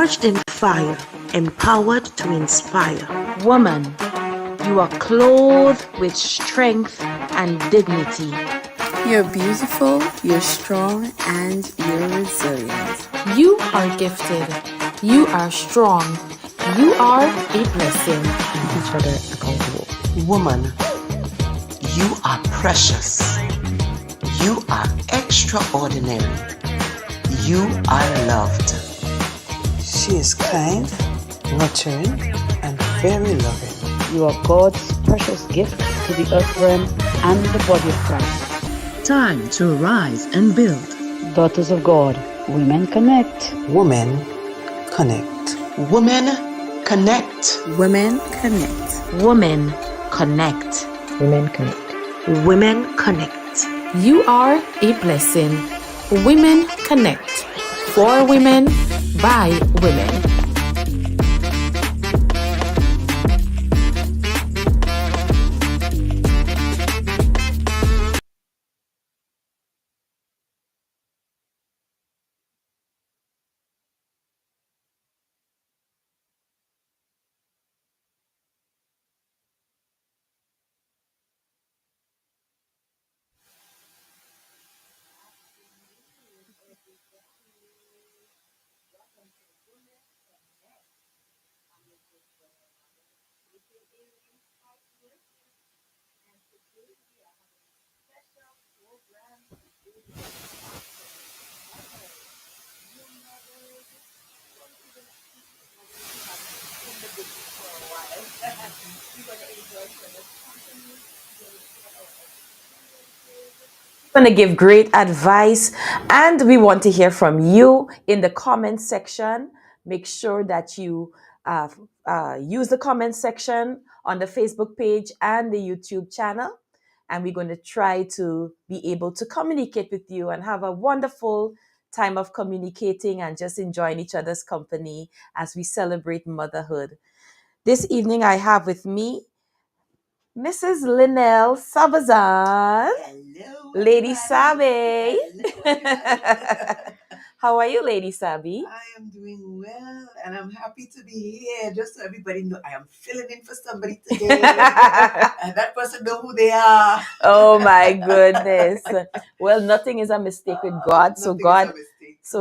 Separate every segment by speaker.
Speaker 1: forged in fire, empowered to inspire.
Speaker 2: Woman, you are clothed with strength and dignity.
Speaker 3: You're beautiful, you're strong, and you're resilient.
Speaker 2: You are gifted. You are strong. You are a blessing.
Speaker 4: Keep each other accountable.
Speaker 1: Woman, you are precious. You are extraordinary. You are loved.
Speaker 5: She is kind, nurturing, and very loving.
Speaker 4: You are God's precious gift to the earth realm and the body of Christ.
Speaker 6: Time to rise and build.
Speaker 4: Daughters of God, women connect.
Speaker 5: Women connect.
Speaker 1: Women connect.
Speaker 3: Women connect.
Speaker 2: Women connect.
Speaker 4: Women connect.
Speaker 1: Women connect.
Speaker 2: You are a blessing. Women connect. For women, by women. Going to give great advice, and we want to hear from you in the comment section. Make sure that you use the comment section on the Facebook page and the YouTube channel, and we're going to try to be able to communicate with you and have a wonderful time of communicating and just enjoying each other's company as we celebrate motherhood. This evening I have with me Mrs. Linnell Sabazan.
Speaker 7: Hello,
Speaker 2: Lady
Speaker 7: everybody.
Speaker 2: Sabi.
Speaker 7: Hello.
Speaker 2: How are you, Lady Sabi?
Speaker 7: I am doing well, and I'm happy to be here. Just so everybody know, I am filling in for somebody today, and that person know who they are.
Speaker 2: Oh my goodness. Well, nothing is a mistake with God. So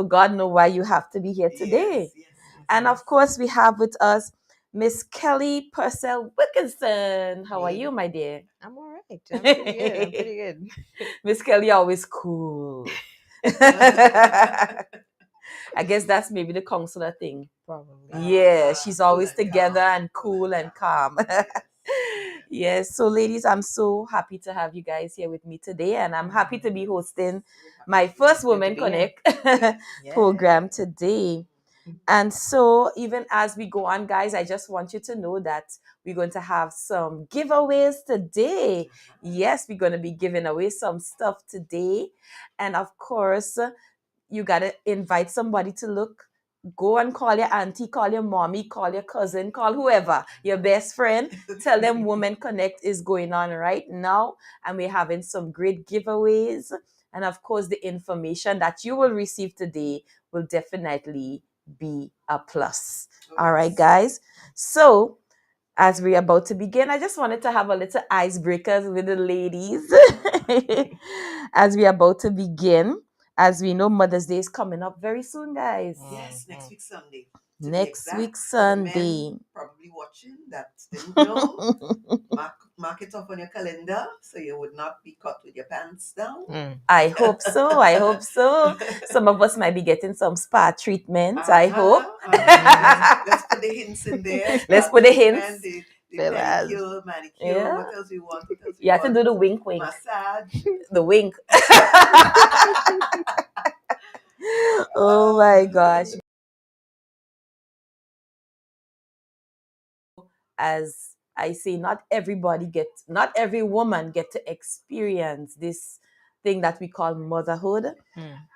Speaker 2: God know why you have to be here today.
Speaker 7: Yes,
Speaker 2: And of course, we have with us Miss Kelly Purcell Wilkinson. How are you, my dear?
Speaker 4: I'm all right. I'm pretty good. I'm pretty good.
Speaker 2: Miss Kelly always cool. I guess that's maybe the counselor thing.
Speaker 4: Probably.
Speaker 2: Yeah, she's always
Speaker 7: cool and
Speaker 2: together
Speaker 7: calm.
Speaker 2: and cool and calm. Yes, so ladies, I'm so happy to have you guys here with me today, and I'm happy to be hosting my first Women Connect program today. And so even as we go on, guys, I just want you to know that we're going to have some giveaways today. Yes, we're going to be giving away some stuff today. And of course, you got to invite somebody to look. Go and call your auntie, call your mommy, call your cousin, call whoever, your best friend. Tell them Women Connect is going on right now. And we're having some great giveaways. And of course, the information that you will receive today will definitely be a plus. All right, guys. So as we're about to begin, I just wanted to have a little icebreakers with the ladies as we're about to begin. As we know, Mother's Day is coming up very soon, guys.
Speaker 7: Yes, next week Sunday.
Speaker 2: Next week Sunday.
Speaker 7: Men probably watching that didn't know. Mark it off on your calendar so you would not be caught with your pants down.
Speaker 2: I hope so. I hope so. Some of us might be getting some spa treatments. I hope.
Speaker 7: Let's put the hints in there.
Speaker 2: Let's put the hints.
Speaker 7: The pedicure, manicure.
Speaker 2: Yeah.
Speaker 7: What else we want?
Speaker 2: You have to do the wink.
Speaker 7: Massage.
Speaker 2: The wink. Oh my gosh. As I say, not every woman get to experience this thing that we call motherhood.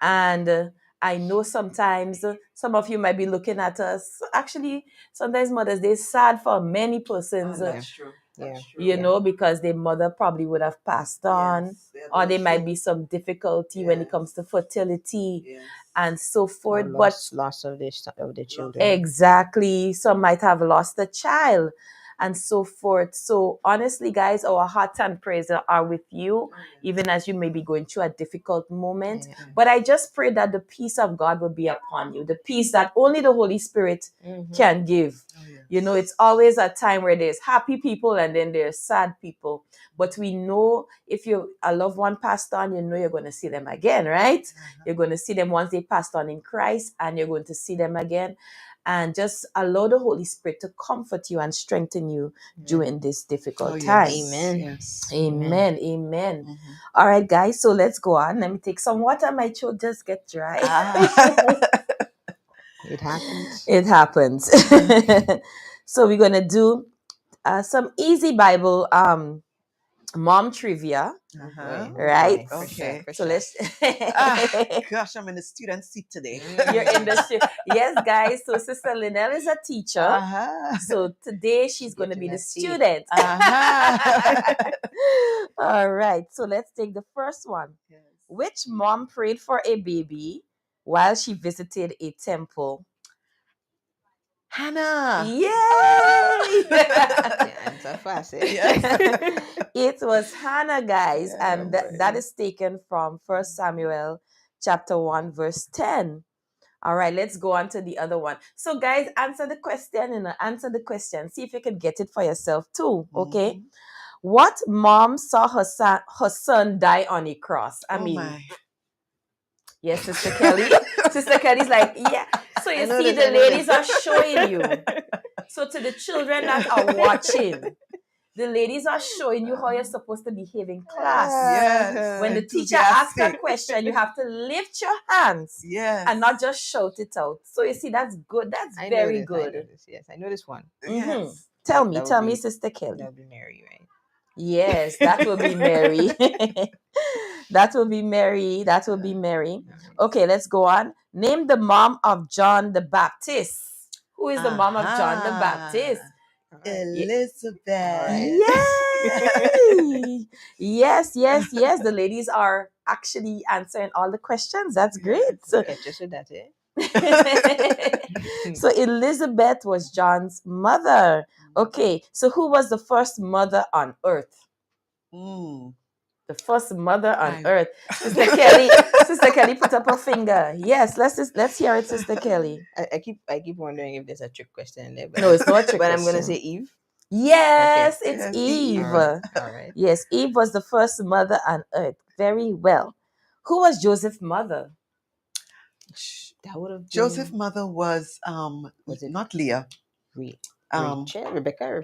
Speaker 2: And I know sometimes some of you might be looking at us. Actually, sometimes Mother's Day is sad for many persons.
Speaker 7: That's true. That's true.
Speaker 2: you know, because their mother probably would have passed on,
Speaker 7: Yes, yeah,
Speaker 2: or there
Speaker 7: those
Speaker 2: might
Speaker 7: two.
Speaker 2: be some difficulty when it
Speaker 7: Yes.
Speaker 2: comes to fertility
Speaker 7: Yes.
Speaker 2: and so
Speaker 8: Or
Speaker 2: forth.
Speaker 8: loss of the children.
Speaker 2: Exactly. Some might have lost a child and so forth. So honestly, guys, our hearts and prayers are with you, even as you may be going through a difficult moment.
Speaker 8: Yeah.
Speaker 2: But I just pray that the peace of God will be upon you, the peace that only the Holy Spirit can give.
Speaker 7: Oh, yes.
Speaker 2: You know, it's always a time where there's happy people and then there's sad people. But we know if a loved one passed on, you know you're going to see them again, right? You're going to see them once they passed on in Christ, and you're going to see them again. And just allow the Holy Spirit to comfort you and strengthen you during this difficult
Speaker 7: Oh, yes.
Speaker 2: time.
Speaker 8: Amen.
Speaker 7: Yes.
Speaker 2: Amen. Amen.
Speaker 7: Mhm.
Speaker 2: All right, guys. So let's go on. Let me take some water. My throat just get dry.
Speaker 8: It happens.
Speaker 2: It happens. So we're gonna do some easy Bible mom trivia,
Speaker 7: Uh-huh.
Speaker 2: right?
Speaker 8: For
Speaker 7: Okay.
Speaker 8: sure, for
Speaker 2: So
Speaker 8: sure.
Speaker 2: let's.
Speaker 7: Gosh, I'm in the student seat today.
Speaker 2: You're in the yes, guys. So Sister Linnell is a teacher.
Speaker 7: Uh-huh.
Speaker 2: So today she's going to be
Speaker 8: getting
Speaker 2: the
Speaker 8: that seat.
Speaker 2: student.
Speaker 7: Uh-huh.
Speaker 2: All right. So let's take the first one.
Speaker 7: Yes.
Speaker 2: Which mom prayed for a baby while she visited a temple?
Speaker 7: Hannah.
Speaker 2: Yay!
Speaker 8: Yeah, answer fast. Eh?
Speaker 7: Yes.
Speaker 2: It was Hannah, guys,
Speaker 7: Yeah,
Speaker 2: and
Speaker 7: boy.
Speaker 2: that is taken from 1 Samuel chapter 1, verse 10. All right, let's go on to the other one. So, guys, answer the question. Answer the question. See if you can get it for yourself too. Okay.
Speaker 7: Mhm.
Speaker 2: What mom saw her son die on a cross? I
Speaker 7: Oh
Speaker 2: mean,
Speaker 7: my.
Speaker 2: yes, Sister Kelly. Sister Kelly's like, yeah. So you
Speaker 8: I know
Speaker 2: see,
Speaker 8: this,
Speaker 2: the
Speaker 8: I know
Speaker 2: ladies
Speaker 8: this.
Speaker 2: are showing you. So to the children that are watching, the ladies are showing you how you're supposed to behave in class.
Speaker 7: Yes.
Speaker 2: When the teacher asks a
Speaker 7: Enthusiastic.
Speaker 2: question, you have to lift your hands
Speaker 7: Yes.
Speaker 2: and not just shout it out. So you see, that's good. That's
Speaker 8: I know
Speaker 2: very
Speaker 8: this, I
Speaker 2: good.
Speaker 8: know this. Yes, I know this one.
Speaker 7: Yes.
Speaker 2: Tell
Speaker 8: That
Speaker 2: me,
Speaker 8: would be-
Speaker 2: Sister Kelly.
Speaker 8: That would be Mary, right?
Speaker 2: Yes, that will be Mary. That will be Mary. That will be Mary.
Speaker 8: All right.
Speaker 2: Okay, let's go on. Name the mom of John the Baptist. Who is the mom of John the Baptist?
Speaker 8: All right.
Speaker 7: Elizabeth.
Speaker 2: Yay! Yes. The ladies are actually answering all the questions. That's great.
Speaker 8: Catch us with that, eh?
Speaker 2: So Elizabeth was John's mother. Okay, so who was the first mother on earth?
Speaker 7: Mm.
Speaker 2: The first mother on
Speaker 7: I-
Speaker 2: earth. Sister Kelly put up her finger. Yes, let's hear it, Sister Kelly.
Speaker 8: I keep wondering if there's a trick question in there. But
Speaker 2: No, it's not a trick
Speaker 8: But I'm gonna
Speaker 2: question.
Speaker 8: say Eve.
Speaker 2: Yes,
Speaker 8: Okay.
Speaker 2: it's
Speaker 7: Yes,
Speaker 2: Eve.
Speaker 8: All right.
Speaker 2: Yes, Eve was the first mother on earth. Very well. Who was Joseph's mother?
Speaker 8: That would have been
Speaker 7: Joseph's mother was
Speaker 8: Was it-
Speaker 7: not Leah.
Speaker 8: Rachel, Rebecca,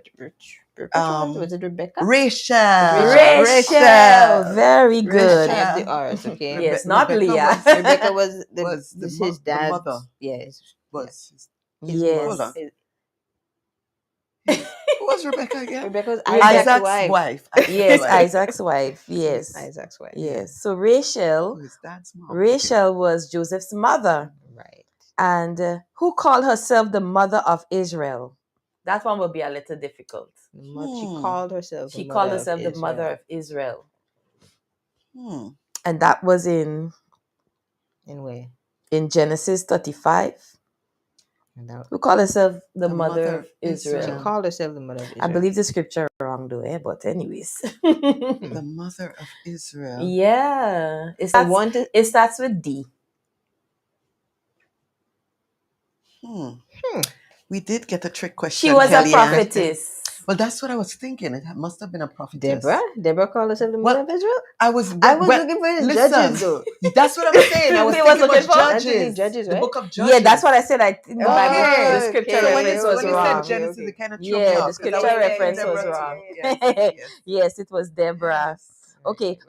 Speaker 7: um,
Speaker 8: was it Rebecca?
Speaker 7: Rachel.
Speaker 2: Rachel. Very good.
Speaker 8: I have the R's, okay.
Speaker 2: Yes, not
Speaker 7: Rebecca
Speaker 2: Leah.
Speaker 8: Rebecca was
Speaker 7: was the
Speaker 8: his
Speaker 7: the
Speaker 8: dad.
Speaker 7: mother.
Speaker 8: Yes.
Speaker 7: Was
Speaker 8: His
Speaker 2: Yes.
Speaker 7: Hold on.
Speaker 8: his-
Speaker 7: who was Rebecca again?
Speaker 8: Rebecca was
Speaker 2: Isaac's
Speaker 8: Isaac's wife.
Speaker 2: Yes, Isaac's wife. Yes.
Speaker 8: Isaac's wife.
Speaker 2: Yes. So Rachel
Speaker 7: Who is dad's mom?
Speaker 2: Rachel was Joseph's mother.
Speaker 8: Right.
Speaker 2: And who called herself the mother of Israel? That one will be a little difficult.
Speaker 8: She called herself.
Speaker 2: She
Speaker 8: the
Speaker 2: called
Speaker 8: mother
Speaker 2: herself
Speaker 8: of
Speaker 2: the mother
Speaker 8: Israel.
Speaker 2: of Israel.
Speaker 7: Hmm.
Speaker 2: And that was in
Speaker 8: Anyway,
Speaker 2: Genesis 35.
Speaker 8: and that,
Speaker 2: Who called herself the
Speaker 7: The
Speaker 2: mother
Speaker 7: mother
Speaker 2: of
Speaker 7: of
Speaker 2: Israel?
Speaker 8: she
Speaker 7: Israel.
Speaker 8: called herself the mother of Israel.
Speaker 2: I believe the scripture wrong though, but anyways.
Speaker 7: The mother of Israel.
Speaker 2: Yeah. It
Speaker 8: I
Speaker 2: starts,
Speaker 8: wanted.
Speaker 2: it starts with D.
Speaker 7: We did get a trick question.
Speaker 2: She was a
Speaker 7: Kellyanne.
Speaker 2: prophetess.
Speaker 7: Well, that's what I was thinking. It must have been a prophetess.
Speaker 8: Deborah called herself the mother of Israel.
Speaker 7: I was
Speaker 8: looking for the judges though.
Speaker 7: That's what I'm saying. I was
Speaker 2: We was
Speaker 7: thinking
Speaker 2: looking
Speaker 7: was
Speaker 2: for-
Speaker 7: judges.
Speaker 8: Judges,
Speaker 7: The
Speaker 8: right?
Speaker 7: book of Judges.
Speaker 2: Yeah, that's what I said. I think the Bible, the
Speaker 8: Okay,
Speaker 2: scripture
Speaker 8: okay.
Speaker 2: reference was
Speaker 7: when you
Speaker 2: wrong.
Speaker 7: said Genesis,
Speaker 8: Okay.
Speaker 7: it kind of threw me
Speaker 2: Yeah,
Speaker 7: off,
Speaker 2: the
Speaker 7: 'cause I
Speaker 2: scripture
Speaker 7: was thinking
Speaker 2: reference was
Speaker 7: Deborah
Speaker 2: wrong.
Speaker 7: too. Yes.
Speaker 2: Yes, it was Deborah.
Speaker 7: Yes.
Speaker 2: Okay,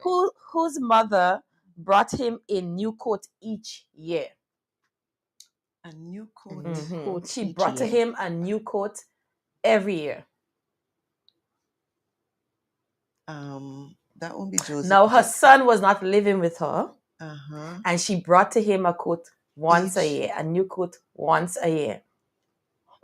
Speaker 2: whose mother brought him a new coat each year?
Speaker 7: A new coat.
Speaker 2: Mhm.
Speaker 8: Coat
Speaker 2: She
Speaker 8: each
Speaker 2: brought to
Speaker 8: year.
Speaker 2: him a new coat every year.
Speaker 7: That won't be Joseph.
Speaker 2: Now her son was not living with her,
Speaker 7: Uh-huh.
Speaker 2: and she brought to him a coat once a
Speaker 7: Each-
Speaker 2: year, a new coat once a year.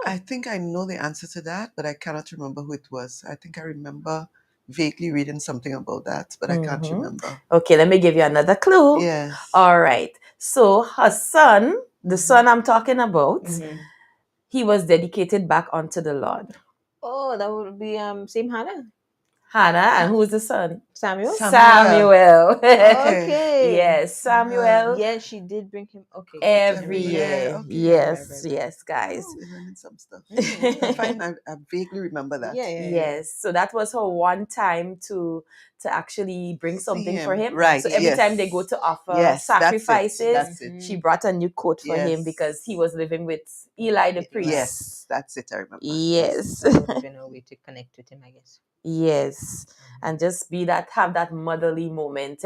Speaker 7: I think I know the answer to that, but I cannot remember who it was. I think I remember vaguely reading something about that, but I can't remember.
Speaker 2: Okay, let me give you another clue.
Speaker 7: Yes.
Speaker 2: All right. So her son, the son I'm talking about, he was dedicated back unto the Lord.
Speaker 8: Oh, that would be same Hannah.
Speaker 2: Hannah, and who's the son?
Speaker 8: Samuel.
Speaker 2: Samuel.
Speaker 8: Okay.
Speaker 2: Yes, Samuel.
Speaker 8: Yes, she did bring him. Okay.
Speaker 2: Every
Speaker 7: Every year,
Speaker 2: year.
Speaker 7: okay.
Speaker 2: Yes,
Speaker 8: Right.
Speaker 2: yes, guys.
Speaker 7: Oh, we're learning some stuff. That's fine. I vaguely remember that.
Speaker 8: Yeah.
Speaker 2: Yes, so that was her one time to actually bring
Speaker 7: See
Speaker 2: something for him.
Speaker 7: Right.
Speaker 2: So every
Speaker 7: yes.
Speaker 2: time they go to offer
Speaker 7: Yes,
Speaker 2: sacrifices,
Speaker 7: That's it.
Speaker 2: she brought a new coat for him
Speaker 7: Yes.
Speaker 2: because he was living with Eli the priest.
Speaker 7: Yes, that's it. I remember.
Speaker 2: Yes.
Speaker 8: That would have been a way to connect with him, I guess.
Speaker 2: Yes. And just have that motherly moment,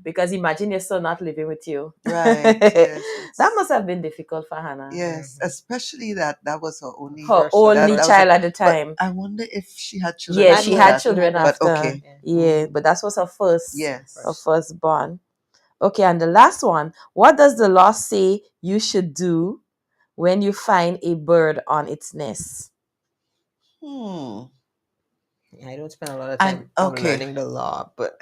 Speaker 2: because imagine your son not living with you.
Speaker 7: Right. Yes.
Speaker 2: That must have been difficult for Hannah.
Speaker 7: Yes, especially that was her only
Speaker 2: Her only
Speaker 7: that was
Speaker 2: child
Speaker 7: a-
Speaker 2: at the time.
Speaker 7: But I wonder if she had children.
Speaker 2: Yeah,
Speaker 7: after
Speaker 2: she had
Speaker 7: that.
Speaker 2: children
Speaker 7: But
Speaker 2: after.
Speaker 7: okay.
Speaker 2: Yeah, but that was her first.
Speaker 7: Yes.
Speaker 2: Her firstborn. Okay, and the last one. What does the law say you should do when you find a bird on its nest?
Speaker 8: I don't spend a lot of time learning the law, but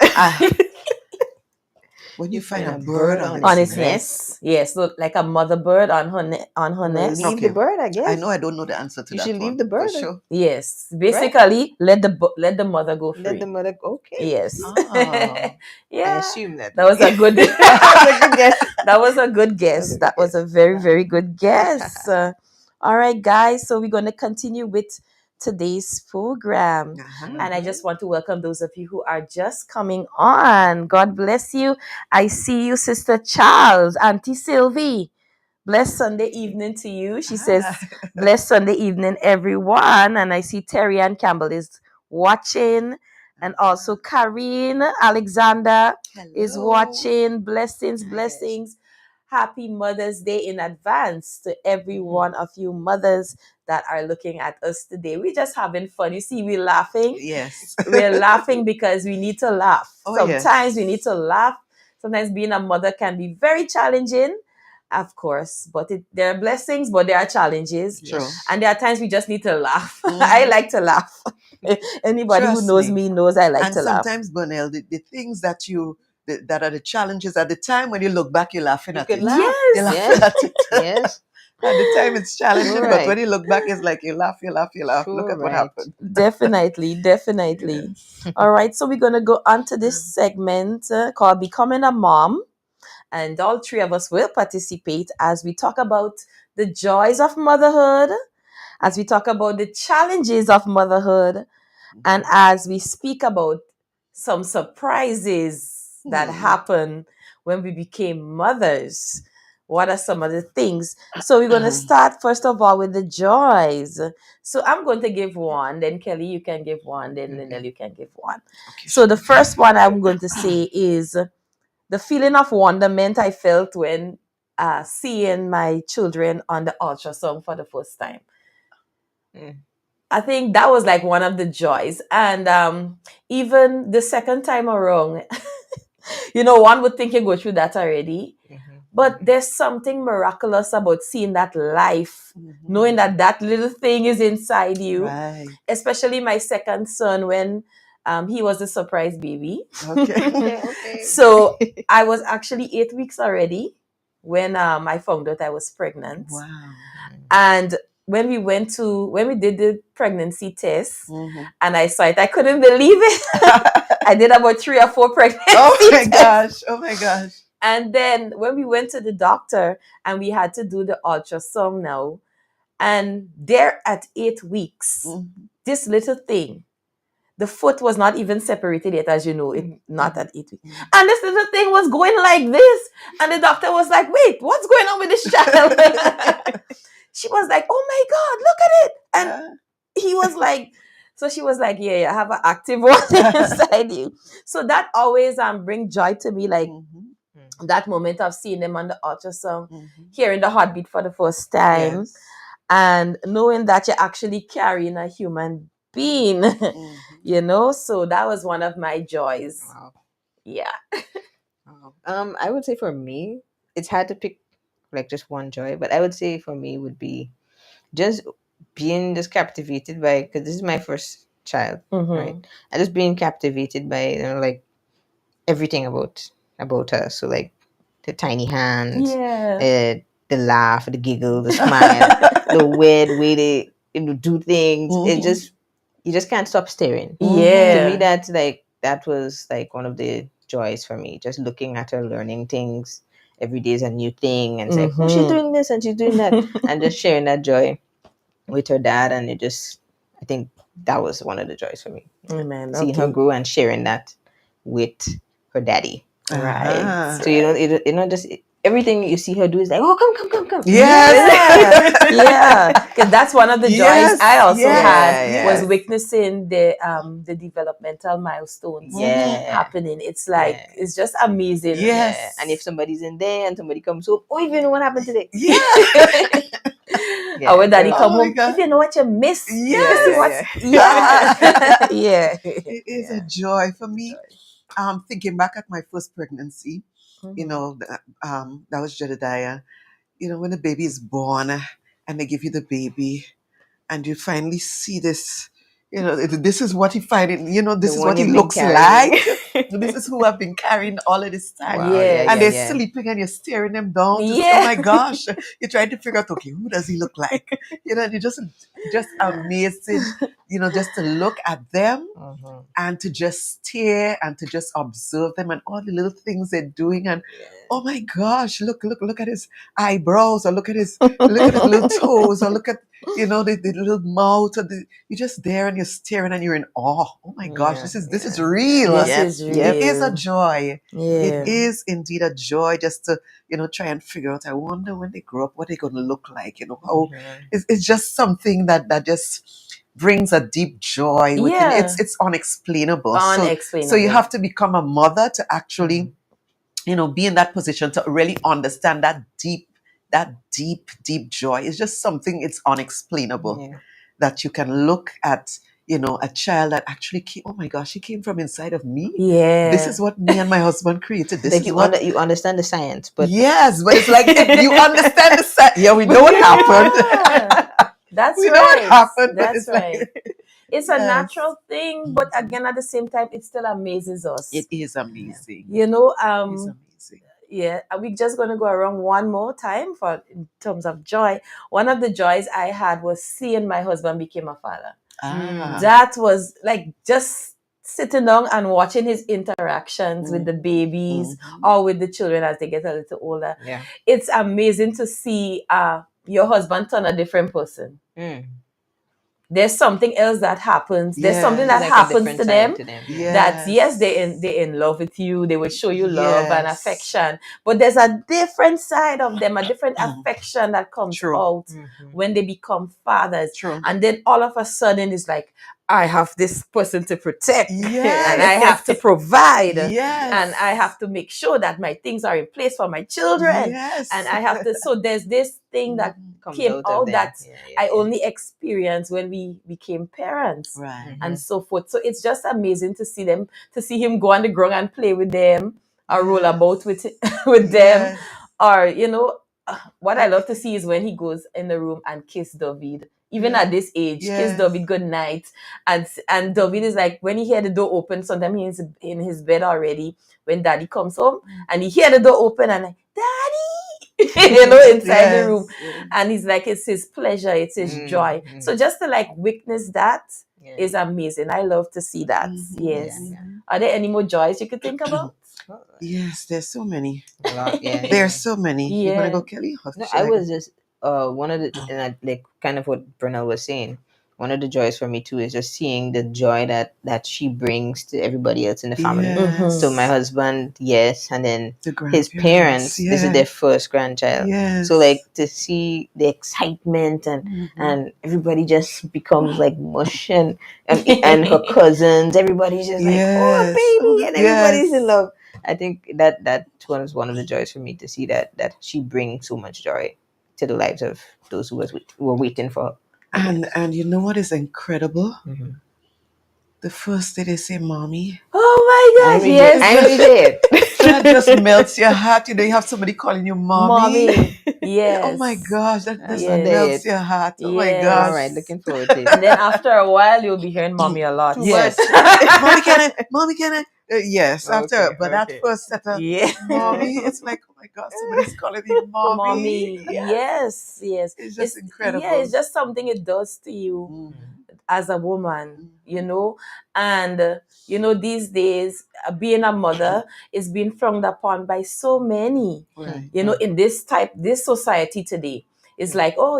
Speaker 7: when you find a
Speaker 8: a
Speaker 7: bird
Speaker 8: bird
Speaker 7: on
Speaker 2: On
Speaker 7: its
Speaker 2: its nest. Yes, so like a mother bird on her nest.
Speaker 8: leave the bird, I guess.
Speaker 7: I know I don't know the answer to
Speaker 8: You
Speaker 7: that
Speaker 8: should leave
Speaker 7: one,
Speaker 8: the bird.
Speaker 7: for sure.
Speaker 2: Yes, basically let the mother go free.
Speaker 8: Let the mother. Okay.
Speaker 2: Yes.
Speaker 7: Ah.
Speaker 2: Yeah.
Speaker 8: I assume that.
Speaker 2: That was a good
Speaker 8: guess.
Speaker 2: That was a good guess. That was a very, very good guess. All right, guys. So we're going to continue with today's program. And I just want to welcome those of you who are just coming on. God bless you. I see you, Sister Charles, Auntie Sylvie. Blessed Sunday evening to you. She says, blessed Sunday evening, everyone. And I see Terry Ann Campbell is watching. And also Karine Alexander is watching. Blessings, blessings. Happy Mother's Day in advance to every one of you mothers that are looking at us today. We're just having fun. You see, we're laughing.
Speaker 7: Yes.
Speaker 2: We're laughing because we need to laugh.
Speaker 7: Yes.
Speaker 2: Sometimes we need to laugh. Sometimes being a mother can be very challenging, of course, but there are blessings, but there are challenges.
Speaker 7: True.
Speaker 2: And there are times we just need to laugh. I like to laugh. Anybody who
Speaker 7: Trust
Speaker 2: knows
Speaker 7: me.
Speaker 2: me knows I like to laugh.
Speaker 7: And sometimes, Bernelle, the things that that are the challenges at the time when you look back, you're laughing at it.
Speaker 2: Yes.
Speaker 7: You're laughing at it.
Speaker 8: Yes.
Speaker 7: At the time, it's challenging,
Speaker 8: You're
Speaker 7: but
Speaker 8: right.
Speaker 7: when you look back, it's like you laugh. Look at what happened.
Speaker 2: Definitely. All right, so we're going to go on to this segment called Becoming a Mom. And all three of us will participate as we talk about the joys of motherhood, as we talk about the challenges of motherhood, and as we speak about some surprises that happen when we became mothers. What are some of the things? So we're going to start first of all with the joys. So I'm going to give one, then Kelly, you can give one, then Lynelle, you can give one.
Speaker 7: Okay,
Speaker 2: so the first one I'm going to say is the feeling of wonderment I felt when seeing my children on the ultrasound for the first time. I think that was like one of the joys. And even the second time around, one would think you go through that already. But there's something miraculous about seeing that life, knowing that little thing is inside you.
Speaker 7: Right.
Speaker 2: Especially my second son when he was a surprise baby.
Speaker 7: Okay.
Speaker 2: So I was actually 8 weeks already when I found out I was pregnant.
Speaker 7: Wow.
Speaker 2: And when we did the pregnancy test and I saw it, I couldn't believe it. I did about 3 or 4 pregnancy tests.
Speaker 7: Oh my gosh.
Speaker 2: And then when we went to the doctor and we had to do the ultrasound now, and there at 8 weeks, this little thing, the foot was not even separated yet, as you know, not at 8 weeks. And this little thing was going like this. And the doctor was like, wait, what's going on with this child? She was like, oh my God, look at it. And he was like, so she was like, yeah, I have an active one inside you. So that always bring joy to me, like that moment of seeing them on the ultrasound, hearing the heartbeat for the first time, and knowing that you're actually carrying a human being, so that was one of my joys.
Speaker 8: Wow.
Speaker 2: Yeah.
Speaker 8: Wow. I would say for me, it's hard to pick like just one joy, but I would say for me would be just being just captivated by, because this is my first child, right? I just being captivated by, like everything about her. So like the tiny hands, the laugh, the giggle, the smile, the weird way they do things. It just, you just can't stop staring. To me, that was like one of the joys for me. Just looking at her, learning things. Every day is a new thing, and it's like, oh, she's doing this and she's doing that, and just sharing that joy with her dad. And it just, I think that was one of the joys for me.
Speaker 2: Amen.
Speaker 8: Seeing her grow and sharing that with her daddy.
Speaker 2: Right.
Speaker 8: So you know, just everything you see her do is like, oh, come.
Speaker 7: Yes.
Speaker 2: Yeah, because that's one of the joys
Speaker 7: Yes,
Speaker 2: I also
Speaker 7: yes,
Speaker 2: had
Speaker 7: yes.
Speaker 2: was witnessing the developmental milestones happening. It's like it's just amazing.
Speaker 7: Yes.
Speaker 8: Yeah. And if somebody's in there and somebody comes home, oh, if you know what happened today.
Speaker 2: Or when daddy come
Speaker 7: Oh my
Speaker 2: home,
Speaker 7: God.
Speaker 2: if you know what you missed,
Speaker 7: Yes.
Speaker 2: yeah.
Speaker 7: It is a joy for me. Thinking back at my first pregnancy, that was Jedediah. When the baby is born and they give you the baby and you finally see this, this is what he find. This is what he looks like. This is who I've been carrying all of this time.
Speaker 8: Wow,
Speaker 7: And they're sleeping and you're staring them down. Oh my gosh. You're trying to figure out, okay, who does he look like? And you're just amazing, just to look at them and to just stare and to just observe them and all the little things they're doing. And oh my gosh, look at his eyebrows, or look at his little toes, or look at the little mouth, or you're just there and you're staring and you're in awe. Oh my gosh, this is real.
Speaker 2: This is real.
Speaker 7: It is a joy.
Speaker 2: Yeah.
Speaker 7: It is indeed a joy just to try and figure out. I wonder when they grow up what they're going to look like. How it's just something that just brings a deep joy within. It's unexplainable. So you have to become a mother to actually be in that position to really understand that deep joy. It's just something, it's unexplainable that you can look at a child that actually came. Oh my gosh, he came from inside of me. This is what me and my husband created. This
Speaker 8: like
Speaker 7: is
Speaker 8: you understand the science, but
Speaker 7: yes, but it's like if you understand the science. Yeah, we know what happened.
Speaker 2: That's
Speaker 7: we
Speaker 2: right.
Speaker 7: know what happened.
Speaker 2: That's
Speaker 7: it's
Speaker 2: right.
Speaker 7: like,
Speaker 2: it's a natural thing, but again, at the same time, it still amazes us.
Speaker 7: it is amazing.
Speaker 2: It's
Speaker 7: amazing.
Speaker 2: Yeah, we're just going to go around one more time in terms of joy. One of the joys I had was seeing my husband become a father. That was like just sitting down and watching his interactions with the babies or with the children as they get a little older.
Speaker 8: Yeah.
Speaker 2: It's amazing to see your husband turn a different person. There's something else that happens. There's something that happens to them. That they're in love with you. They will show you love and affection. But there's a different side of them, a different affection that comes out when they become fathers. And then all of a sudden it's like, I have this person to protect and I have to provide and I have to make sure that my things are in place for my children and I have to. So there's this thing that came out that I only experienced when we became parents and so forth. So it's just amazing to see him go on the ground and play with them or roll about with them, or what I love to see is when he goes in the room and kiss David. Even at this age, kiss David good night. And David is like, when he hear the door open, sometimes he's in his bed already when daddy comes home and he hear the door open and like, daddy, inside the room. And he's like, it's his pleasure, it's his joy. So just to like witness that is amazing. I love to see that. Are there any more joys you could think about?
Speaker 7: Yes, there's so many.
Speaker 8: A lot,
Speaker 7: There's so many. You want to go, Kelly?
Speaker 8: I was just one of the, and I, like kind of what Brunel was saying. One of the joys for me too is just seeing the joy that she brings to everybody else in the family. So my husband, and then his parents, this is their first grandchild. So like to see the excitement and everybody just becomes like mush and her cousins, everybody's just like, oh baby, and everybody's in love. I think that was one of the joys for me to see that she brings so much joy to the lives of those who were waiting for her.
Speaker 7: And you know what is incredible? The first day they say, "Mommy."
Speaker 2: Oh my gosh! Yes,
Speaker 7: that just melts your heart. You have somebody calling you mommy.
Speaker 2: Yes.
Speaker 7: Oh my gosh, that
Speaker 8: That's
Speaker 7: just
Speaker 8: one day
Speaker 7: melts
Speaker 8: it.
Speaker 7: your heart. Oh my
Speaker 2: Yes.
Speaker 7: gosh.
Speaker 8: All right, looking forward to it.
Speaker 2: And then after a while, you'll be hearing mommy a lot.
Speaker 8: Too
Speaker 7: Yes.
Speaker 8: much.
Speaker 7: Mommy, can I? Yes, after,
Speaker 8: Okay,
Speaker 7: but
Speaker 8: okay.
Speaker 7: that first set of
Speaker 2: Yeah.
Speaker 7: mommy, it's like, oh my God, somebody's calling me mommy.
Speaker 2: Mommy. Yes. Yes.
Speaker 7: It's just incredible.
Speaker 2: Yeah, it's just something it does to you as a woman, you know. And you know, these days, being a mother is being frowned upon by so many.
Speaker 7: Right.
Speaker 2: You know, in this society today, it's like, oh,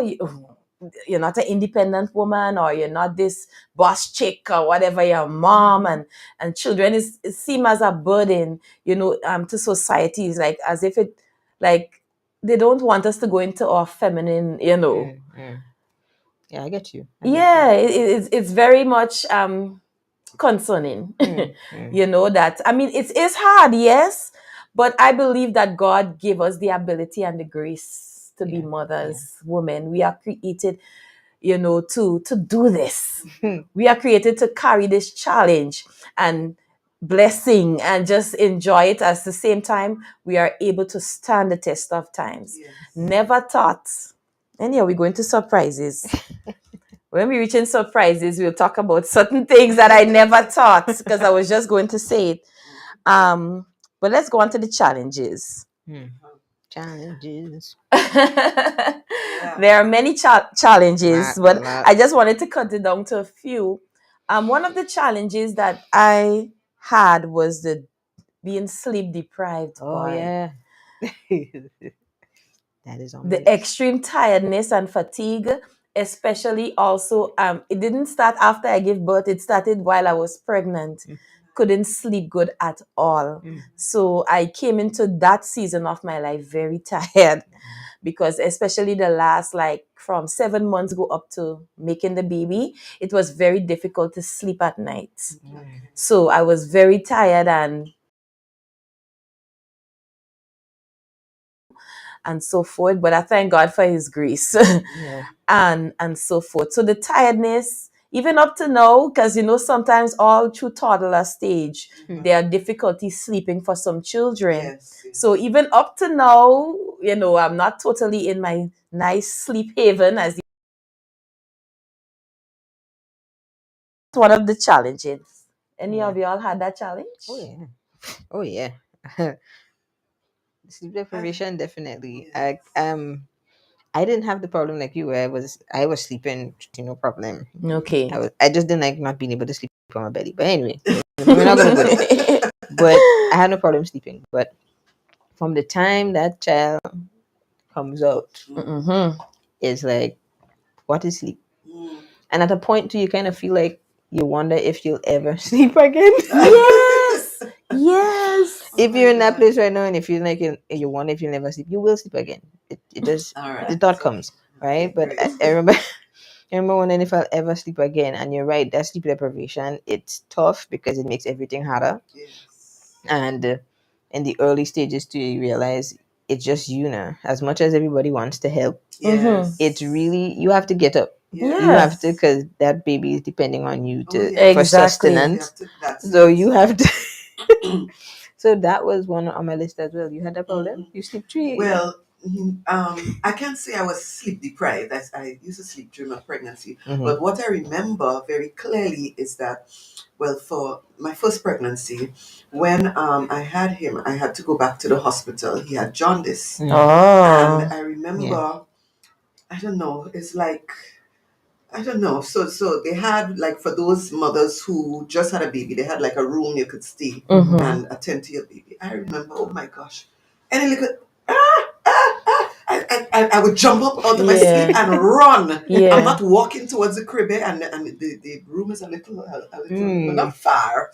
Speaker 2: you're not an independent woman, or you're not this boss chick, or whatever, your mom, and children it seem as a burden, you know, to society. Is like as if it, like, they don't want us to go into our feminine, you know.
Speaker 8: Yeah, I get you.
Speaker 2: Yeah, it's very much concerning. You know, that, I mean, it is hard, yes, but I believe that God gave us the ability and the grace to be mothers, women. We are created, you know, to do this. We are created to carry this challenge and blessing and just enjoy it. At the same time, we are able to stand the test of times.
Speaker 7: Yes.
Speaker 2: Never thought. And yeah, we're going to surprises. When we reach in surprises, we'll talk about certain things that I never thought, because I was just going to say it. But let's go on to the challenges.
Speaker 8: Challenges.
Speaker 2: There are many challenges, but I just wanted to cut it down to a few. One of the challenges that I had was the being sleep deprived.
Speaker 8: Oh
Speaker 2: boy.
Speaker 8: yeah. That is on
Speaker 2: The extreme tiredness and fatigue, especially also, it didn't start after I gave birth. It started while I was pregnant. Couldn't sleep good at all. So I came into that season of my life very tired, because especially the last, like, from 7 months go up to making the baby, it was very difficult to sleep at night. So I was very tired and so forth, but I thank God for his grace. and so forth. So the tiredness, even up to now, because you know, sometimes all through toddler stage, there are difficulties sleeping for some children.
Speaker 7: Yes.
Speaker 2: So even up to now, you know, I'm not totally in my nice sleep haven as one of the challenges. Any of y'all had that challenge?
Speaker 8: Oh yeah. Sleep deprivation, definitely. I didn't have the problem like you, where I was sleeping, no problem.
Speaker 2: Okay.
Speaker 8: I just didn't like not being able to sleep on my belly. But anyway, we're not gonna go there. But I had no problem sleeping. But from the time that child comes out, it's like, what is sleep? And at a point too, you kind of feel like you wonder if you'll ever sleep again.
Speaker 2: Yes. Yes.
Speaker 8: If you're in that place right now, and if you're like you wonder if you'll never sleep, you will sleep again. It does. The thought comes, right? But I remember. I remember wondering if I'll ever sleep again. And you're right, that sleep deprivation, it's tough because it makes everything harder. And in the early stages too, you realize it's just you now. As much as everybody wants to help, it's really, you have to get up. You have to, because that baby is depending on you for sustenance. So you have to. So that was one on my list as well. You had that problem? You sleep through?
Speaker 7: Well, I can't say I was sleep deprived. I used to sleep during my pregnancy. But what I remember very clearly is that, well, for my first pregnancy, when I had him, I had to go back to the hospital. He had jaundice. And I remember, I don't know, it's like, I don't know. So they had, like, for those mothers who just had a baby, they had like a room you could stay and attend to your baby. I remember, oh my gosh, any little I would jump up out of my sleep and run. I'm not walking towards the crib, and the room is a little well, not far,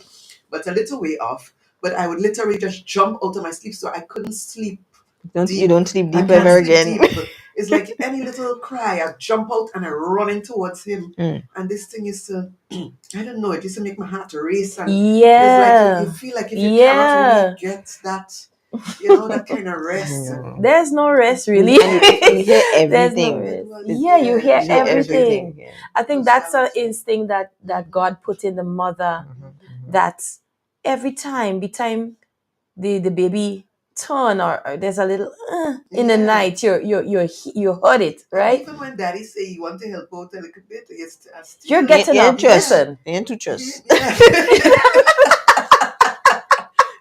Speaker 7: but a little way off. But I would literally just jump out of my sleep, so I couldn't sleep.
Speaker 8: You don't sleep deep
Speaker 7: I can't
Speaker 8: ever
Speaker 7: sleep
Speaker 8: again.
Speaker 7: deep. It's like any little cry, I jump out and I run in towards him. And this thing used to, I don't know, it used to make my heart race. And it's like you feel like if you cannot really get that, that kind of rest.
Speaker 2: There's no rest, really.
Speaker 8: And you hear everything.
Speaker 2: You hear everything.
Speaker 8: Yeah.
Speaker 2: I think that's an instinct that God put in the mother, that every time the baby turn or there's a little in the
Speaker 7: Yeah.
Speaker 2: night, you heard it,
Speaker 7: And
Speaker 2: right?
Speaker 7: even when daddy say you want to help out a little bit,
Speaker 2: You're getting
Speaker 8: You
Speaker 2: up.
Speaker 8: ain't trust.
Speaker 2: Listen.
Speaker 8: You ain't too trust.
Speaker 7: Yeah.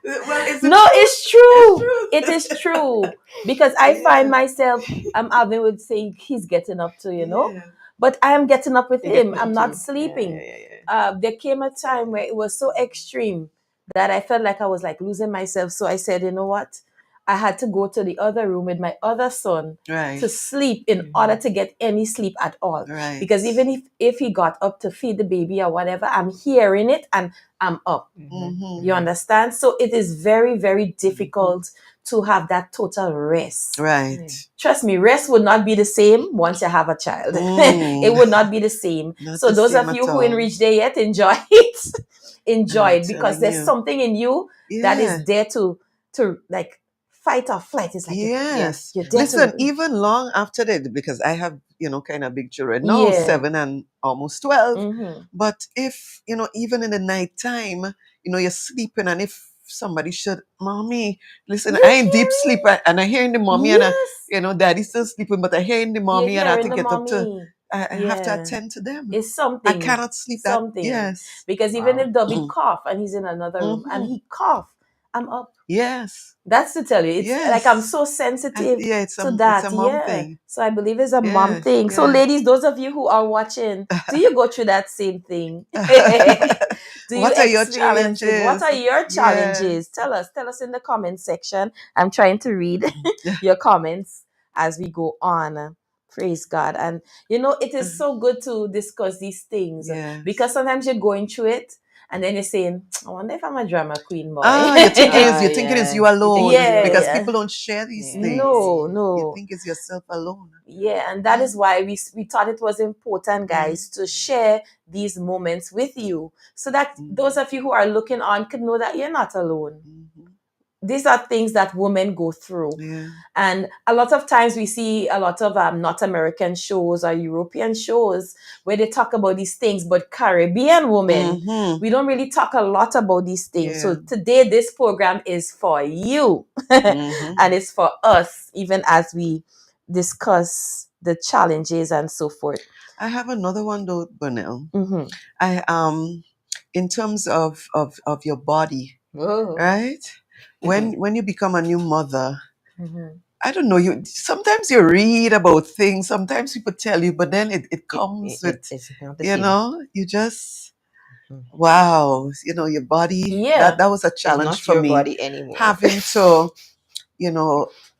Speaker 7: Well, it's
Speaker 2: No, it's true. It is true. Because I find myself, Alvin would say he's getting up too,
Speaker 7: Yeah.
Speaker 2: but I am getting up with
Speaker 8: You get
Speaker 2: him.
Speaker 8: me
Speaker 2: I'm not
Speaker 8: too.
Speaker 2: sleeping.
Speaker 8: Yeah.
Speaker 2: There came a time where it was so extreme that I felt like I was like losing myself. So I said, you know what? I had to go to the other room with my other son
Speaker 7: Right.
Speaker 2: to sleep in order to get any sleep at all.
Speaker 7: Right.
Speaker 2: Because even if he got up to feed the baby or whatever, I'm hearing it and I'm up.
Speaker 7: Mm-hmm.
Speaker 2: You understand? So it is very, very difficult to have that total rest.
Speaker 7: Right.
Speaker 2: Trust me, rest would not be the same once you have a child. It would not be the same.
Speaker 7: Not
Speaker 2: So
Speaker 7: the
Speaker 2: those
Speaker 7: same
Speaker 2: of you
Speaker 7: at
Speaker 2: who ain't
Speaker 7: all.
Speaker 2: reached there yet, enjoy it. Enjoy
Speaker 7: I'm
Speaker 2: it because
Speaker 7: telling
Speaker 2: there's
Speaker 7: you.
Speaker 2: something in you that
Speaker 7: Yeah.
Speaker 2: is there to like fight or flight. It's like
Speaker 7: Yes.
Speaker 2: you're there
Speaker 7: Listen,
Speaker 2: to,
Speaker 7: even long after that, because I have, kind of big children now,
Speaker 2: Yeah.
Speaker 7: 7 and almost 12.
Speaker 2: Mhm.
Speaker 7: But if, even in the night time, you're sleeping, and if somebody should, mommy, listen,
Speaker 2: You
Speaker 7: I ain't deep
Speaker 2: hear
Speaker 7: sleep, and I hearing the mommy,
Speaker 2: Yes.
Speaker 7: and daddy's still sleeping, but I hearing the mommy,
Speaker 2: You're
Speaker 7: and I have to
Speaker 2: hearing the
Speaker 7: get up to,
Speaker 2: mommy.
Speaker 7: I have to
Speaker 2: Yeah.
Speaker 7: attend to them.
Speaker 2: It's something.
Speaker 7: I cannot sleep that.
Speaker 2: Something.
Speaker 7: Yes.
Speaker 2: Because even if Dobby cough and he's in another room and he cough, I'm up.
Speaker 7: Yes.
Speaker 2: That's to tell you. It's
Speaker 7: Yes.
Speaker 2: like I'm so sensitive
Speaker 7: It's
Speaker 2: to
Speaker 7: a,
Speaker 2: that.
Speaker 7: it's a mom
Speaker 2: Yeah.
Speaker 7: thing.
Speaker 2: So I believe it's a mom
Speaker 7: Yeah,
Speaker 2: thing. So
Speaker 7: yeah.
Speaker 2: ladies, those of you who are watching, do you go through that same thing? Do
Speaker 7: What
Speaker 2: you
Speaker 7: are your
Speaker 2: experience it? What
Speaker 7: challenges?
Speaker 2: are your challenges? Tell us in the comment section. I'm trying to read your comments as we go on. Praise God. And it is so good to discuss these things
Speaker 7: Yes.
Speaker 2: because sometimes you're going through it and then you're saying, I wonder if I'm a drama queen, boy.
Speaker 7: You're thinking it's you alone.
Speaker 2: Yeah,
Speaker 7: because
Speaker 2: yeah.
Speaker 7: people don't share these things.
Speaker 2: No.
Speaker 7: You think it's yourself alone.
Speaker 2: Yeah, and that is why we thought it was important, guys, to share these moments with you so that those of you who are looking on can know that you're not alone. These are things that women go through.
Speaker 7: Yeah.
Speaker 2: And a lot of times we see a lot of not American shows or European shows where they talk about these things, but Caribbean women, we don't really talk a lot about these things.
Speaker 7: Yeah.
Speaker 2: So today, this program is for you and it's for us, even as we discuss the challenges and so forth.
Speaker 7: I have another one though, Burnell.
Speaker 2: Mm-hmm.
Speaker 7: In terms of your body, right? When you become a new mother, I don't know, sometimes you read about things, sometimes people tell you, but then it comes with,
Speaker 8: it's not the same.
Speaker 7: you just, wow, your body,
Speaker 2: Yeah.
Speaker 7: that was a
Speaker 8: It's
Speaker 7: challenge
Speaker 8: not
Speaker 7: for
Speaker 8: your
Speaker 7: me.
Speaker 8: body anymore.
Speaker 7: Having to,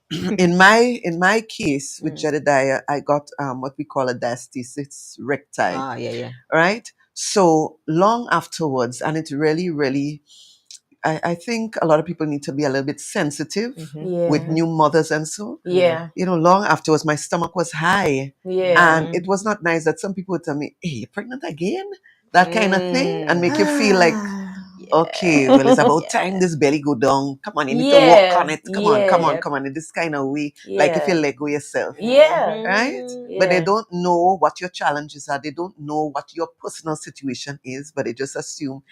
Speaker 7: in my case with Jedediah, I got what we call a diastasis recti,
Speaker 8: Yeah.
Speaker 7: right? So long afterwards, and it really, really, I think a lot of people need to be a little bit sensitive with new mothers and so.
Speaker 2: Yeah.
Speaker 7: Long afterwards, my stomach was high.
Speaker 2: Yeah.
Speaker 7: And it was not nice that some people would tell me, hey, you're pregnant again? That kind of thing. And make you feel like, okay, well, it's about time this belly go down. Come on, you need to walk on it. Come on. In this kind of way. Like if you let go yourself.
Speaker 2: Yeah.
Speaker 7: Right?
Speaker 2: Yeah.
Speaker 7: But they don't know what your challenges are. They don't know what your personal situation is, but they just assume,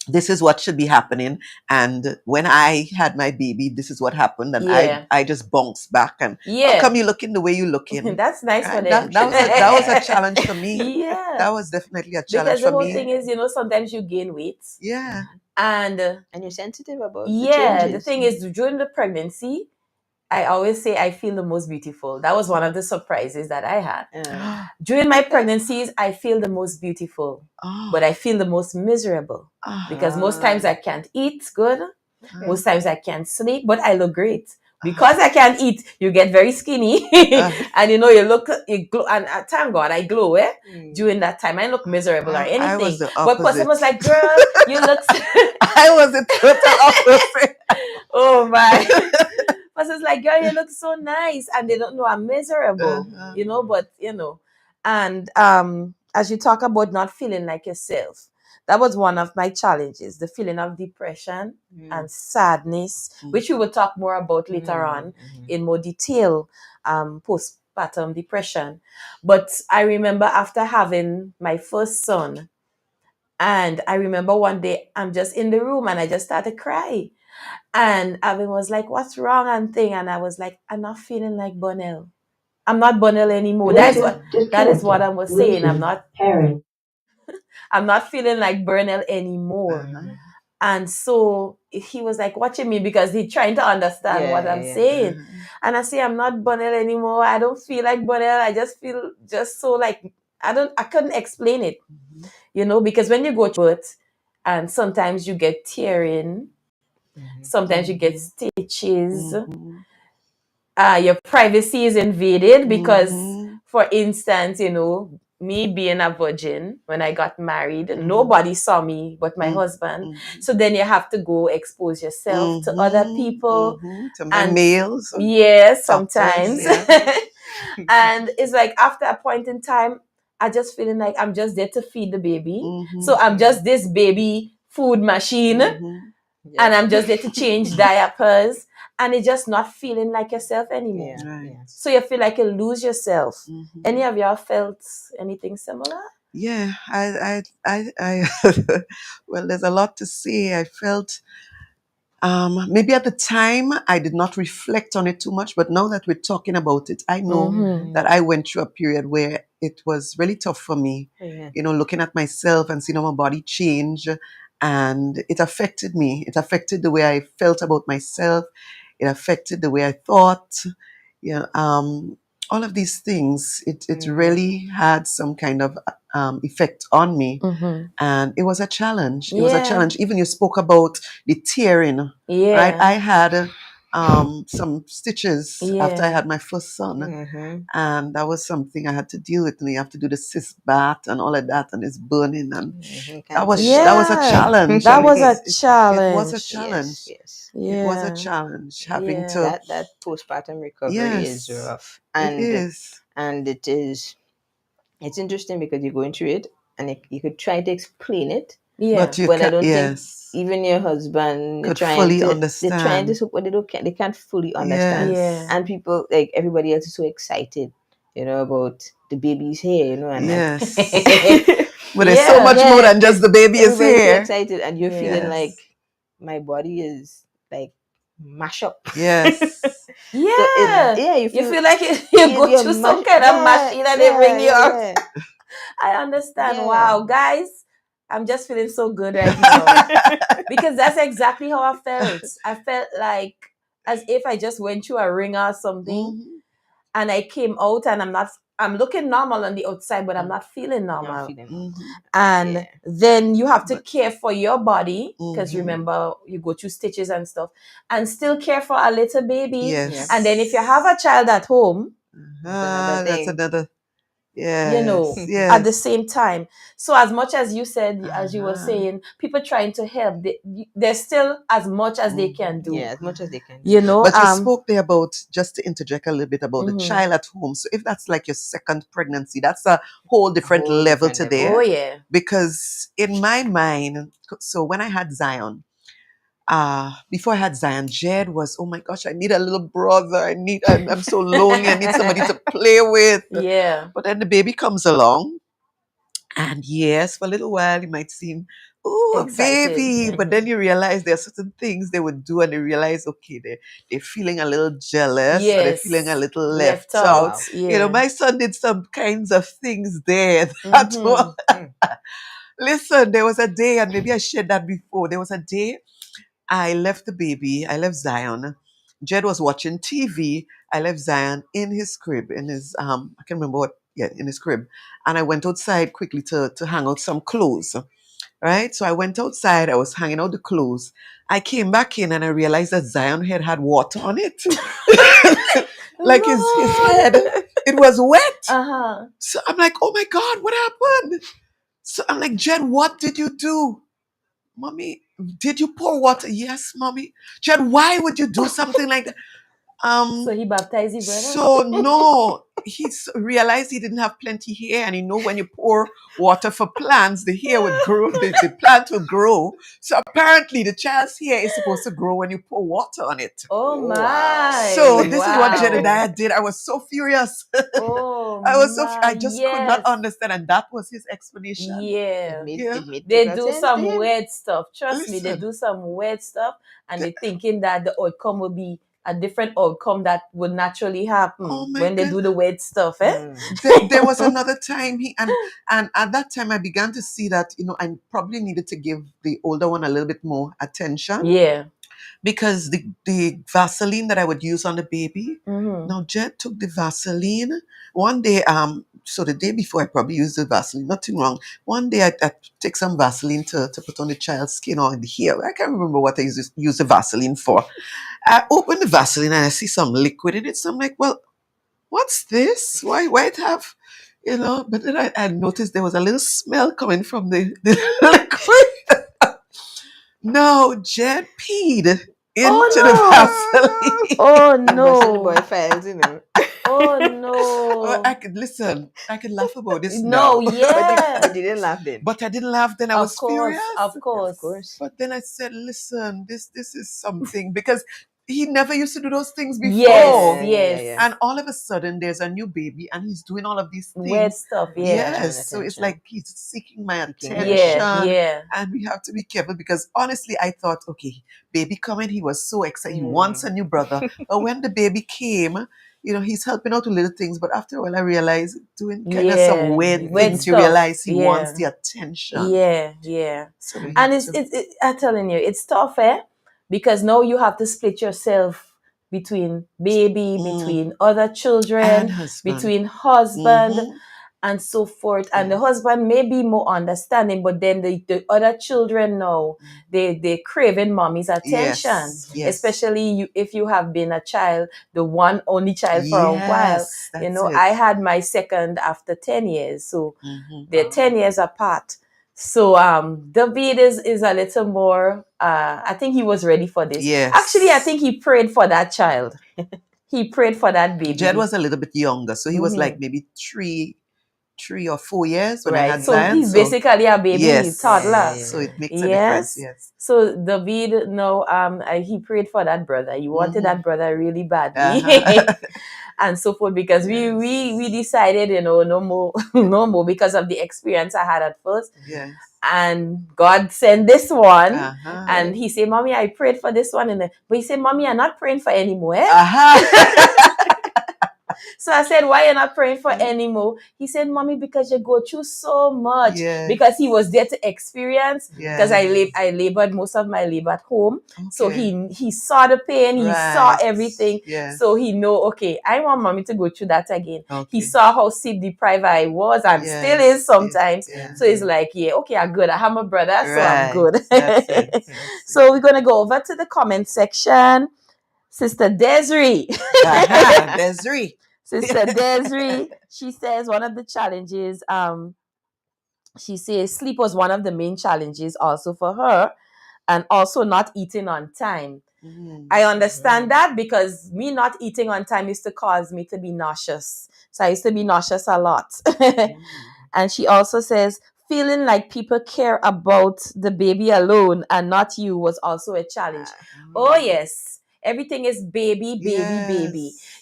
Speaker 7: this is what should be happening. And when I had my baby, this is what happened. And I just bounced back. And how come you looking the way you looking?
Speaker 2: That's nice for
Speaker 7: Right?
Speaker 2: them.
Speaker 7: That was a challenge for me.
Speaker 2: Yeah.
Speaker 7: That was definitely a challenge
Speaker 2: Because the
Speaker 7: for
Speaker 2: whole
Speaker 7: me.
Speaker 2: thing is, sometimes you gain weight.
Speaker 7: Yeah.
Speaker 2: And
Speaker 8: you're sensitive about
Speaker 2: the
Speaker 8: changes.
Speaker 2: The thing is, during the pregnancy, I always say I feel the most beautiful. That was one of the surprises that I had. During my pregnancies, I feel the most beautiful, but I feel the most miserable because most times I can't eat good. Most times I can't sleep, but I look great. Because I can't eat, you get very skinny, and you glow. And thank God I glow. During that time, I look miserable or anything.
Speaker 7: I was the
Speaker 2: but person
Speaker 7: opposite.
Speaker 2: was like, "Girl, you look."
Speaker 7: I was the total opposite.
Speaker 2: Oh my! Person's like, "Girl, you look so nice," and they don't know I'm miserable. But and as you talk about not feeling like yourself. That was one of my challenges, the feeling of depression and sadness, which we will talk more about later on in more detail, postpartum depression. But I remember after having my first son, and I remember one day I'm just in the room and I just started crying. And Avin was like, "What's wrong?" and thing. And I was like, "I'm not feeling like Bonnell. I'm not Bonnell anymore." That is what I was saying. I'm not feeling like Burnell anymore. And so he was like, "What you mean?" Because he's trying to understand what I'm saying. And I say, "I'm not Bonnell anymore. I don't feel like Bonnell. I just feel just so like I couldn't explain it, because when you go to birth and sometimes you get tearing, sometimes you get stitches, your privacy is invaded because, for instance, me being a virgin when I got married, nobody saw me but my husband. So then you have to go expose yourself to other people.
Speaker 7: Sometimes males.
Speaker 2: Yes, sometimes. And it's like after a point in time, I just feeling like I'm just there to feed the baby. So I'm just this baby food machine. And I'm just there to change diapers. And it's just not feeling like yourself anymore. So you feel like you lose yourself. Any of y'all felt anything similar?
Speaker 7: Yeah, I well, there's a lot to say. I felt maybe at the time I did not reflect on it too much, but now that we're talking about it, I know that I went through a period where it was really tough for me. Looking at myself and seeing how my body change, and it affected me. It affected the way I felt about myself. It affected the way I thought. Yeah, all of these things. It really had some kind of effect on me. And it was a challenge. It was a challenge. Even you spoke about the tearing, right? I had some stitches after I had my first son. And that was something I had to deal with. And you have to do the cyst bath and all of that, and it's burning. And that was a challenge.
Speaker 2: That was a challenge.
Speaker 7: It was a challenge.
Speaker 8: Yes.
Speaker 7: It was a challenge having to.
Speaker 8: That postpartum recovery is rough. And
Speaker 7: it is.
Speaker 8: And it's interesting because you're going through it and you could try to explain it.
Speaker 7: But you
Speaker 8: But I don't
Speaker 7: yes.
Speaker 8: think even your husband
Speaker 7: could
Speaker 8: trying
Speaker 7: fully
Speaker 8: to,
Speaker 7: understand.
Speaker 8: They're trying to, but they can't fully understand.
Speaker 7: Yes.
Speaker 8: And people, like everybody else, is so excited, about the baby's here, and
Speaker 7: yes. But there's so much more than just the baby is
Speaker 8: everybody's so
Speaker 7: here.
Speaker 8: excited, and you're feeling like my body is like mash up.
Speaker 7: Yes.
Speaker 2: You feel like you go through some kind of machine and they bring you up. I understand. Wow, guys, I'm just feeling so good right now because that's exactly how I felt. I felt like as if I just went through a ring or something, and I came out and I'm looking normal on the outside, but I'm not feeling normal. And then you have to care for your body because remember, you go through stitches and stuff, and still care for a little baby.
Speaker 7: Yes.
Speaker 2: And then if you have a child at home,
Speaker 7: that's another.
Speaker 2: Yes. At the same time. So as much as you said, as you were saying, people trying to help, there's still as much as they can do.
Speaker 8: Yeah, as much as they can do.
Speaker 7: But you spoke there about, just to interject a little bit, about the child at home. So if that's like your second pregnancy, that's a whole different level to there.
Speaker 2: Oh, yeah.
Speaker 7: Because in my mind, so when I had Zion, before I had Zion, Jed was, oh my gosh, I need a little brother. I'm so lonely. I need somebody to play with.
Speaker 2: Yeah.
Speaker 7: But then the baby comes along. And yes, for a little while, it might seem, oh, a baby. But then you realize there are certain things they would do, and they realize, okay, they're feeling a little jealous, or they're feeling a little left out.
Speaker 2: Yeah.
Speaker 7: My son did some kinds of things there that were, listen, there was a day, and maybe I shared that before. There was a day I left the baby, I left Zion. Jed was watching TV. I left Zion in his crib, in his, I can't remember what, in his crib. And I went outside quickly to hang out some clothes, right? So I went outside, I was hanging out the clothes. I came back in and I realized that Zion head had water on it. Like his head, it was wet. So I'm like, oh my God, what happened? So I'm like, Jed, what did you do? Mommy, did you pour water? Yes, Mommy. Jed, why would you do something like that?
Speaker 2: So he baptized his brother?
Speaker 7: So no, realized he didn't have plenty hair, and when you pour water for plants, the hair would grow, the plant will grow. So apparently the child's hair is supposed to grow when you pour water on it.
Speaker 2: Oh my.
Speaker 7: So this is what
Speaker 2: Wow.
Speaker 7: Jedediah did. I was so furious.
Speaker 2: Oh
Speaker 7: I just could not
Speaker 2: yes.
Speaker 7: understand, and that was his explanation.
Speaker 2: Yeah.
Speaker 8: It made
Speaker 2: They
Speaker 8: total
Speaker 2: do
Speaker 8: sense
Speaker 2: some
Speaker 8: to him.
Speaker 2: weird stuff. Trust me, they
Speaker 7: Listen.
Speaker 2: do some weird stuff, and they're thinking that the outcome will be a different outcome that would naturally happen
Speaker 7: Oh my
Speaker 2: when they do the weird stuff, eh?
Speaker 7: There was another time and at that time I began to see that I probably needed to give the older one a little bit more attention.
Speaker 2: Yeah.
Speaker 7: Because the Vaseline that I would use on the baby, now Jed took the Vaseline one day. So the day before I probably used the Vaseline, nothing wrong. One day I take some Vaseline to put on the child's skin or in the hair. I can't remember what I used the Vaseline for. I open the Vaseline and I see some liquid in it. So I'm like, well, what's this? Why it have, But then I noticed there was a little smell coming from the liquid. No, Jed peed into the Vaseline.
Speaker 2: Oh
Speaker 8: Busting the boy
Speaker 2: no.
Speaker 8: files,
Speaker 2: Oh no.
Speaker 7: I could laugh about this
Speaker 2: No,
Speaker 7: now.
Speaker 2: yeah.
Speaker 8: But you didn't laugh then.
Speaker 7: But I didn't laugh then. I
Speaker 2: Of
Speaker 7: was
Speaker 2: course,
Speaker 7: furious.
Speaker 2: of course.
Speaker 8: Of course.
Speaker 7: But then I said, listen, this is something, because he never used to do those things before.
Speaker 2: Yes, yes.
Speaker 7: And all of a sudden there's a new baby and he's doing all of these things.
Speaker 2: Weird stuff, yeah.
Speaker 7: Yes. So it's like he's seeking my attention.
Speaker 2: Yeah.
Speaker 7: And we have to be careful, because honestly I thought, okay, baby coming, he was so excited. He wants a new brother. But when the baby came, he's helping out with little things, but after a while I realized doing kind of some weird things, you
Speaker 2: stuff.
Speaker 7: realize he wants the attention.
Speaker 2: Yeah.
Speaker 7: So we
Speaker 2: And
Speaker 7: have to-
Speaker 2: I'm telling you, it's tough, because now you have to split yourself between baby, between other children,
Speaker 7: And husband.
Speaker 2: between husband, and so forth. And the husband may be more understanding, but then the other children now, they craving mommy's attention.
Speaker 7: Yes.
Speaker 2: Especially if you have been a child, the one only child for a while. I had my second after 10 years. So they're 10 years apart. So David is a little more, I think he was ready for this.
Speaker 7: Yes.
Speaker 2: Actually, I think he prayed for that child. He prayed for that baby.
Speaker 7: Jed was a little bit younger, so he was like maybe 3 or 4 years when I had
Speaker 2: so
Speaker 7: Zion.
Speaker 2: he's basically a baby toddler.
Speaker 7: So it makes a difference. Yes.
Speaker 2: So David, he prayed for that brother. He wanted that brother really badly. And so forth, because we decided, no more because of the experience I had at first.
Speaker 7: Yes.
Speaker 2: And God sent this one, and he said, "Mommy, I prayed for this one," but he said, "Mommy, I'm not praying for anymore." So I said, "Why you're not praying for anymore?" He said, "Mommy, because you go through so much." Because he was there to experience. Because I labored most of my labor at home, so he saw the pain, he saw everything. So he know, okay, I want mommy to go through that again. He saw how sleep deprived I was and still is sometimes. So he's like, okay, I'm good. I have my brother, so I'm good.
Speaker 7: That's it.
Speaker 2: So we're gonna go over to the comment section. Sister Desiree.
Speaker 7: Desiree.
Speaker 2: Sister Desiree, she says one of the challenges, she says sleep was one of the main challenges also for her, and also not eating on time. I understand that, because me not eating on time used to cause me to be nauseous. So I used to be nauseous a lot. And she also says feeling like people care about the baby alone and not you was also a challenge. Oh yes. Everything is baby.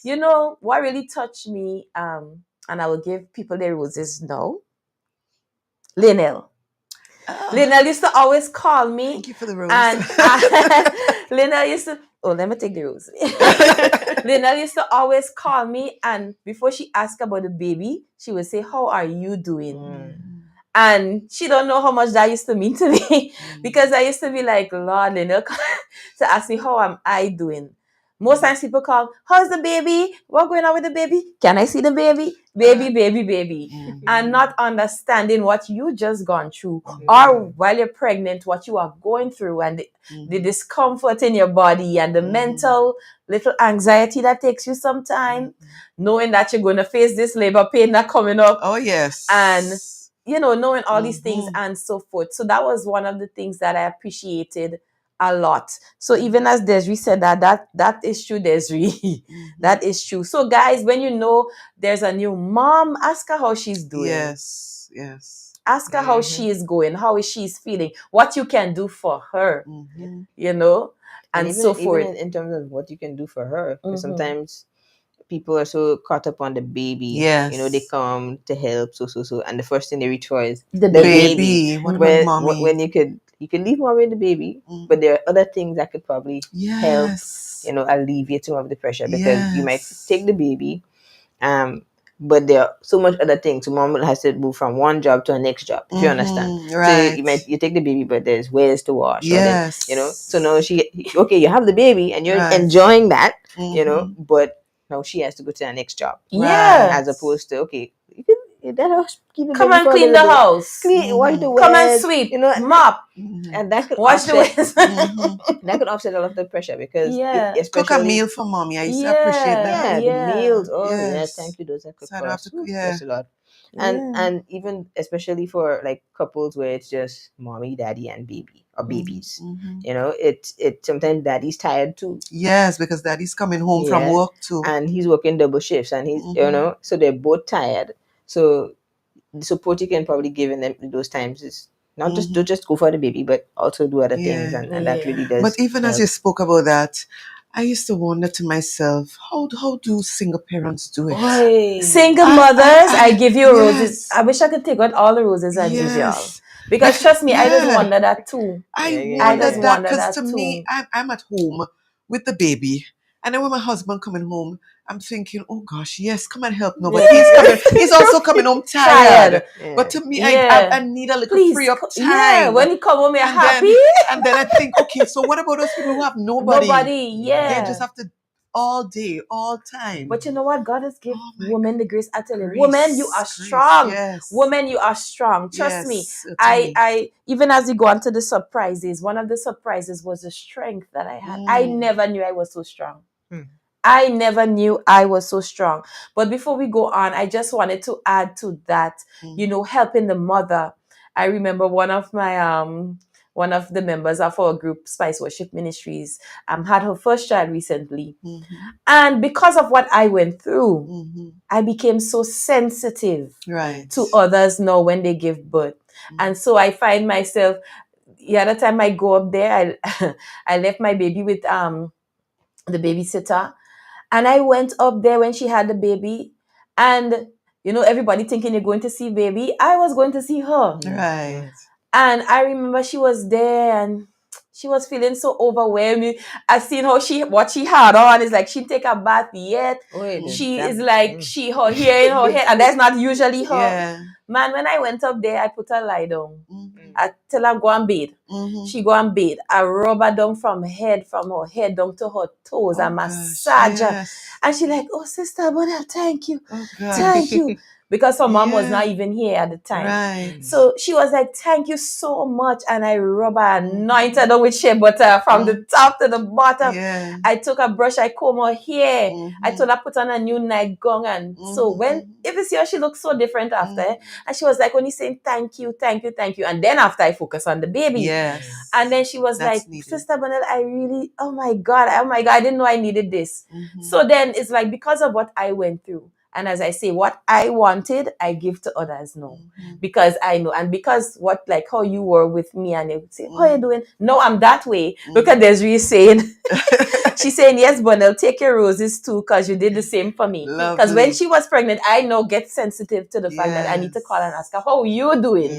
Speaker 2: You know what really touched me, and I will give people their roses now. Linnell. Linnell used to always call me.
Speaker 7: Thank you for the rose.
Speaker 2: And Linnell used to, let me take the rose. Linnell used to always call me, and before she asked about the baby, she would say, "How are you doing?" And she don't know how much that used to mean to me, because I used to be like, Lord, Linnell, to ask me how am I doing. Most times people call, "How's the baby? What's going on with the baby? Can I see the baby? Baby. And not understanding what you just gone through, or while you're pregnant, what you are going through, and the discomfort in your body, and the mental little anxiety that takes you some time, knowing that you're going to face this labor pain that coming up.
Speaker 7: Oh, yes.
Speaker 2: And knowing all these things and so forth. So that was one of the things that I appreciated a lot. So even as Desiree said that is true, Desiree. That is true. So guys, when you know there's a new mom, ask her how she's doing.
Speaker 7: Yes.
Speaker 2: Ask her how she is going, how is she feeling, what you can do for her, you know, and
Speaker 8: even,
Speaker 2: so forth.
Speaker 8: Even in terms of what you can do for her, because sometimes people are so caught up on the baby.
Speaker 7: Yes.
Speaker 8: You know, they come to help, so, and the first thing they reach for is
Speaker 2: The
Speaker 7: baby. What about mommy?
Speaker 8: When you could leave mommy with the baby, but there are other things that could probably help, you know, alleviate some of the pressure, because you might take the baby, but there are so much other things. So mom has to move from one job to a next job, if you understand.
Speaker 7: Right.
Speaker 8: So you take the baby, but there's ways to wash.
Speaker 7: Yes.
Speaker 8: Or then, you know, so now you have the baby and you're enjoying that, you know, but now she has to go to her next job.
Speaker 2: Yeah.
Speaker 8: As opposed to, okay, you can keep the
Speaker 2: Come
Speaker 8: baby
Speaker 2: and
Speaker 8: for a
Speaker 2: clean
Speaker 8: little
Speaker 2: the
Speaker 8: bit.
Speaker 2: house.
Speaker 8: Wash the
Speaker 2: Come and
Speaker 8: wares,
Speaker 2: sweep,
Speaker 8: you know,
Speaker 2: mop,
Speaker 8: and that could
Speaker 2: wash the wares.
Speaker 8: that could offset a lot of the pressure, because especially
Speaker 7: cook a meal for mommy. I used to appreciate that.
Speaker 8: the meals. Oh
Speaker 7: Yes.
Speaker 8: yes, thank you. Those are cooked
Speaker 7: So I
Speaker 8: for
Speaker 7: don't
Speaker 8: us.
Speaker 7: have to-
Speaker 8: That's a lot. And even especially for like couples where it's just mommy, daddy, and baby, or babies. You know, it sometimes daddy's tired too.
Speaker 7: Yes, because daddy's coming home from work too,
Speaker 8: and he's working double shifts, and he's you know, so they're both tired. So the support you can probably give in them in those times is not just go for the baby, but also do other things, and that really does.
Speaker 7: But even as you spoke about that, I used to wonder to myself, how do single parents do it?
Speaker 2: Single mothers, I give you roses. I wish I could take out all the roses and give y'all. Because trust me, I just wonder that too.
Speaker 7: I wonder that, because to me, I'm at home with the baby, and then when my husband coming home, I'm thinking, oh gosh, yes, come and help. No, but he's also coming home tired. But to me, I need a little free up time.
Speaker 2: Yeah, when he come home, you're happy.
Speaker 7: And then I think, okay, so what about those people who have nobody?
Speaker 2: They
Speaker 7: just have to all day, all time.
Speaker 2: But you know what? God has given women the grace. I tell you, women, you are strong. Women, you are strong. Trust me. I even as we go on to the surprises, one of the surprises was the strength that I had. I never knew I was so strong. I never knew I was so strong. But before we go on, I just wanted to add to that, you know, helping the mother. I remember one of the members of our group, Spice Worship Ministries, had her first child recently. And because of what I went through, I became so sensitive to others now when they give birth. And so I find myself, the other time I go up there, I left my baby with the babysitter. And I went up there when she had the baby. And, you know, everybody thinking you're going to see baby. I was going to see her.
Speaker 7: Right.
Speaker 2: And I remember she was there and she was feeling so overwhelmed. I seen how what she had on is like she didn't take a bath yet. She is like her hair in her head, and that's not usually her. Man, when I went up there, I put her lie down. I tell her go and bathe. She go and bathe. I rub her down from her head down to her toes, and massage her. And she like, oh sister, Bonel, thank you. Thank you. Because her mom was not even here at the time. So she was like, thank you so much. And I rub her, anointed her with shea butter from the top to the bottom. I took a brush, I comb her hair. I told her put on a new nightgown. And so if you see her, she looks so different after. And she was like only saying, thank you, thank you, thank you. And then after I focus on the baby. And then she was like, Sister Bonel, I really, oh my God, I didn't know I needed this. So then it's like, because of what I went through, and as I say, what I wanted, I give to others now. Because I know. And because how you were with me, and you say, how are you doing? No, I'm that way. Look at Desiree saying, she's saying, yes, Bonel, take your roses too, because you did the same for me. Because when she was pregnant, I now get sensitive to the fact that I need to call and ask her, how are you doing?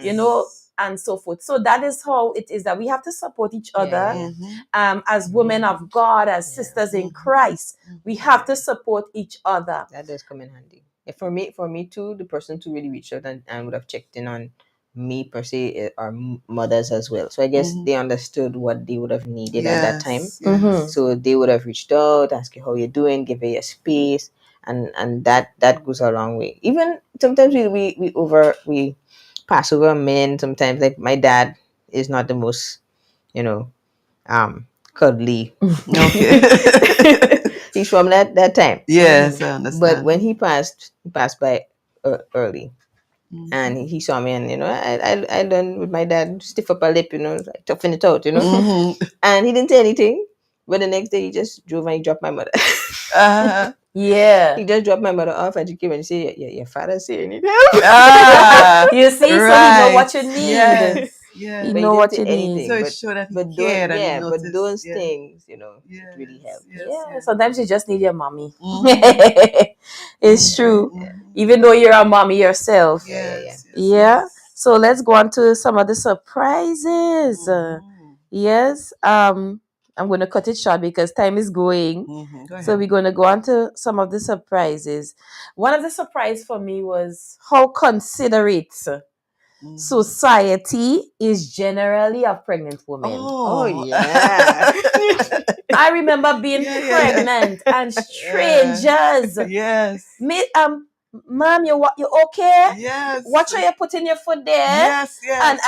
Speaker 2: You know, and so forth. So that is how it is that we have to support each other as women of God, as sisters in Christ. We have to support each other.
Speaker 8: That does come in handy. For me too, the person to really reach out and would have checked in on me per se are mothers as well. So I guess they understood what they would have needed at that time. So they would have reached out, ask you how you're doing, give you a space, and that goes a long way. Even sometimes we pass over men. Sometimes, like my dad is not the most, cuddly. He's from that time.
Speaker 7: Yes, I understand.
Speaker 8: But when he passed by early. And he saw me, and I done with my dad, stiff up a lip, like toughen it out, and he didn't say anything. But the next day, he just drove and he dropped my mother.
Speaker 2: Yeah.
Speaker 8: He just dropped my mother off, and she came and said, your father's here, you need help.
Speaker 2: You see, so he know what you need.
Speaker 7: Yes. Yes.
Speaker 2: You
Speaker 8: But
Speaker 2: know
Speaker 8: he
Speaker 2: what
Speaker 8: didn't
Speaker 2: you
Speaker 8: say
Speaker 2: need.
Speaker 8: anything.
Speaker 7: So it
Speaker 8: but
Speaker 7: showed that he
Speaker 8: but
Speaker 7: cared and he
Speaker 8: but
Speaker 7: noticed.
Speaker 8: those
Speaker 7: Yeah.
Speaker 8: things, it
Speaker 7: Yes,
Speaker 8: really help.
Speaker 7: yes,
Speaker 2: Yeah,
Speaker 7: yes.
Speaker 2: sometimes you just need your mommy.
Speaker 7: Mhm.
Speaker 2: It's true.
Speaker 7: Mhm.
Speaker 2: Even though you're a mommy yourself.
Speaker 7: Yes, yes,
Speaker 2: Yeah.
Speaker 7: yes.
Speaker 2: So let's go on to some of the surprises.
Speaker 7: Mhm.
Speaker 2: Yes. I'm going to cut it short because time is going.
Speaker 7: Mhm. Go
Speaker 2: So
Speaker 7: ahead.
Speaker 2: we're going to go on to some of the surprises. One of the surprise for me was how considerate society is generally of pregnant women.
Speaker 8: Oh yeah.
Speaker 2: I remember being
Speaker 7: Yeah.
Speaker 2: pregnant and strangers.
Speaker 7: Yes.
Speaker 2: Ma'am, you okay?
Speaker 7: Yes.
Speaker 2: Watch how you putting your foot there.
Speaker 7: Yes, yes.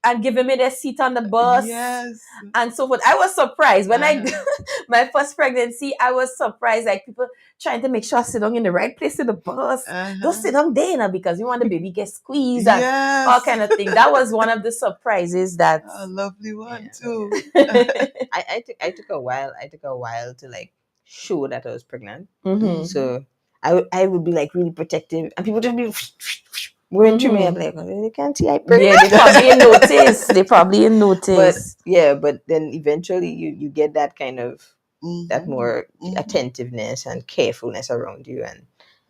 Speaker 2: And giving me the seat on the bus.
Speaker 7: Yes.
Speaker 2: And so forth. I was surprised when
Speaker 7: Uh-huh.
Speaker 2: my first pregnancy. I was surprised, like people trying to make sure I sit down in the right place in the bus. Don't sit down there now because you want the baby get squeezed and
Speaker 7: Yes.
Speaker 2: all kind of thing. That was one of the surprises that
Speaker 7: A lovely one too.
Speaker 8: I took a while. I took a while to like show that I was pregnant. So I would be like really protective, and people just be going through me. I'm like, oh, they can't see I pregnant.
Speaker 2: Yeah, they probably notice.
Speaker 8: But then eventually you get that kind of that more attentiveness and carefulness around you, and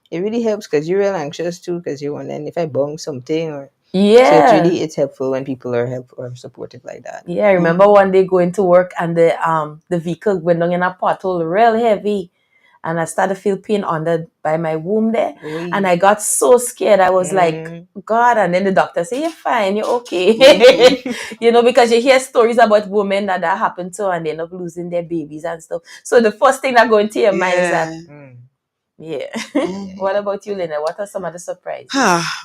Speaker 8: it really helps because you're real anxious too, because you're wondering if I bung something or.
Speaker 2: Yeah.
Speaker 8: So it's helpful when people are helpful or supportive like that.
Speaker 2: Yeah, I remember one day going to work and the vehicle went down in a pothole real heavy. And I started to feel pain by my womb there.
Speaker 8: Oy.
Speaker 2: And I got so scared. I was like, God. And then the doctor said, you're fine, you're okay. Because you hear stories about women that happened to and they end up losing their babies and stuff. So the first thing that go into your mind is that, What about you, Lena? What are some of the surprises?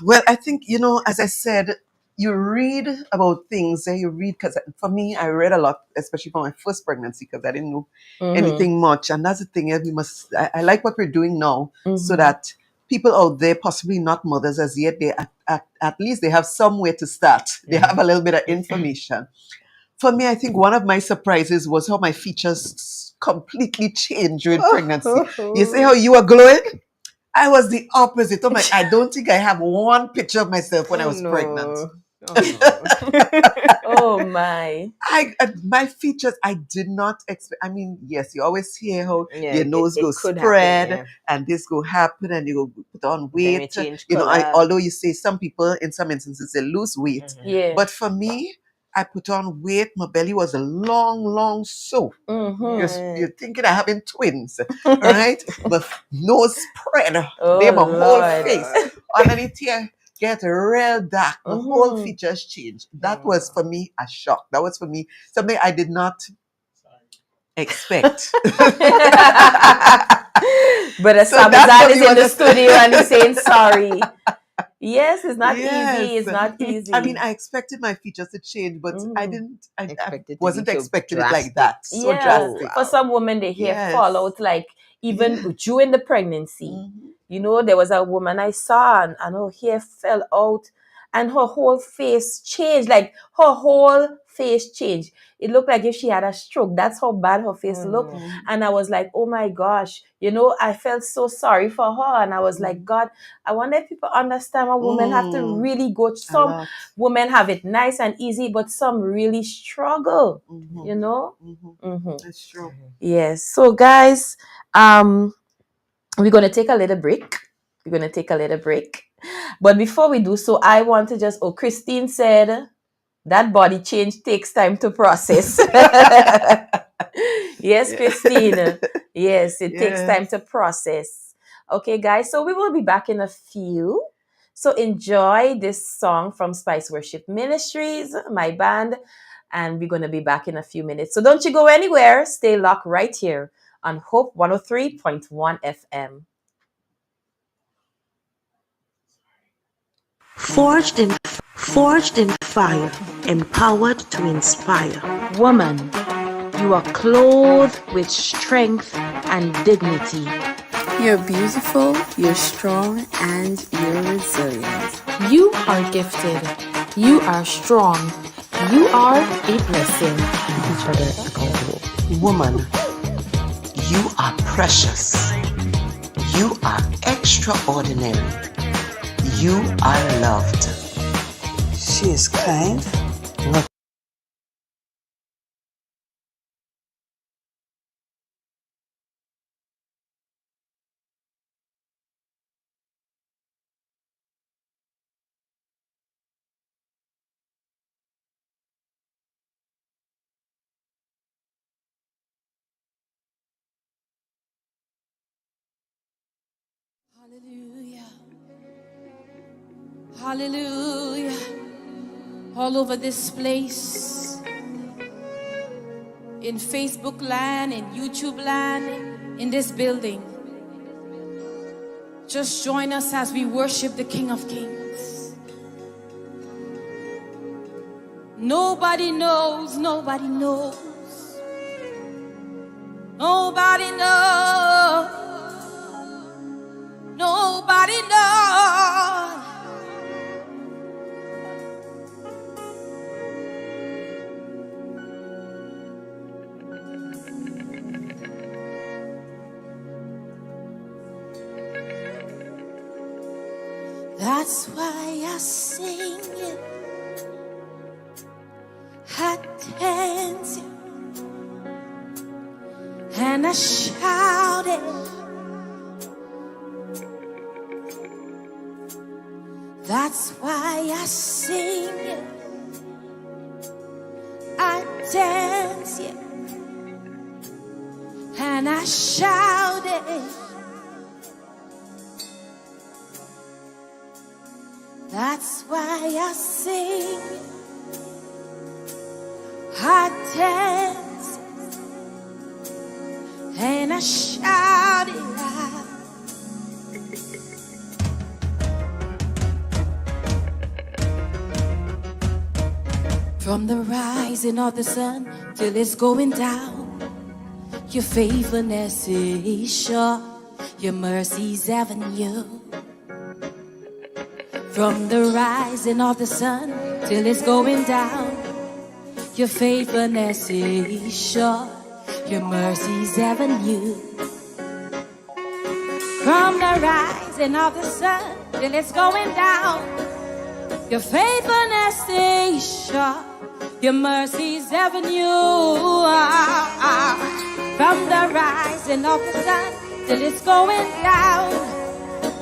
Speaker 7: Well, I think, as I said, you read about things and you read, because for me, I read a lot, especially for my first pregnancy, because I didn't know anything much. And that's the thing, I like what we're doing now, so that people out there, possibly not mothers as yet, they at least they have somewhere to start. They have a little bit of information. For me, I think one of my surprises was how my features completely changed during pregnancy. You see how you were glowing? I was the opposite. I don't think I have one picture of myself when I was pregnant.
Speaker 2: Oh my!
Speaker 7: My features, I did not expect. I mean, yes, you always hear how your nose goes
Speaker 8: could
Speaker 7: spread,
Speaker 8: happen,
Speaker 7: and this go happen, and you go put on weight.
Speaker 8: Change
Speaker 7: although you say some people, in some instances, they lose weight,
Speaker 2: Yeah.
Speaker 7: but for me, I put on weight. My belly was a long sew. You're thinking I having twins, right? But nose spread. They my whole face underneath here get real dark. The whole features change. That was for me a shock. That was for me something I did not expect.
Speaker 2: But Sabazan is in the studio and he's saying sorry. Yes, it's not easy. It's not easy.
Speaker 7: I mean, I expected my features to change, but I didn't. I wasn't
Speaker 8: so
Speaker 7: expecting
Speaker 8: drastic.
Speaker 7: it like that. So drastic.
Speaker 2: For some women, they hear fallout like even during the pregnancy. There was a woman I saw and her hair fell out and her whole face changed. Like her whole face changed. It looked like if she had a stroke. That's how bad her face looked. And I was like, oh my gosh. I felt so sorry for her. And I was like, God, I wonder if people understand what women have to really go. Some women have it nice and easy, but some really struggle.
Speaker 7: That's true.
Speaker 2: Yes. So guys, we're going to take a little break. But before we do so, I want to Christine said that body change takes time to process. Yes, Christine. Yes, it takes time to process. Okay, guys. So we will be back in a few. So enjoy this song from Spice Worship Ministries, my band. And we're going to be back in a few minutes. So don't you go anywhere. Stay locked right here on Hope 103.1 FM.
Speaker 1: Forged in fire, empowered to inspire.
Speaker 6: Woman, you are clothed with strength and dignity.
Speaker 3: You're beautiful, you're strong, and you're resilient.
Speaker 6: You are gifted. You are strong. You are a blessing.
Speaker 4: Keep each other accountable.
Speaker 5: Woman, you are precious. You are extraordinary. You are loved. She is kind.
Speaker 9: Hallelujah. Hallelujah. All over this place, in Facebook land, in YouTube land, in this building. Just join us as we worship the King of Kings. Nobody knows, nobody knows. Nobody knows. Nobody knows. That's why I sing it, I dance it, and I shout it. That's why I sing it, I dance it, and I shout it. That's why I sing, I dance, and I shout it out. From the rising of the sun till it's going down, your faithfulness is sure, your mercy's ever new. From the rising of the sun till it's going down, your faithfulness is sure, your mercy's ever new. From the rising of the sun till it's going down, your faithfulness is sure, your mercy's ever new. From the rising of the sun till it's going down,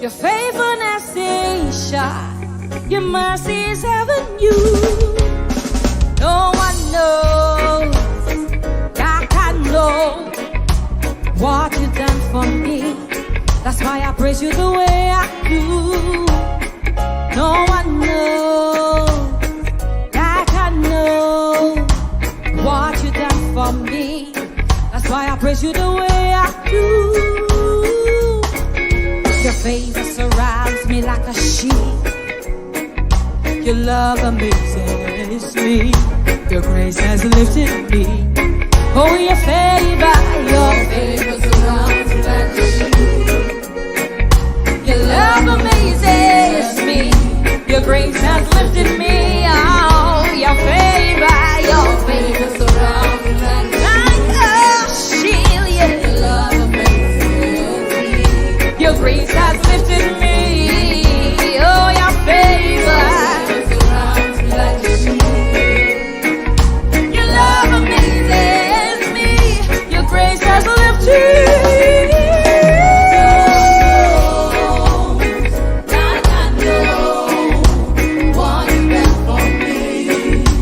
Speaker 9: your faithfulness is sure, your mercy is ever new. No one knows like I know what you've done for me. That's why I praise you the way I do. No one knows like I know what you've done for me. That's why I praise you the way I do. Your favor surrounds me like a shield. Your love amazes me. Your grace has lifted me. Oh, your favor surrounds me like a shield. Your love amazes me. Your grace has lifted me. Oh, your favor surrounds me like a shield. Your love amazes me. Your grace has lifted me. Oh, your favor surrounds me like a shield. Your love amazes me. Your grace has lifted me.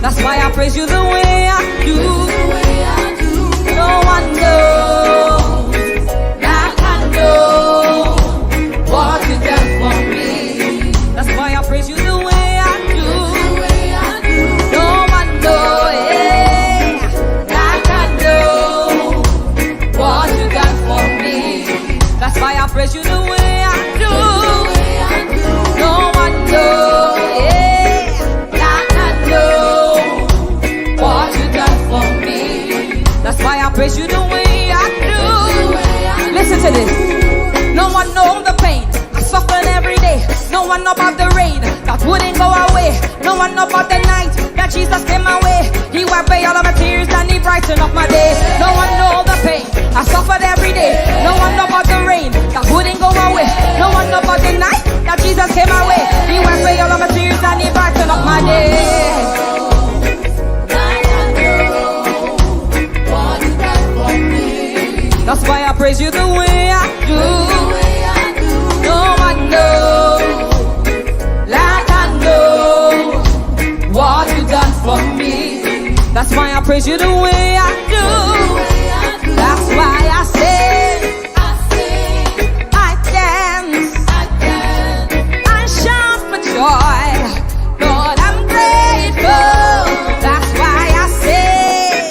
Speaker 9: That's why I praise you the way I do. No one knows like I know what you done for me. That's why I praise you the way I do. No one knows like I know what you done for me. That's why I praise you the way I do. No one knows. That's why I praise you the way I do. Listen to this. No one knows the pain I suffer every day. No one know about the rain that know about the night that Jesus came my way. He wiped away all of my tears and he brightened up my day. No one know the pain I suffered every day. No one know about the rain that wouldn't go away. No one know about the night that Jesus came my way. He wiped away all of my tears and he brightened up my day. That's why I praise you the way I do. No one knows like I know what you done for me. That's why I praise you the way I do. That's why I sing, I dance, I shout for joy. Lord, I'm grateful. That's why I sing,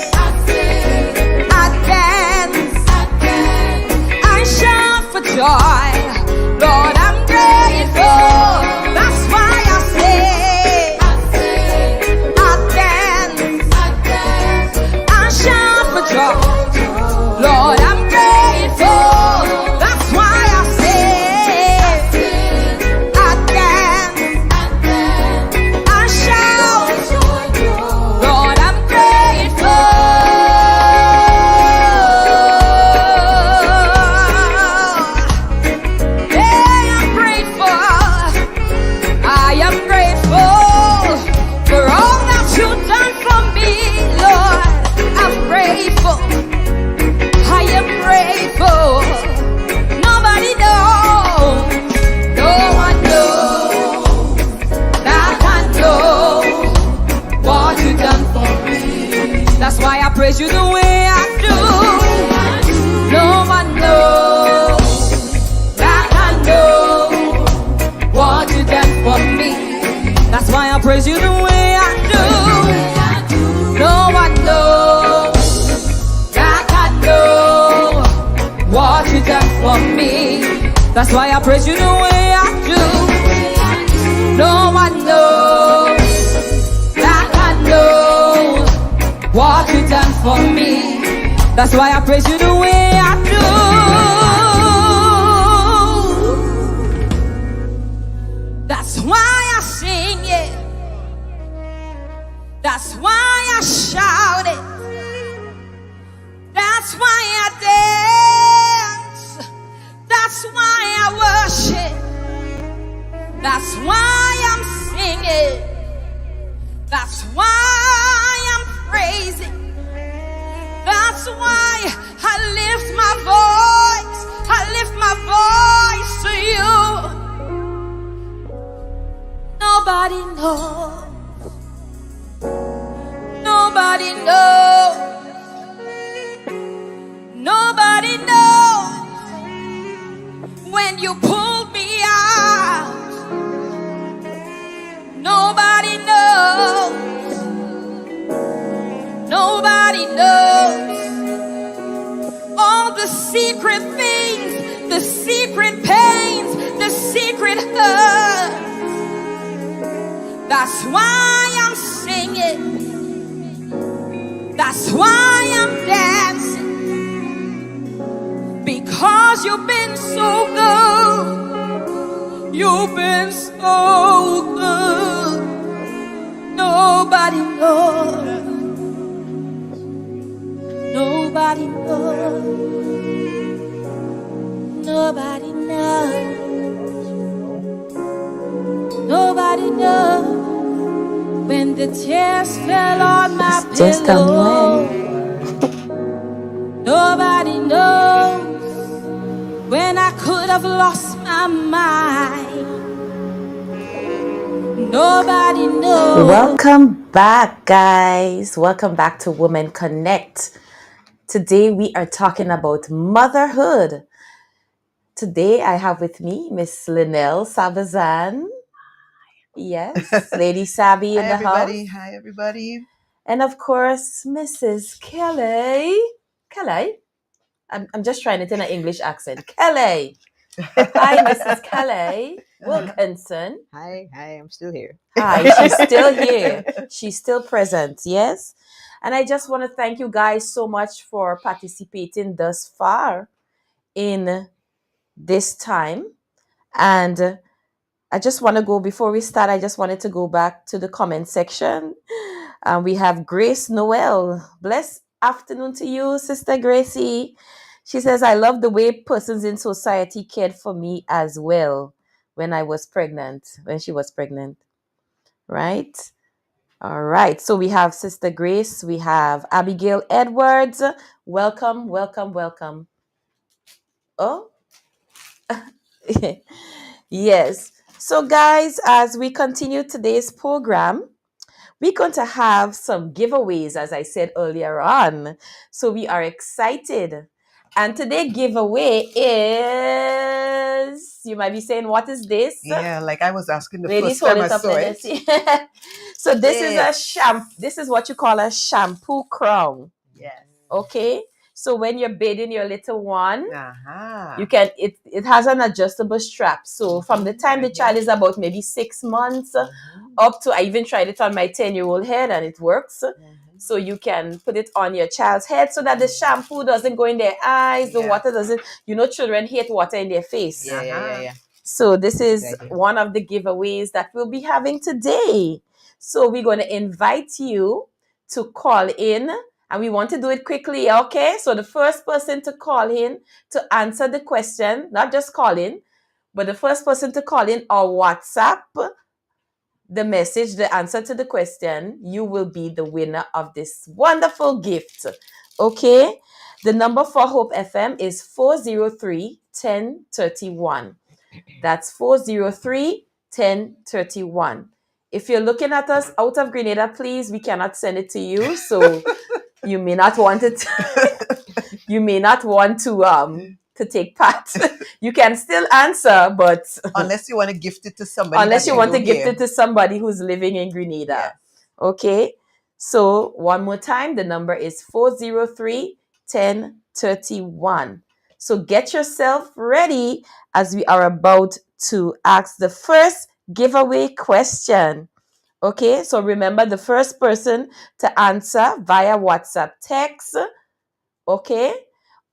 Speaker 9: I dance, I shout for joy. Lord, I'm grateful. That's why I sing, I dance, I shout for joy. Lord, I'm grateful. That's why I sing, I dance, I shout. Lord, I'm grateful. Yeah, I'm grateful. I am grateful for all that you've done for me, Lord. I'm grateful. I am grateful. Nobody knows. No one knows that I know what you've done for me. That's why I praise you the way I do. No one knows that I know what you done for me. That's why I praise you the way I do. No one knows that I know what you done for me. That's why I praise you the way I do. No one knows that I know what you done for me. That's why I praise you the way I do. That's why I sing it. That's why I shout it. That's why I dance. That's why I worship. That's why I'm singing. That's why I'm praising. That's why I lift my voice. I lift my voice to you. Nobody knows. Nobody knows. Nobody knows when you pulled me out. Nobody knows. Nobody knows all the secret things, the secret pains, the secret hurts. That's why I'm singing. That's why I'm dancing. Because you've been so good. You've been so good. Nobody knows. Nobody knows. Nobody knows. Nobody knows. When the tears fell on my
Speaker 2: Just
Speaker 9: pillow. Nobody knows when I could have lost my mind. Nobody knows.
Speaker 2: Welcome back, guys. Welcome back to Women Connect. Today we are talking about motherhood. Today I have with me Miss Linnell Sabazan. Yes, Lady Sabby in
Speaker 7: Hi,
Speaker 2: the
Speaker 7: everybody.
Speaker 2: house.
Speaker 7: Hi, everybody.
Speaker 2: And of course, Mrs. Kelly. Kelly? I'm just trying it in an English accent. Kelly. Hi, Mrs. Kelly Wilkinson.
Speaker 8: Hi, I'm still here.
Speaker 2: Hi, she's still here. She's still present, yes? And I just want to thank you guys so much for participating thus far in this time. And I just want to go, before we start, I just wanted to go back to the comment section. We have Grace Noel. Blessed afternoon to you, Sister Gracie. She says, I love the way persons in society cared for me as well when she was pregnant. Right? All right. So we have Sister Grace. We have Abigail Edwards. Welcome, welcome, welcome. Oh, yes. So, guys, as we continue today's program, we're going to have some giveaways, as I said earlier on. So we are excited. And today's giveaway is, you might be saying, what is this?
Speaker 7: Yeah, like I was asking the
Speaker 2: Ladies,
Speaker 7: first time
Speaker 2: hold
Speaker 7: I
Speaker 2: it up.
Speaker 7: saw
Speaker 2: Let
Speaker 7: it.
Speaker 2: us see. So this is a shampoo. This is what you call a shampoo crown.
Speaker 7: Yes.
Speaker 2: Okay. So when you're bathing your little one,
Speaker 7: Uh-huh.
Speaker 2: you can, it has an adjustable strap. So from the time the child is about maybe 6 months up to, I even tried it on my 10-year-old head and it works. So you can put it on your child's head so that the shampoo doesn't go in their eyes, the water doesn't, children hate water in their face.
Speaker 8: Yeah.
Speaker 2: So this is
Speaker 8: Exactly.
Speaker 2: one of the giveaways that we'll be having today. So we're going to invite you to call in, and we want to do it quickly, okay? So the first person to call in to answer the question, not just call in, but the first person to call in or WhatsApp the message, the answer to the question, you will be the winner of this wonderful gift. Okay? The number for Hope FM is 403-1031. That's 403-1031. If you're looking at us out of Grenada, please, we cannot send it to you. So you may not want it. You may not want to take part. You can still answer, but
Speaker 7: unless you want to gift it to somebody.
Speaker 2: Unless you want to gift
Speaker 7: here.
Speaker 2: it to somebody who's living in Grenada.
Speaker 7: Yes.
Speaker 2: Okay. So one more time, the number is 403-1031. So get yourself ready as we are about to ask the first giveaway question. Okay, so remember, the first person to answer via WhatsApp text, okay,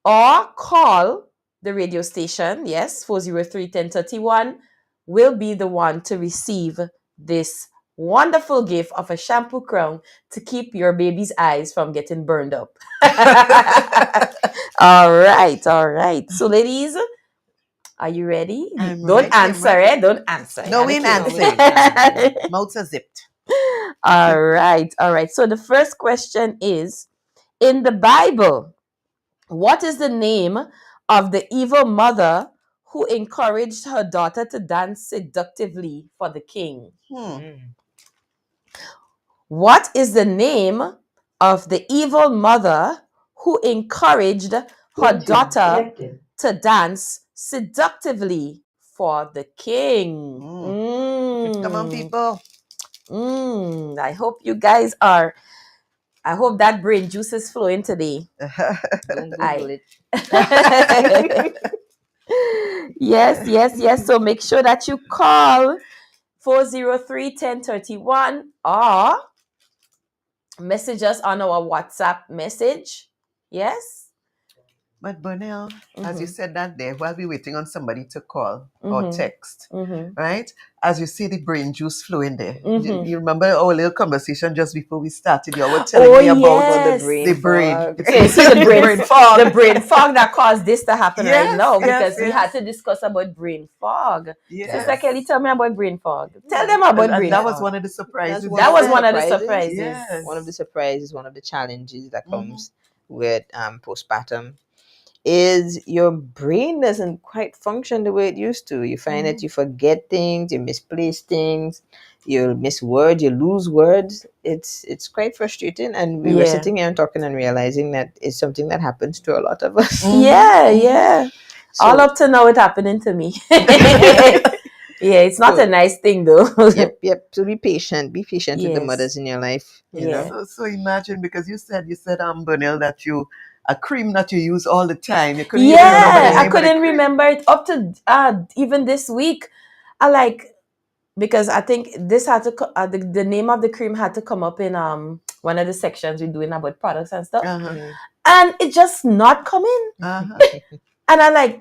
Speaker 2: or call the radio station, yes, 403-1031, will be the one to receive this wonderful gift of a shampoo crown to keep your baby's eyes from getting burned up. All right. So, ladies, are you ready? Don't answer. Don't answer.
Speaker 7: No, we ain't answering. Mouths are zipped.
Speaker 2: All right. So the first question is, in the Bible, what is the name of the evil mother who encouraged her daughter to dance seductively for the king? What is the name of the evil mother who encouraged her daughter to dance seductively for the king?
Speaker 7: Come on, people.
Speaker 2: I hope you guys are. I hope that brain juice is flowing today.
Speaker 8: Don't Google it.
Speaker 2: Yes. So make sure that you call 403-1031 or message us on our WhatsApp message. Yes.
Speaker 7: But Burnell, as you said that there, while we're waiting on somebody to call or text, right? As you see the brain juice flowing there. You remember our little conversation just before we started? You were telling me about the brain.
Speaker 2: So you see the brain fog. The brain fog that caused this to happen right now, because we had to discuss about brain fog. Sister Kelly, tell me about brain fog. Tell them about brain fog.
Speaker 7: That was one of the surprises.
Speaker 2: That was one of the surprises.
Speaker 7: Yes.
Speaker 8: One of the surprises, one of the challenges that comes with postpartum is your brain doesn't quite function the way it used to. You find that you forget things, you misplace things, you miss words, you lose words. It's quite frustrating, and we were sitting here and talking and realizing that it's something that happens to a lot of us.
Speaker 2: Yeah. So, all up to now, it's happening to me. Yeah, it's not a nice thing though.
Speaker 8: Yep. So be patient with the mothers in your life. You know?
Speaker 7: So imagine, because you said Burnell, that a cream that you use all the time. You couldn't
Speaker 2: I couldn't remember it up to even this week. Because I think this had to the name of the cream had to come up in one of the sections we're doing about products and stuff, and it just not coming. And I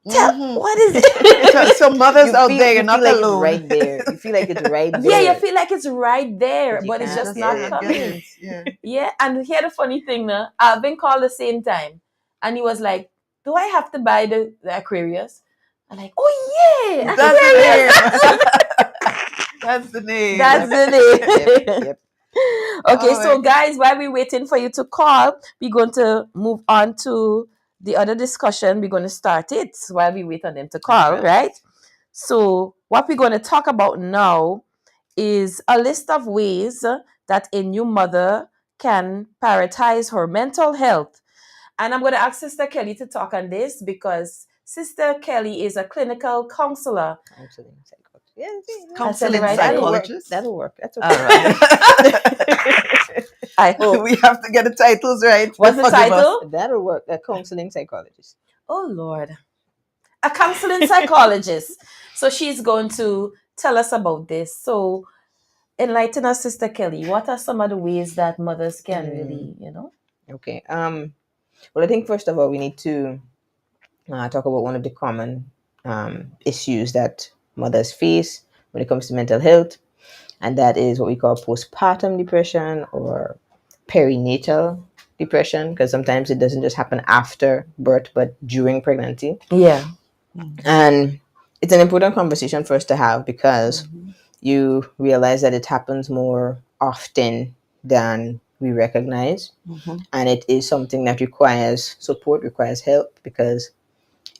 Speaker 2: What is it?
Speaker 7: So mothers out there, you're
Speaker 8: you
Speaker 7: not
Speaker 8: feel like
Speaker 7: alone.
Speaker 8: it's right there. You feel like it's right there.
Speaker 2: Yeah, you feel like it's right there,
Speaker 8: But you
Speaker 2: but it's
Speaker 8: can't
Speaker 2: just
Speaker 8: get
Speaker 2: not
Speaker 8: it.
Speaker 7: Get
Speaker 2: coming.
Speaker 7: it. Yeah.
Speaker 2: Yeah, and here the funny thing now, I've been called the same time, and he was like, "Do I have to buy the Aquarius?" I'm like, "Oh yeah,
Speaker 7: That's the
Speaker 2: Aquarius."
Speaker 7: name. That's the name.
Speaker 2: That's the name.
Speaker 8: Yep.
Speaker 2: Okay,
Speaker 7: All
Speaker 2: so
Speaker 7: right.
Speaker 2: guys, while we're waiting for you to call, we're going to move on to the other discussion. We're going to start it while we wait on them to call,
Speaker 7: Okay.
Speaker 2: right? So, what we're going to talk about now is a list of ways that a new mother can prioritize her mental health. And I'm going to ask Sister Kelly to talk on this because Sister Kelly is a clinical counselor.
Speaker 8: Counseling psychologist. Yeah,
Speaker 2: I said it
Speaker 7: Counseling
Speaker 2: right.
Speaker 7: psychologist.
Speaker 8: That'll work. That's okay.
Speaker 2: All right. I hope.
Speaker 7: We have to get the titles right.
Speaker 2: What's the
Speaker 7: Forgive us.
Speaker 2: title?
Speaker 8: That'll work. A counseling psychologist.
Speaker 2: Oh, Lord. A counseling psychologist. So she's going to tell us about this. So enlighten us, Sister Kelly. What are some of the ways that mothers can really,
Speaker 8: Okay. Well, I think first of all, we need to talk about one of the common issues that mothers face when it comes to mental health, and that is what we call postpartum depression or perinatal depression, because sometimes it doesn't just happen after birth, but during pregnancy.
Speaker 2: Yeah.
Speaker 8: And it's an important conversation for us to have because you realize that it happens more often than we recognize. And it is something that requires support, requires help, because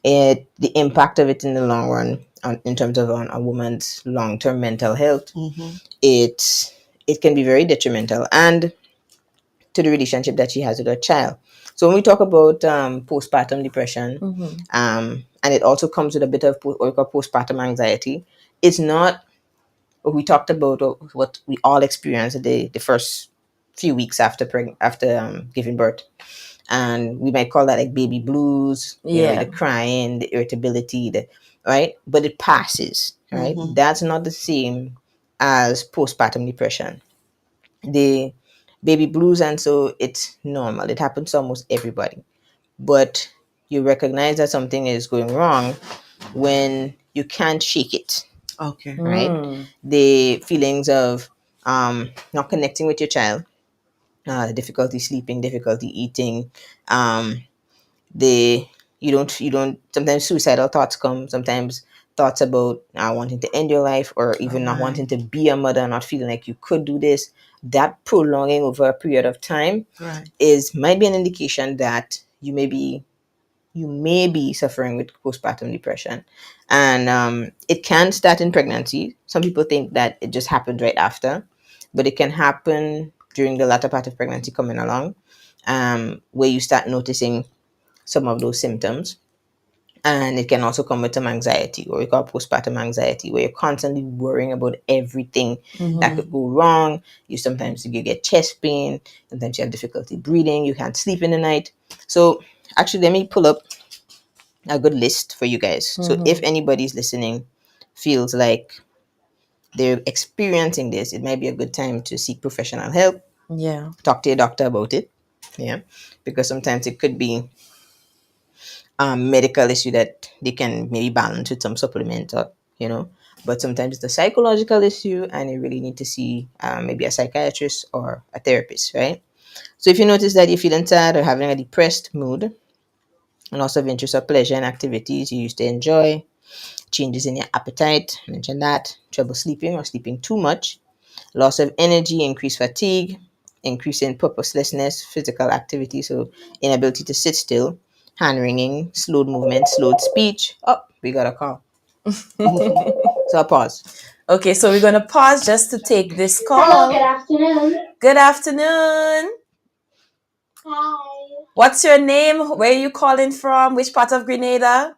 Speaker 8: the impact of it in the long run, in terms of on a woman's long-term mental health, it can be very detrimental and to the relationship that she has with her child. So when we talk about postpartum depression, and it also comes with a bit of what we call postpartum anxiety, it's not what we talked about or what we all experience the first few weeks after giving birth. And we might call that like baby blues,
Speaker 2: Yeah.
Speaker 8: the crying, the irritability, right? But it passes, right? That's not the same as postpartum depression. The baby blues, and so it's normal. It happens to almost everybody. But you recognize that something is going wrong when you can't shake it,
Speaker 7: Okay.
Speaker 8: right? The feelings of not connecting with your child, difficulty sleeping, difficulty eating, you don't sometimes suicidal thoughts come, sometimes thoughts about wanting to end your life, or even not wanting to be a mother, not feeling like you could do this. That prolonging over a period of time might be an indication that you may be suffering with postpartum depression. And it can start in pregnancy. Some people think that it just happens right after, but it can happen during the latter part of pregnancy coming along, where you start noticing some of those symptoms. And it can also come with some anxiety, or we call postpartum anxiety, where you're constantly worrying about everything that could go wrong. Sometimes you get chest pain, sometimes you have difficulty breathing, you can't sleep in the night. So actually, let me pull up a good list for you guys. So if anybody's listening feels like they're experiencing this, it might be a good time to seek professional help.
Speaker 2: Yeah.
Speaker 8: Talk to your doctor about it. Yeah. Because sometimes it could be medical issue that they can maybe balance with some supplement, or but sometimes it's a psychological issue and you really need to see maybe a psychiatrist or a therapist, right? So if you notice that you're feeling sad or having a depressed mood, loss of interest or pleasure in activities you used to enjoy, changes in your appetite, mention that, trouble sleeping or sleeping too much, loss of energy, increased fatigue, increase in purposelessness, physical activity, so inability to sit still, hand wringing, slowed movement, slowed speech. Oh, we got a call. So I'll pause.
Speaker 2: Okay, so we're going to pause just to take this call.
Speaker 10: Hello, good afternoon.
Speaker 2: Good afternoon.
Speaker 10: Hi.
Speaker 2: What's your name? Where are you calling from? Which part of Grenada?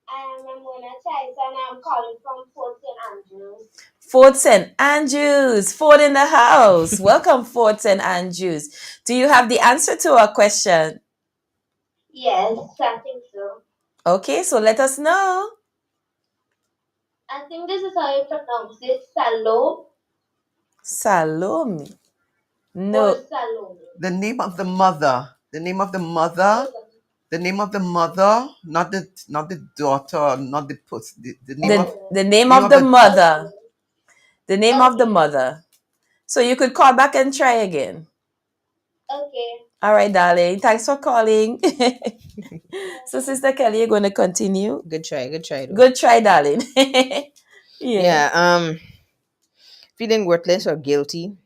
Speaker 10: I'm Mona Tyson and I'm calling from Fort St. Andrews.
Speaker 2: Fort St. Andrews. Fort in the house. Welcome, Fort St. Andrews. Do you have the answer to our question?
Speaker 10: Yes, I think so.
Speaker 2: Okay, so let us know.
Speaker 10: I think this is how you pronounce it. Salome.
Speaker 2: Salome. No.
Speaker 10: Or Salome.
Speaker 7: The name of the mother. The name of the mother. The name of the mother, not the daughter, not the person. The name of
Speaker 2: The name of the mother. The name of the mother. So you could call back and try again.
Speaker 10: Okay.
Speaker 2: All right, darling. Thanks for calling. So, Sister Kelly, you're going to continue.
Speaker 8: Good try. Though.
Speaker 2: Good try, darling.
Speaker 8: Yeah. Feeling worthless or guilty,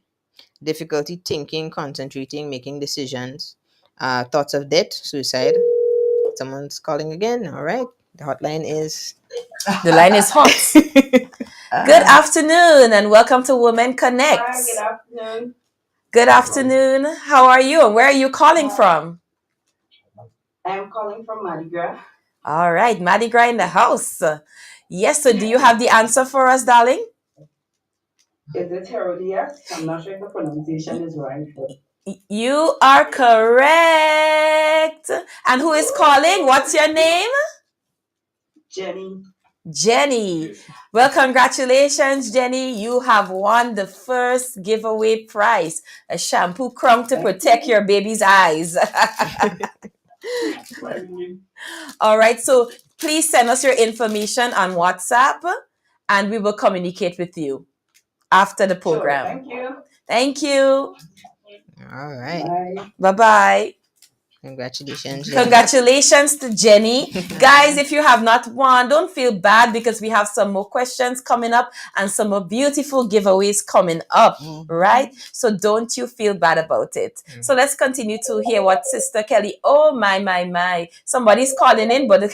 Speaker 8: difficulty thinking, concentrating, making decisions, thoughts of death, suicide. Someone's calling again. All right. The hotline is.
Speaker 2: The line is hot. Good afternoon and welcome to Women Connect.
Speaker 11: Hi, good afternoon.
Speaker 2: Good afternoon. How are you and where are you calling from?
Speaker 11: I'm calling from Mardi Gras.
Speaker 2: All right, Mardi Gras in the house. Yes, so do you have the answer for us, darling?
Speaker 11: Is it Herodias? I'm not sure if the pronunciation is right.
Speaker 2: You are correct. And who is calling? What's your name? Jenny. Well, congratulations, Jenny. You have won the first giveaway prize, a shampoo crown to protect your baby's eyes. All right, so please send us your information on WhatsApp and we will communicate with you after the program.
Speaker 11: Sure, thank you.
Speaker 2: Thank you.
Speaker 8: All right.
Speaker 2: Bye-bye.
Speaker 8: Congratulations, Jenny.
Speaker 2: Congratulations to Jenny. Guys, if you have not won, don't feel bad because we have some more questions coming up and some more beautiful giveaways coming up, right? So don't you feel bad about it. So let's continue to hear what Sister Kelly, oh my. Somebody's calling in, but...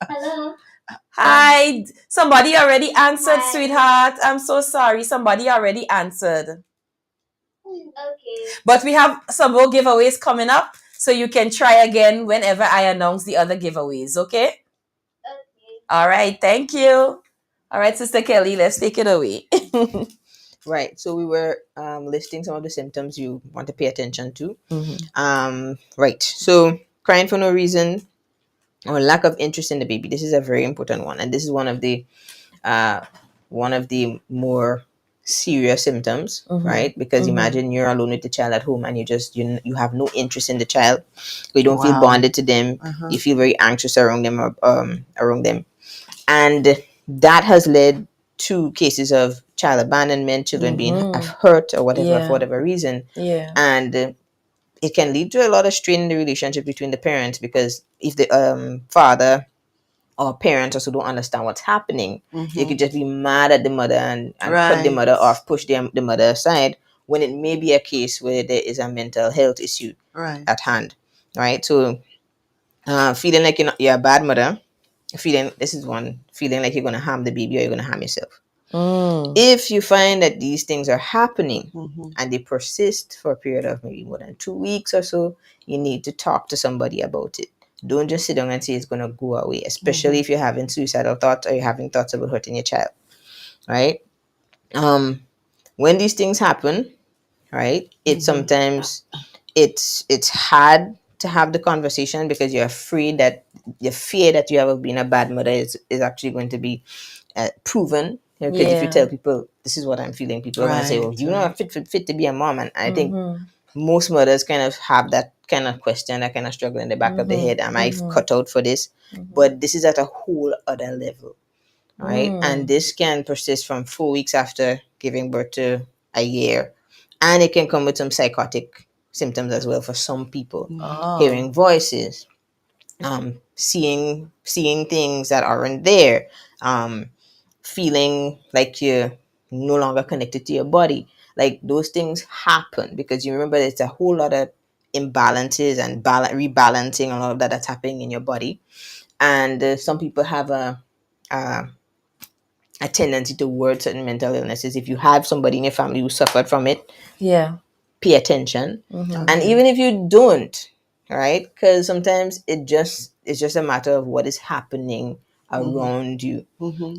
Speaker 10: Hello.
Speaker 2: Hi. Somebody already answered, sweetheart. I'm so sorry. Somebody already answered.
Speaker 10: Okay.
Speaker 2: But we have some more giveaways coming up, so you can try again whenever I announce the other giveaways, okay?
Speaker 10: Okay.
Speaker 2: All right, thank you. All right, Sister Kelly, let's take it away.
Speaker 8: Right, so we were listing some of the symptoms you want to pay attention to. Right, so crying for no reason or lack of interest in the baby. This is a very important one, and this is one of the more serious symptoms, right? Because imagine you're alone with the child at home and you have no interest in the child, you don't feel bonded to them, you feel very anxious around them, and that has led to cases of child abandonment, children being hurt or whatever for whatever reason, and it can lead to a lot of strain in the relationship between the parents, because if the father or parents also don't understand what's happening, they could just be mad at the mother and cut the mother off, push the mother aside, when it may be a case where there is a mental health issue at hand, right? So feeling like you're a bad mother, feeling like you're going to harm the baby or you're going to harm yourself. If you find that these things are happening and they persist for a period of maybe more than 2 weeks or so, you need to talk to somebody about it. Don't just sit down and say it's going to go away, especially if you're having suicidal thoughts or you're having thoughts about hurting your child, right? When these things happen, right, it's sometimes it's hard to have the conversation because you're afraid that the fear that you have of being a bad mother is actually going to be proven. Because if you tell people this is what I'm feeling, people are going to say, "Well, you're not fit to be a mom." And I think most mothers kind of have that kind of question, that kind of struggle in the back of the head. Am I cut out for this? But this is at a whole other level, right? And this can persist from 4 weeks after giving birth to a year, and it can come with some psychotic symptoms as well for some people. Hearing voices, seeing things that aren't there, feeling like you're no longer connected to your body. Like those things happen because you remember it's a whole lot of imbalances and rebalancing and all of that's happening in your body. And some people have a tendency towards certain mental illnesses. If you have somebody in your family who suffered from it, pay attention. And even if you don't, right? Because sometimes it's just a matter of what is happening around you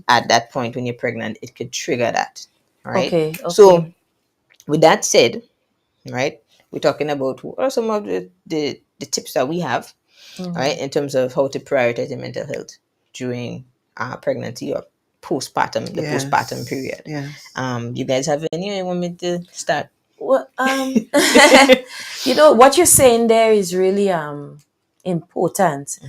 Speaker 8: at that point when you're pregnant. It could trigger that, right?
Speaker 2: Okay.
Speaker 8: So with that said, right, we're talking about what are some of the tips that we have, right, in terms of how to prioritize your mental health during pregnancy or postpartum, the postpartum period. You guys have any? You want me to start?
Speaker 2: Well, you know what you're saying there is really important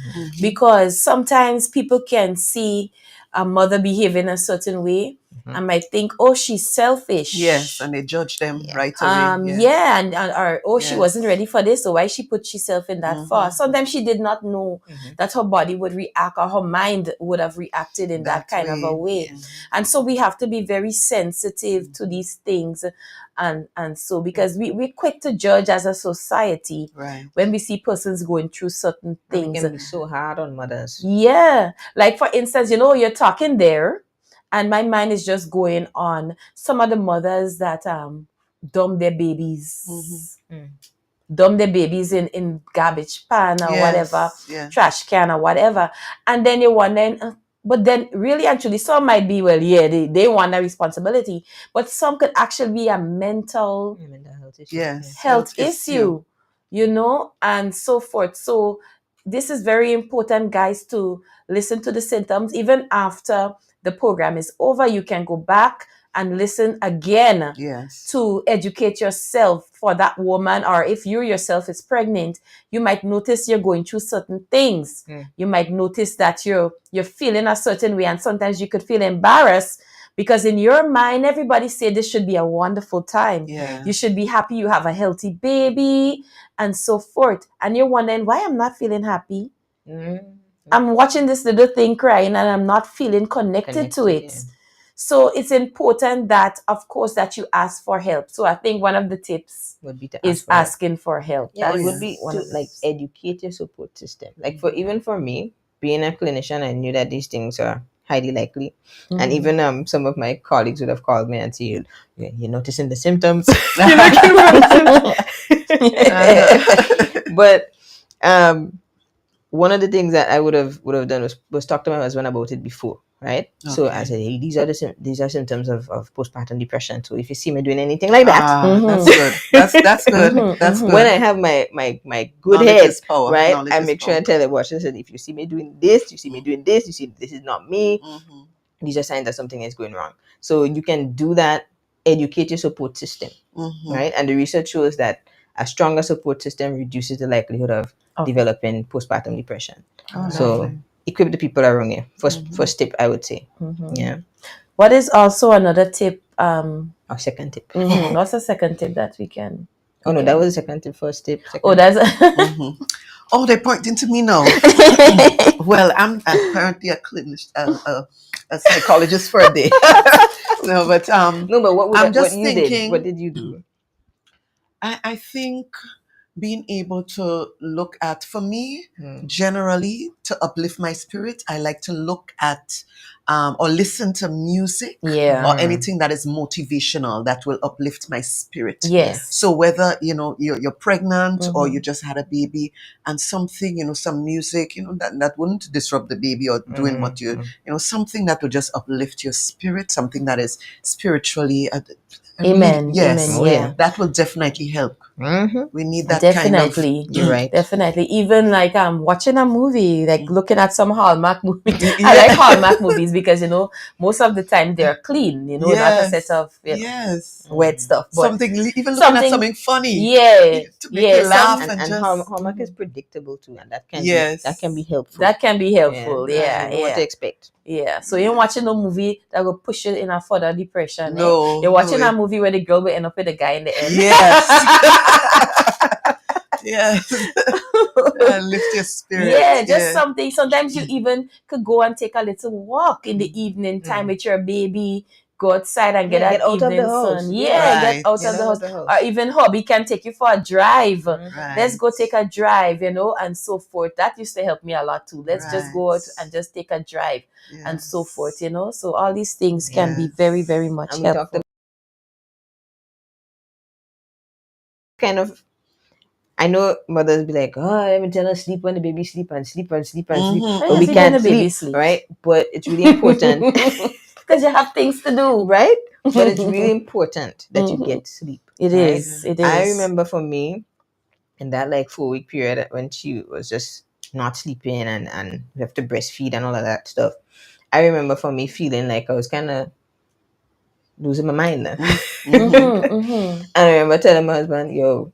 Speaker 2: because sometimes people can see a mother behaving a certain way and might think, oh, she's selfish.
Speaker 7: Yes, and they judge them right away.
Speaker 2: Or she wasn't ready for this, so why she put herself in that far? Sometimes she did not know that her body would react or her mind would have reacted in that kind of a way. And so we have to be very sensitive to these things. And so because we're quick to judge as a society when we see persons going through certain things.
Speaker 8: It can be so hard on mothers.
Speaker 2: Yeah. Like for instance, you're talking there and my mind is just going on some of the mothers that dump their babies. Dump their babies in garbage pan or whatever, trash can or whatever. And then you're wondering, but then really actually some might be, well, yeah, they want a responsibility. But some could actually be a mental health issue, and so forth. So this is very important, guys, to listen to the symptoms. Even after the program is over, you can go back and listen again to educate yourself for that woman. Or if you yourself is pregnant, you might notice you're going through certain things. You might notice that you're feeling a certain way, and sometimes you could feel embarrassed because in your mind, everybody say this should be a wonderful time. You should be happy you have a healthy baby and so forth. And you're wondering why I'm not feeling happy. I'm watching this little thing crying and I'm not feeling connected to it. So it's important that, of course, that you ask for help. So I think one of the tips
Speaker 8: would be to
Speaker 2: is asking for help.
Speaker 8: Yeah, it would be to educate your support system. Like for me, being a clinician, I knew that these things are highly likely. And even some of my colleagues would have called me and said, you're noticing the symptoms. But one of the things that I would have done was talk to my husband about it before, right? So I said, hey, these are symptoms of postpartum depression. So if you see me doing anything like that,
Speaker 7: that's good. That's good. That's good.
Speaker 8: When I have my good head, right? I make sure I tell the watch. I said, if you see me doing this, you see me doing this, you see this is not me. These are signs that something is going wrong. So you can do that. Educate your support system, right? And the research shows that a stronger support system reduces the likelihood of developing postpartum depression. So equip the people around you. First tip, I would say. Yeah.
Speaker 2: What is also another tip?
Speaker 8: Or second tip.
Speaker 2: What's the second tip that we can?
Speaker 8: Oh no, that was the second tip. First tip.
Speaker 7: Oh, they're pointing to me now. Well, I'm apparently a clinician, a psychologist for a day. No, but I'm just thinking.
Speaker 8: What did you do?
Speaker 7: I think being able to look at, for me, generally, to uplift my spirit, I like to look at or listen to music or anything that is motivational that will uplift my spirit.
Speaker 2: Yes.
Speaker 7: So whether, you're pregnant or you just had a baby and something, some music, that wouldn't disrupt the baby or doing what something that will just uplift your spirit, something that is spiritually
Speaker 2: Amen.
Speaker 7: Yes.
Speaker 2: Amen. Yeah.
Speaker 7: That will definitely help. We need that
Speaker 2: definitely.
Speaker 7: kind of...
Speaker 8: You're right.
Speaker 2: Definitely. Even like watching a movie, like looking at some Hallmark movies. I like Hallmark movies because, most of the time they're clean, not a set of wet stuff. But
Speaker 7: even looking at something funny. To make you laugh
Speaker 8: and
Speaker 7: just...
Speaker 8: Hallmark is predictable too, and that can be helpful.
Speaker 2: That can be helpful. Yeah.
Speaker 8: You know what to expect.
Speaker 2: Yeah. So you're watching a movie that will push you in a further depression.
Speaker 7: No.
Speaker 2: You're watching a movie where the girl will end up with a guy in the end.
Speaker 7: Yes. Lift your spirit.
Speaker 2: Yeah, just something. Sometimes you even could go and take a little walk in the evening time with your baby. Go outside and get that evening sun. Get out of the house. Or even hubby can take you for a drive. Let's go take a drive, and so forth. That used to help me a lot too. Let's just go out and just take a drive and so forth, So all these things can be very, very much helpful.
Speaker 8: Kind of, I know mothers be like, let me tell her sleep when the baby sleep and sleep and sleep and sleep. But we can't sleep, right? But it's really important.
Speaker 2: Because you have things to do,
Speaker 8: right? But it's really important that you get sleep.
Speaker 2: It is.
Speaker 8: I remember for me, in that 4-week period when she was just not sleeping and we have to breastfeed and all of that stuff, I remember for me feeling like I was kind of losing my mind. And I remember telling my husband, I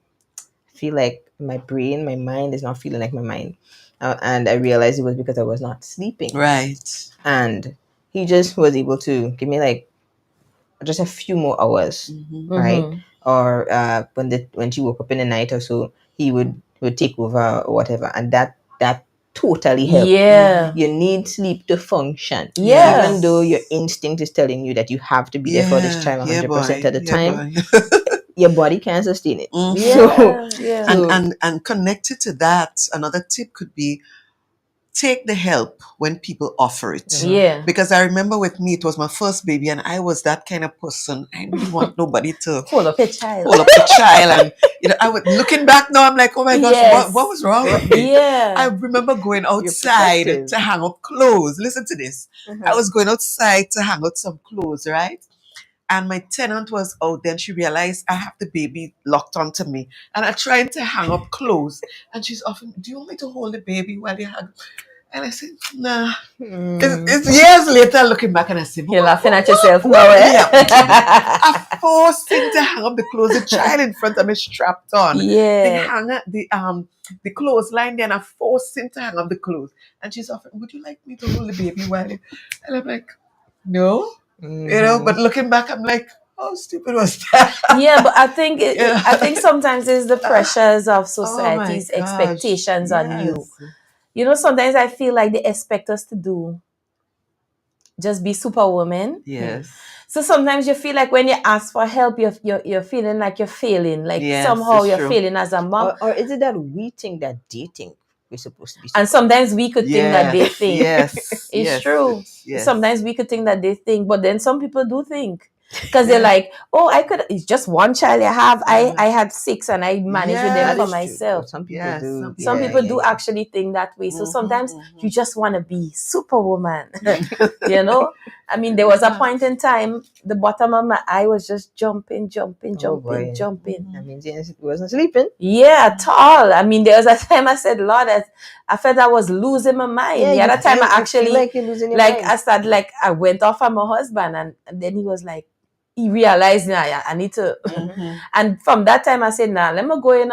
Speaker 8: feel like my brain, my mind is not feeling like my mind. And I realized it was because I was not sleeping.
Speaker 5: Right.
Speaker 8: And he just was able to give me like just a few more hours, right? Or when she woke up in the night or so, he would take over or whatever, and that totally helped.
Speaker 2: Yeah.
Speaker 8: You need sleep to function.
Speaker 2: Yes.
Speaker 8: Even though your instinct is telling you that you have to be there for this child 100% of the time, your body can't sustain it.
Speaker 5: And connected to that, another tip could be take the help when people offer it.
Speaker 2: Yeah.
Speaker 5: Because I remember with me, it was my first baby, and I was that kind of person. I didn't want nobody to
Speaker 2: hold up a child.
Speaker 5: And I was looking back now. I'm like, oh my gosh, what was wrong with me?
Speaker 2: Yeah.
Speaker 5: I remember going outside to hang up clothes. Listen to this. I was going outside to hang out some clothes, right? And my tenant was out. Then she realized I have the baby locked onto me, and I tried to hang up clothes. And she's offering, "Do you want me to hold the baby while you hang?" And I said, "Nah." It's years later looking back, and I said,
Speaker 2: "You're laughing at yourself now, eh?"
Speaker 5: I forced him to hang up the clothes. The child in front of me strapped on.
Speaker 2: Yeah.
Speaker 5: The clothesline. Then I forced him to hang up the clothes. And she's offering, "Would you like me to hold the baby while you?" And I'm like, "No." But looking back, I'm like, how stupid was that?
Speaker 2: Yeah, but I think I think sometimes it's the pressures of society's expectations on you. Sometimes I feel like they expect us to do just be superwoman.
Speaker 5: Yes.
Speaker 2: So sometimes you feel like when you ask for help, you're feeling like you're failing, like somehow you're failing as a mom.
Speaker 8: Or is it that we think that dating we're supposed to be?
Speaker 2: And sometimes we could think that they think.
Speaker 5: Yes.
Speaker 2: It's true. Yes. Sometimes we could think that they think, but then some people do think. Because they're like, oh, it's just one child I have. I had 6 and I managed with them for myself.
Speaker 8: Some people do.
Speaker 2: Some people do actually think that way. So sometimes you just want to be superwoman. I mean, there was a point in time, the bottom of my eye was just jumping.
Speaker 8: I mean, it wasn't sleeping.
Speaker 2: Yeah, at all. I mean, there was a time I said, Lord, I felt I was losing my mind. The other time I actually,
Speaker 8: like you're losing your mind.
Speaker 2: I started, I went off on my husband and then he was like, he realized, I need to. And from that time, I said, let me go in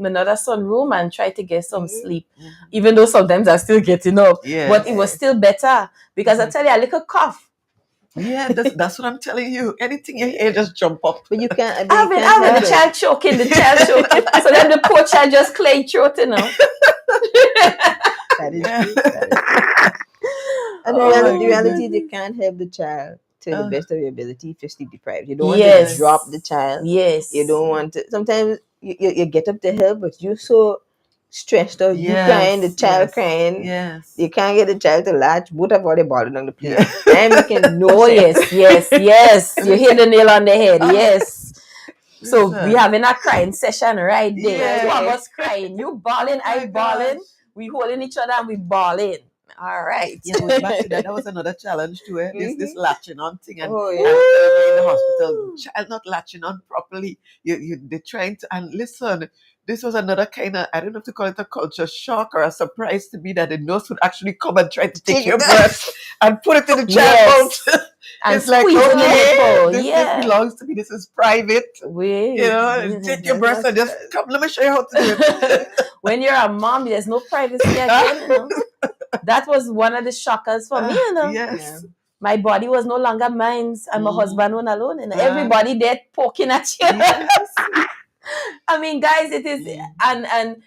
Speaker 2: another son room and try to get some sleep. Even though sometimes I still getting up. But it was still better. Because I tell you, a little cough.
Speaker 5: Yeah, that's what I'm telling you. Anything you hear, just jump up.
Speaker 8: But you can't.
Speaker 2: I've been the child choking. So then the poor child just clear throat,
Speaker 8: That is true. And the reality, they can't help the child to the best of your ability if you're sleep deprived. You don't want to drop the child.
Speaker 2: Yes.
Speaker 8: You don't want to. Sometimes you get up to help, but you're so stressed out. You crying, the child crying.
Speaker 5: Yes.
Speaker 8: You can't get the child to latch. Both have already balling on the plate. I'm making no
Speaker 2: sense. Yes. You hit the nail on the head. Yes. So we having a crying session right there. Two of us crying. You bawling, I bawling. We holding each other and we bawling. All right.
Speaker 5: Yeah, going back to that was another challenge too. This latching on thing, and in the hospital, child not latching on properly. They're trying to. And listen, this was another kind of, I don't know if to call it a culture shock or a surprise to me that the nurse would actually come and try to take your breast and put it in the child mouth.
Speaker 2: And
Speaker 5: it's like, okay, this belongs to me. This is private. Take your breast and just come. Let me show you how to do it.
Speaker 2: When you're a mom, there's no privacy again. That was one of the shockers for me,
Speaker 5: Yes.
Speaker 2: My body was no longer mine and my husband was alone. And everybody there poking at you. Yes. I mean, guys, it is, and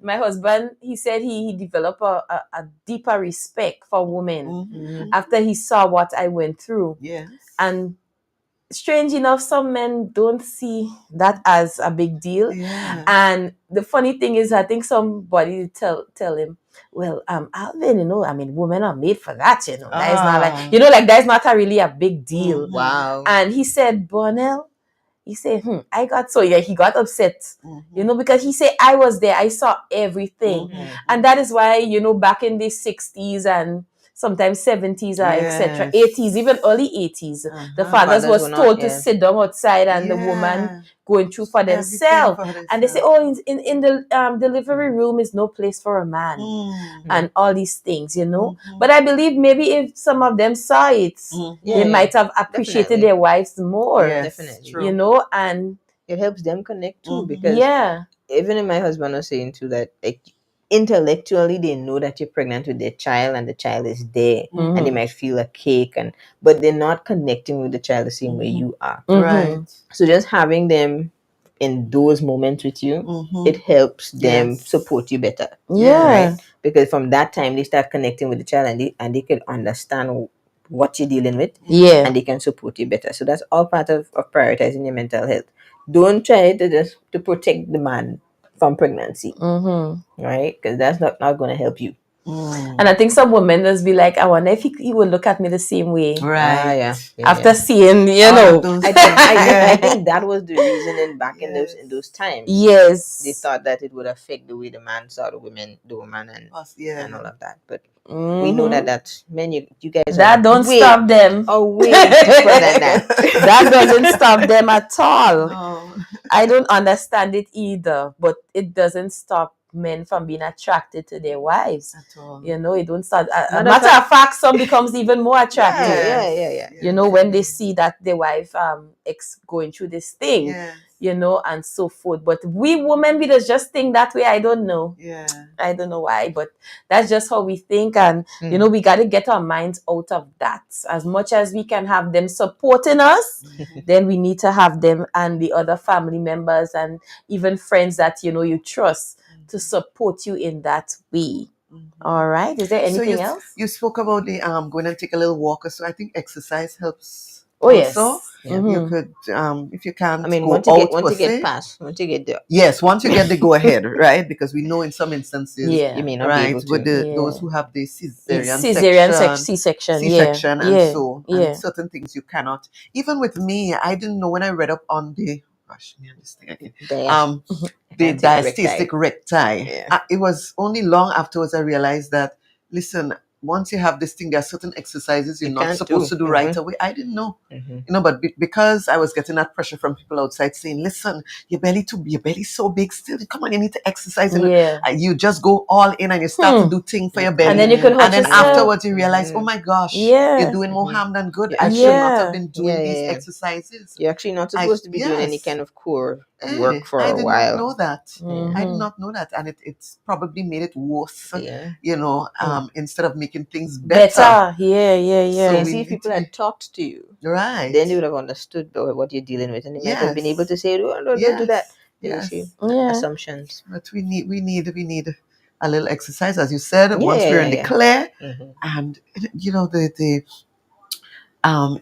Speaker 2: my husband, he said he developed a deeper respect for women after he saw what I went through.
Speaker 5: Yes.
Speaker 2: And strange enough, some men don't see that as a big deal.
Speaker 5: Yeah.
Speaker 2: And the funny thing is, I think somebody tell him, well, Alvin, I mean, women are made for that, That is not that's not really a big deal.
Speaker 8: Wow.
Speaker 2: And he said, Bonnell, he said, I got he got upset, because he said, I was there, I saw everything. And that is why, back in the 60s and sometimes 70s or etc., 80s, even early 80s, the fathers was told to sit down outside and the woman going through for themselves. And they say, oh, in the delivery room is no place for a man. And all these things, But I believe maybe if some of them saw it, they might have appreciated their wives more.
Speaker 8: Definitely.
Speaker 2: And
Speaker 8: it helps them connect too, because even my husband was saying too that like intellectually they know that you're pregnant with their child and the child is there and they might feel a cake but they're not connecting with the child the same way you are.
Speaker 5: Right.
Speaker 8: So just having them in those moments with you, it helps them support you better. Right? Because from that time they start connecting with the child and they can understand what you're dealing with. And they can support you better. So that's all part of prioritizing your mental health. Don't try to protect the man from pregnancy. Right? Because that's not going to help you.
Speaker 2: And I think some women just be like, I wonder if he would look at me the same way.
Speaker 5: Right.
Speaker 2: After seeing,
Speaker 8: I think that was the reasoning back in those times.
Speaker 2: Yes.
Speaker 8: They thought that it would affect the way the man saw the woman and all of that. But we know that men, you guys
Speaker 2: that don't stop them.
Speaker 8: Way deeper than that.
Speaker 2: That doesn't stop them at all. No. I don't understand it either, but it doesn't stop men from being attracted to their wives at all. It don't start. Matter of fact, some becomes even more attractive.
Speaker 8: Yeah.
Speaker 2: When they see that their wife going through this thing, and so forth. But we women, we just think that way. I don't know. I don't know why, but that's just how we think, and we got to get our minds out of that. As much as we can have them supporting us, then we need to have them and the other family members and even friends that you trust to support you in that way. All right. Is there anything else?
Speaker 5: You spoke about the going and take a little walk, so I think exercise helps.
Speaker 2: Oh yes.
Speaker 5: You could if you can't.
Speaker 8: I mean,
Speaker 5: go
Speaker 8: once you get there.
Speaker 5: Yes, once you get the go ahead, right? Because we know in some instances,
Speaker 8: you may not be able to.
Speaker 5: with those who have the cesarean
Speaker 2: C-section,
Speaker 5: and certain things you cannot. Even with me, I didn't know when I read up on the this thing again. The diastatic recti. It was only long afterwards I realized that, listen, once you have this thing, there are certain exercises you're not supposed to do right away. I didn't know, but because I was getting that pressure from people outside saying, listen, your belly's so big still. Come on, you need to exercise. And you just go all in and you start to do things for your belly.
Speaker 2: And then you can
Speaker 5: afterwards you realize, oh my gosh, you're doing more harm than good. I should not have been doing these exercises.
Speaker 8: You're actually not supposed to be doing any kind of core work for a while.
Speaker 5: I did not know that. I did not know that, and it's probably made it worse. Instead of making things better.
Speaker 8: So see, if people had talked to you,
Speaker 5: right,
Speaker 8: then they would have understood what you're dealing with, and they might have been able to say, "Don't do that." Assumptions.
Speaker 5: But we need a little exercise, as you said. Once we're in the clear, and the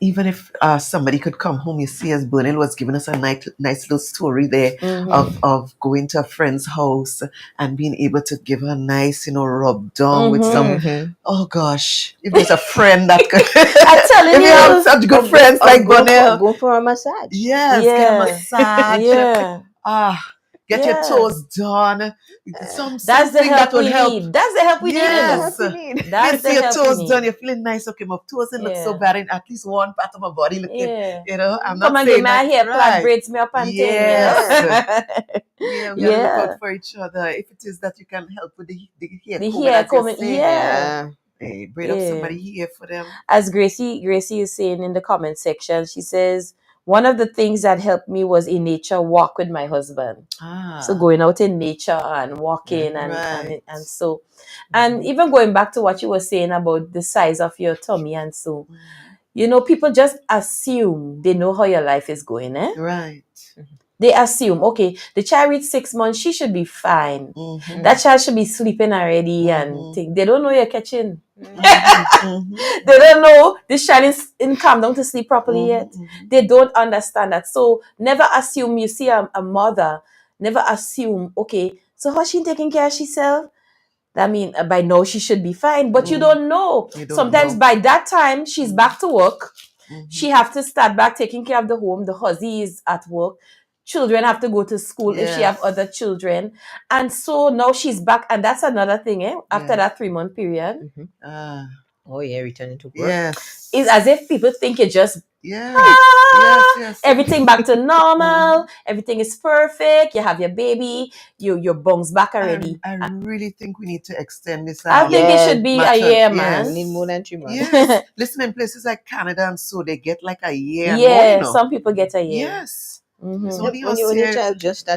Speaker 5: even if somebody could come home, you see, as Bernal was giving us a nice little story there of going to a friend's house and being able to give her a nice, rub down with some, oh gosh, if there's a friend that could,
Speaker 2: I'm telling
Speaker 5: if you have such good friends like Bernal.
Speaker 8: Go for a massage.
Speaker 5: Yes, get a massage. Get your toes done.
Speaker 2: That's the help we need. That's the help we need.
Speaker 5: Yes. That's the your toes done. You're feeling nice. Okay, my toes didn't look so bad. At least one part of my body looking, I'm not
Speaker 2: Come and get my hair plait, braids me up and
Speaker 5: yes. We look out for each other. If it is that you can help with the hair
Speaker 2: coming,
Speaker 5: Hey, braid up somebody here for them.
Speaker 2: As Gracie is saying in the comment section, she says, one of the things that helped me was in nature walk with my husband. So going out in nature and walking and so, and even going back to what you were saying about the size of your tummy and so, people just assume they know how your life is going,
Speaker 5: Right.
Speaker 2: They assume, okay, the child reached 6 months, she should be fine. That child should be sleeping already and think. They don't know you're catching. They don't know this child is in calm down to sleep properly yet. They don't understand that. So never assume. You see a mother, never assume, okay, so how's she taking care of herself? I mean, by now she should be fine, but you don't know. Sometimes by that time she's back to work. She have to start back taking care of the home. The husband is at work. Children have to go to school if she have other children. And so now she's back. And that's another thing, after that 3-month period.
Speaker 8: Returning to work.
Speaker 5: Yes.
Speaker 2: It's as if people think it just everything back to normal. Everything is perfect. You have your baby. Your bones back already.
Speaker 5: I really think we need to extend this.
Speaker 2: I think it should be a year, man.
Speaker 8: We need more than 3 months.
Speaker 5: Yes. Listen, in places like Canada and so they get like a year.
Speaker 2: Yeah, some people get a year.
Speaker 5: Yes.
Speaker 8: When your child just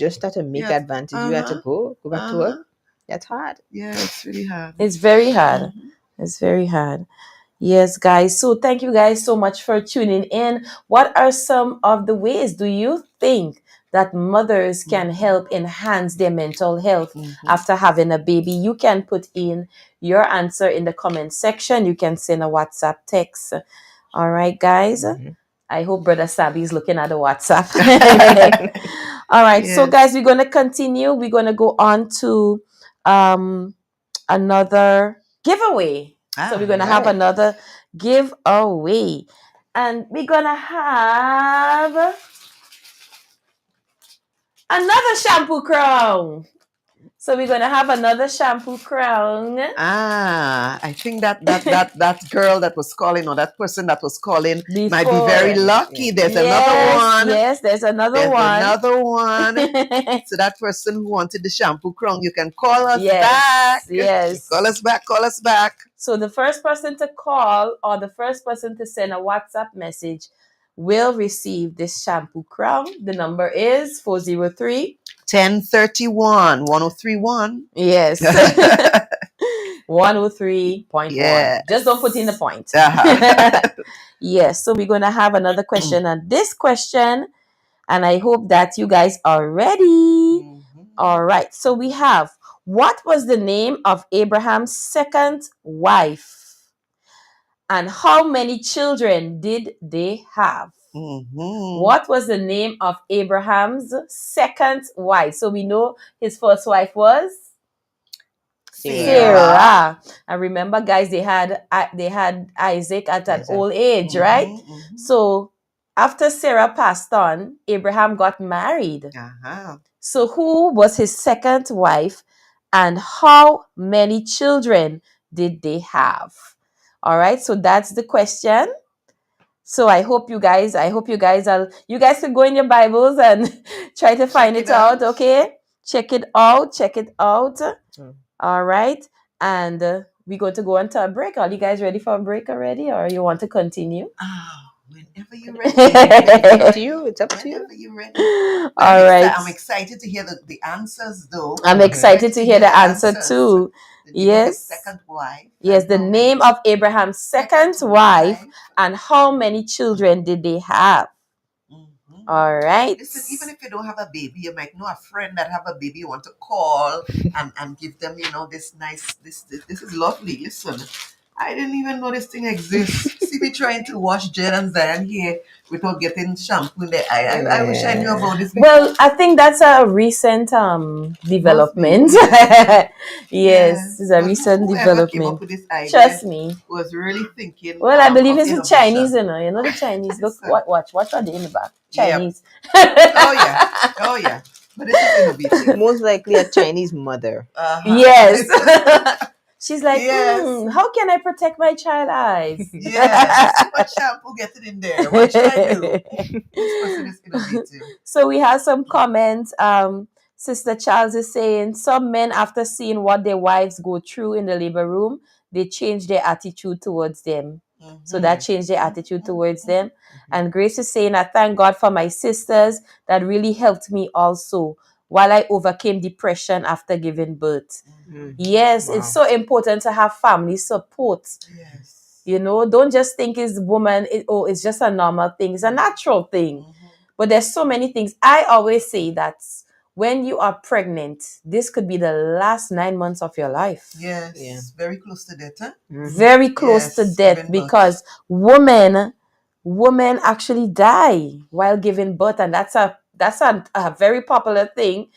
Speaker 8: just that to make
Speaker 5: Yes.
Speaker 8: advantage, you had to go back to work. That's hard.
Speaker 5: Yeah, it's really hard.
Speaker 2: It's very hard. It's very hard. Yes, guys. So thank you guys so much for tuning in. What are some of the ways do you think that mothers can help enhance their mental health after having a baby? You can put in your answer in the comment section. You can send a WhatsApp text. All right, guys. I hope Brother Sabi is looking at the WhatsApp. All right. So, guys, we're going to continue. We're going to go on to another giveaway. So we're going to have another giveaway. And we're going to have another shampoo crown. So we're going to have another shampoo crown.
Speaker 5: I think that girl that was calling, or that person that was calling, might be very lucky. There's another one.
Speaker 2: Yes, there's another one.
Speaker 5: So that person who wanted the shampoo crown, you can call us back.
Speaker 2: Yes.
Speaker 5: Call us back.
Speaker 2: So the first person to call or the first person to send a WhatsApp message will receive this shampoo crown. The number is 403
Speaker 5: 1031 1031.
Speaker 2: Yes. 103.1.
Speaker 5: Yes.
Speaker 2: Just don't put in the point. Yes. So we're going to have another question. And this question, and I hope that you guys are ready. All right. So we have, what was the name of Abraham's second wife? And how many children did they have? What was the name of Abraham's second wife? So we know his first wife was Sarah. And remember, guys, they had Isaac at an old age, right? So after Sarah passed on, Abraham got married. So who was his second wife, and how many children did they have? All right, so that's the question. So I hope you guys can go in your Bibles and try to find it out, okay? Check it out. All right. And we're going to go into a break. Are you guys ready for a break already, or you want to continue?
Speaker 5: Whenever you're ready. It's
Speaker 8: up to you. It's up to you.
Speaker 5: Whenever you're ready.
Speaker 2: All right.
Speaker 5: I'm excited to hear the answers, though.
Speaker 2: I'm excited to hear the answer too. Yes.
Speaker 5: Second wife.
Speaker 2: Yes, the name of Abraham's second wife, and how many children did they have? All right.
Speaker 5: Listen, even if you don't have a baby, you might know a friend that have a baby. You want to call and give them, this nice. This is lovely. Listen, I didn't even know this thing exists. See me trying to wash Jen and Zion here without getting shampoo in the eye. I wish I knew about this before.
Speaker 2: Well, I think that's a recent development. Yes, it's a recent development.
Speaker 5: Came up with this idea
Speaker 2: Trust me.
Speaker 5: Was really thinking.
Speaker 2: Well, I believe it's the Chinese, you know the Chinese. Look, watch, what are they in the back? Chinese.
Speaker 5: Yep. Oh yeah. But this is innovative.
Speaker 8: Most likely a Chinese mother.
Speaker 2: Yes. She's like, how can I protect my child eyes?
Speaker 5: Yes. What shampoo get it in there? What should I do? This person is innovative.
Speaker 2: So we have some comments. Sister Charles is saying, some men, after seeing what their wives go through in the labor room, they change their attitude towards them. So that changed their attitude towards them. And Grace is saying, I thank God for my sisters that really helped me also while I overcame depression after giving birth. Yes, it's so important to have family support.
Speaker 5: Yes.
Speaker 2: Don't just think it's woman, it's just a normal thing. It's a natural thing. But there's so many things. I always say that when you are pregnant, this could be the last 9 months of your life.
Speaker 5: Yes. Yeah. Very close to death, huh?
Speaker 2: Very close to death, because women actually die while giving birth, and that's a very popular thing,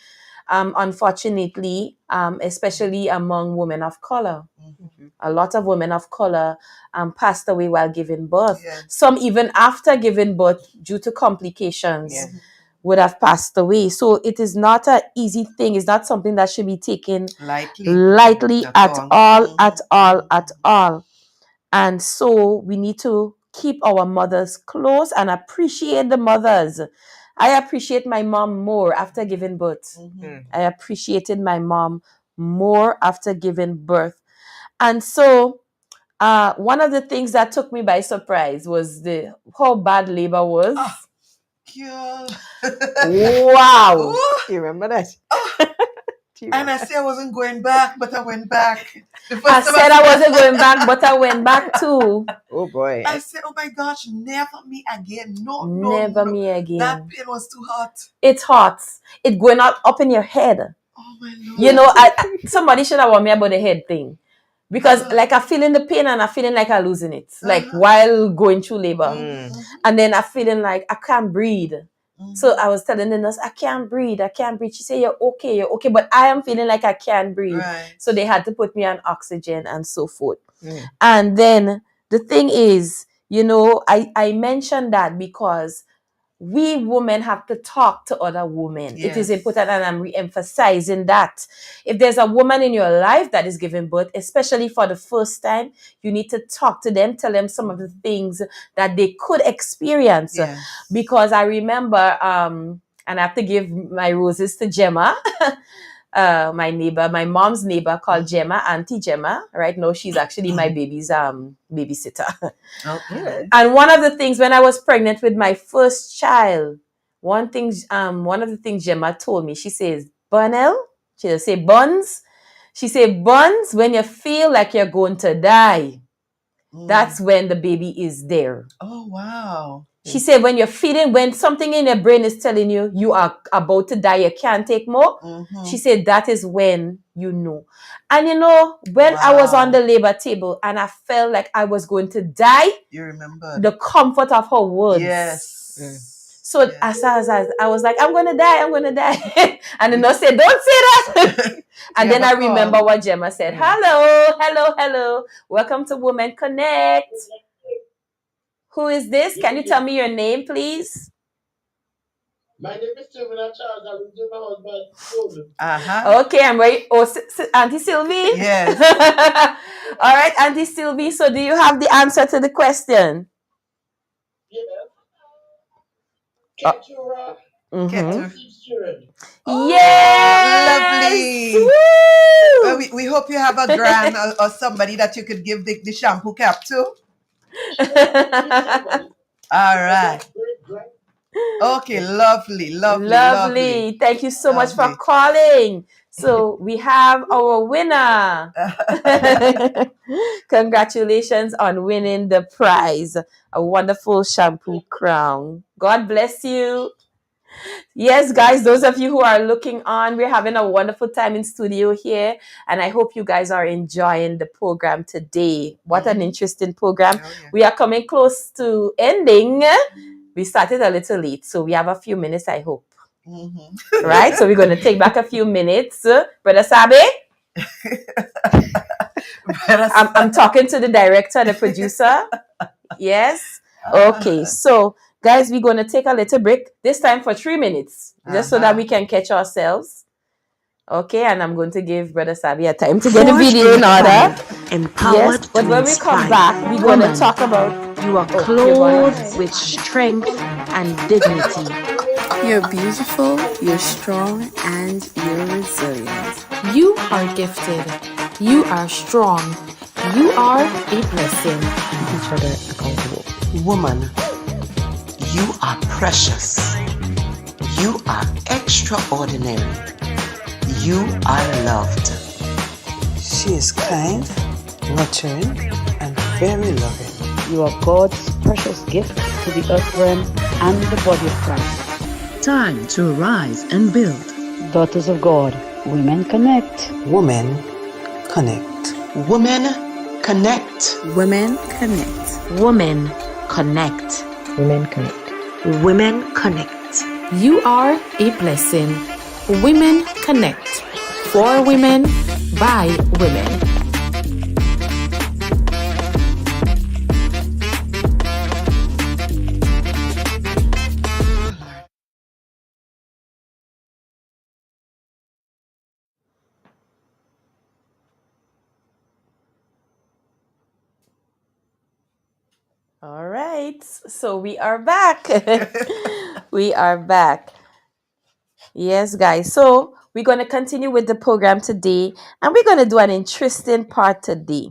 Speaker 2: unfortunately, especially among women of color. A lot of women of color passed away while giving birth. Some even after giving birth, due to complications, would have passed away. So it is not an easy thing. It's not something that should be taken lightly at all. And so we need to keep our mothers close and appreciate the mothers. I appreciate my mom more after giving birth. I appreciated my mom more after giving birth. And so one of the things that took me by surprise was how bad labor was.
Speaker 5: girl.
Speaker 8: Wow.
Speaker 5: Ooh.
Speaker 8: You remember that?
Speaker 5: And I said I wasn't going back, but I went back.
Speaker 2: I said I wasn't going back, but I went back too.
Speaker 8: Oh boy.
Speaker 5: I said, oh my gosh, never me again. No,
Speaker 2: Never me again.
Speaker 5: That pain was too hot.
Speaker 2: It's hot. It's going up in your head.
Speaker 5: Oh my Lord.
Speaker 2: You know, somebody should have warned me about the head thing. Because like I'm feeling the pain and I'm feeling like I'm losing it. Like while going through labor. And then I'm feeling like I can't breathe. So I was telling the nurse, I can't breathe. She said, you're okay. But I am feeling like I can't breathe.
Speaker 5: Right.
Speaker 2: So they had to put me on oxygen and so forth. And then the thing is, you know, I mentioned that because we women have to talk to other women.
Speaker 5: Yes.
Speaker 2: It is important, and I'm re-emphasizing that. If there's a woman in your life that is giving birth, especially for the first time, you need to talk to them, tell them some of the things that they could experience.
Speaker 5: Yes.
Speaker 2: Because I remember, and I have to give my roses to Gemma, my neighbor, my mom's neighbor called Gemma, Auntie Gemma. Right now, she's actually my baby's babysitter.
Speaker 5: Okay.
Speaker 2: And one of the things when I was pregnant with my first child, one of the things Gemma told me, she says, Bunnell, she doesn't say buns. She said, buns, when you feel like you're going to die, that's when the baby is there.
Speaker 5: Oh, wow.
Speaker 2: She said, when something in your brain is telling you, you are about to die, you can't take more. She said, that is when you know. And you know, when I was on the labor table and I felt like I was going to die,
Speaker 5: you remember
Speaker 2: the comfort of her words.
Speaker 5: Yes.
Speaker 2: So as I was like, I'm going to die. And the nurse said, don't say that. And then I remember what Gemma said. Hello. Welcome to Women Connect. Who is this? Can you tell me your name, please?
Speaker 12: My name is Sylvie Charles. I'm with my husband, Sylvie.
Speaker 2: Okay, I'm ready. Oh, Auntie Sylvie?
Speaker 5: Yes.
Speaker 2: All right, Auntie Sylvie. So do you have the answer to the question?
Speaker 12: Yes.
Speaker 2: Yes.
Speaker 5: Lovely. Well, we hope you have a grand or somebody that you could give the shampoo cap to. All right. Okay, lovely.
Speaker 2: Thank you so much for calling. So we have our winner. Congratulations on winning the prize, a wonderful shampoo crown. God bless you. Yes, guys, those of you who are looking on, we're having a wonderful time in studio here, and I hope you guys are enjoying the program today. What an interesting program. We are coming close to ending. We started a little late, so we have a few minutes, I hope. Right? So we're going to take back a few minutes. Brother Sabe? I'm talking to the director, the producer. Yes? Okay, so guys, we're going to take a little break, this time for 3 minutes, just so that we can catch ourselves. Okay, and I'm going to give Brother Sabi a time to get the video in order.
Speaker 1: Empowered
Speaker 2: yes, but
Speaker 1: to
Speaker 2: when we come back, we're going to talk about...
Speaker 1: You are clothed with strength and dignity.
Speaker 3: You're beautiful, you're strong, and you're resilient.
Speaker 6: You are gifted. You are strong. You are a blessing.
Speaker 1: Keep each other accountable. Woman, you are precious. You are extraordinary. You are loved.
Speaker 13: She is kind, nurturing, and very loving.
Speaker 4: You are God's precious gift to the earth realm and the body of Christ.
Speaker 1: Time to arise and build.
Speaker 4: Daughters of God, Women Connect.
Speaker 13: Women Connect.
Speaker 1: Women Connect.
Speaker 3: Women Connect.
Speaker 6: Women Connect.
Speaker 4: Women Connect.
Speaker 1: Women Connect.
Speaker 6: You are a blessing. Women Connect. For women, by women.
Speaker 2: All right, so we are back. We are back. Yes, guys. So we're going to continue with the program today, and we're going to do an interesting part today.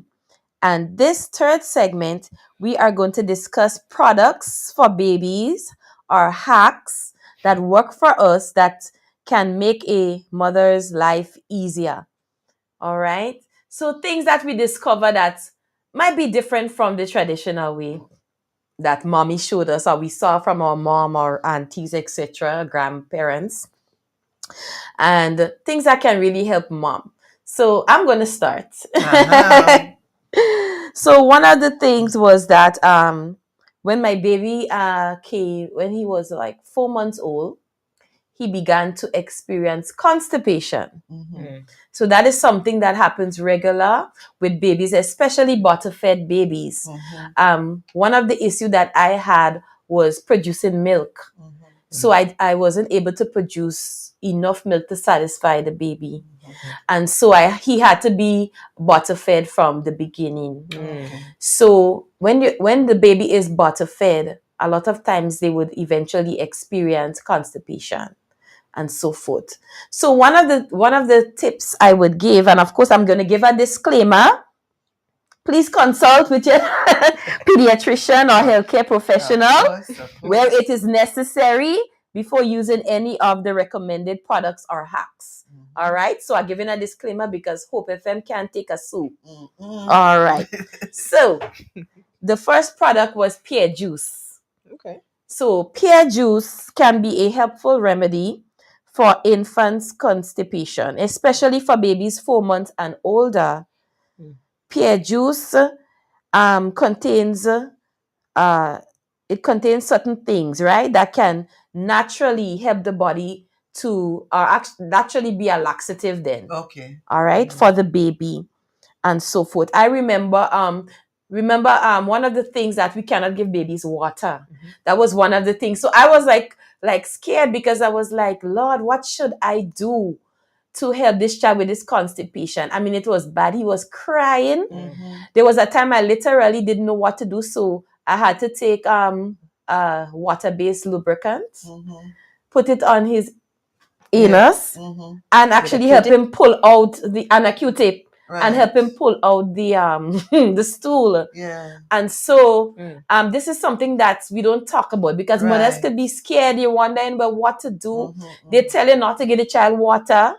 Speaker 2: And this third segment, we are going to discuss products for babies are hacks that work for us that can make a mother's life easier. All right. So things that we discover that might be different from the traditional way that mommy showed us or we saw from our mom or aunties, etc., grandparents, and things that can really help mom. So I'm going to start. So one of the things was that when my baby came, when he was like 4 months old, he began to experience constipation. So that is something that happens regular with babies, especially bottle-fed babies. One of the issues that I had was producing milk. So I wasn't able to produce enough milk to satisfy the baby. And so he had to be bottle-fed from the beginning. So when the baby is bottle-fed, a lot of times they would eventually experience constipation and so forth. So one of the tips I would give, and of course I'm going to give a disclaimer, please consult with your pediatrician or healthcare professional where it is necessary before using any of the recommended products or hacks. All right. So I'm giving a disclaimer because Hope FM can't take a soup. All right. So the first product was pear juice.
Speaker 8: Okay.
Speaker 2: So pear juice can be a helpful remedy for infants' constipation, especially for babies 4 months and older. Pear juice contains certain things, right, that can naturally help the body to naturally be a laxative then.
Speaker 7: Okay.
Speaker 2: All right, for the baby and so forth. I remember one of the things that we cannot give babies water. That was one of the things. So I was like scared because I was like, Lord, what should I do to help this child with this constipation? I mean, it was bad. He was crying. There was a time I literally didn't know what to do. So I had to take water-based lubricant, put it on his anus, and actually help him pull out a Q-tip. Right. And help him pull out the the stool.
Speaker 7: Yeah.
Speaker 2: And so this is something that we don't talk about because mothers could be scared. You're wondering about what to do. They tell you not to give the child water.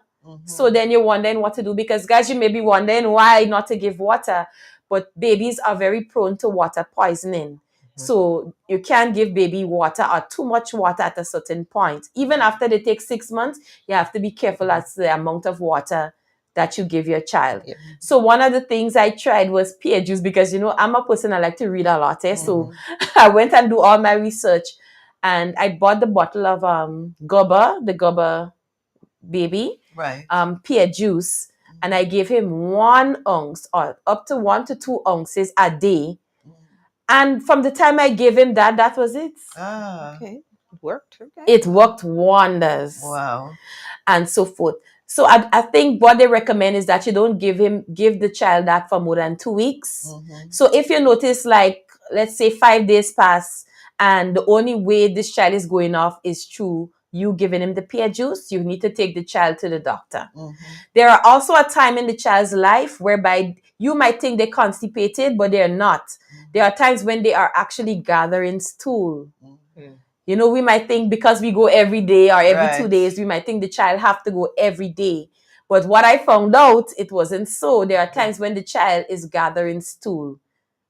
Speaker 2: So then you're wondering what to do because guys, you may be wondering why not to give water. But babies are very prone to water poisoning. So you can't give baby water or too much water at a certain point. Even after they take 6 months, you have to be careful as to the amount of water that you give your child. So one of the things I tried was pear juice because, I'm a person I like to read a lot. So I went and do all my research and I bought the bottle of the Gubba baby, pear juice. And I gave him 1 ounce or up to 1 to 2 ounces a day. And from the time I gave him that was it.
Speaker 8: Okay. It worked. Okay.
Speaker 2: It worked wonders.
Speaker 7: Wow.
Speaker 2: And so forth. So I think what they recommend is that you don't give the child that for more than 2 weeks. So if you notice, like, let's say 5 days pass and the only way this child is going off is through you giving him the pear juice, you need to take the child to the doctor. There are also a time in the child's life whereby you might think they're constipated, but they're not. There are times when they are actually gathering stool. We might think because we go every day or every 2 days, we might think the child have to go every day. But what I found out, it wasn't so. There are times when the child is gathering stool.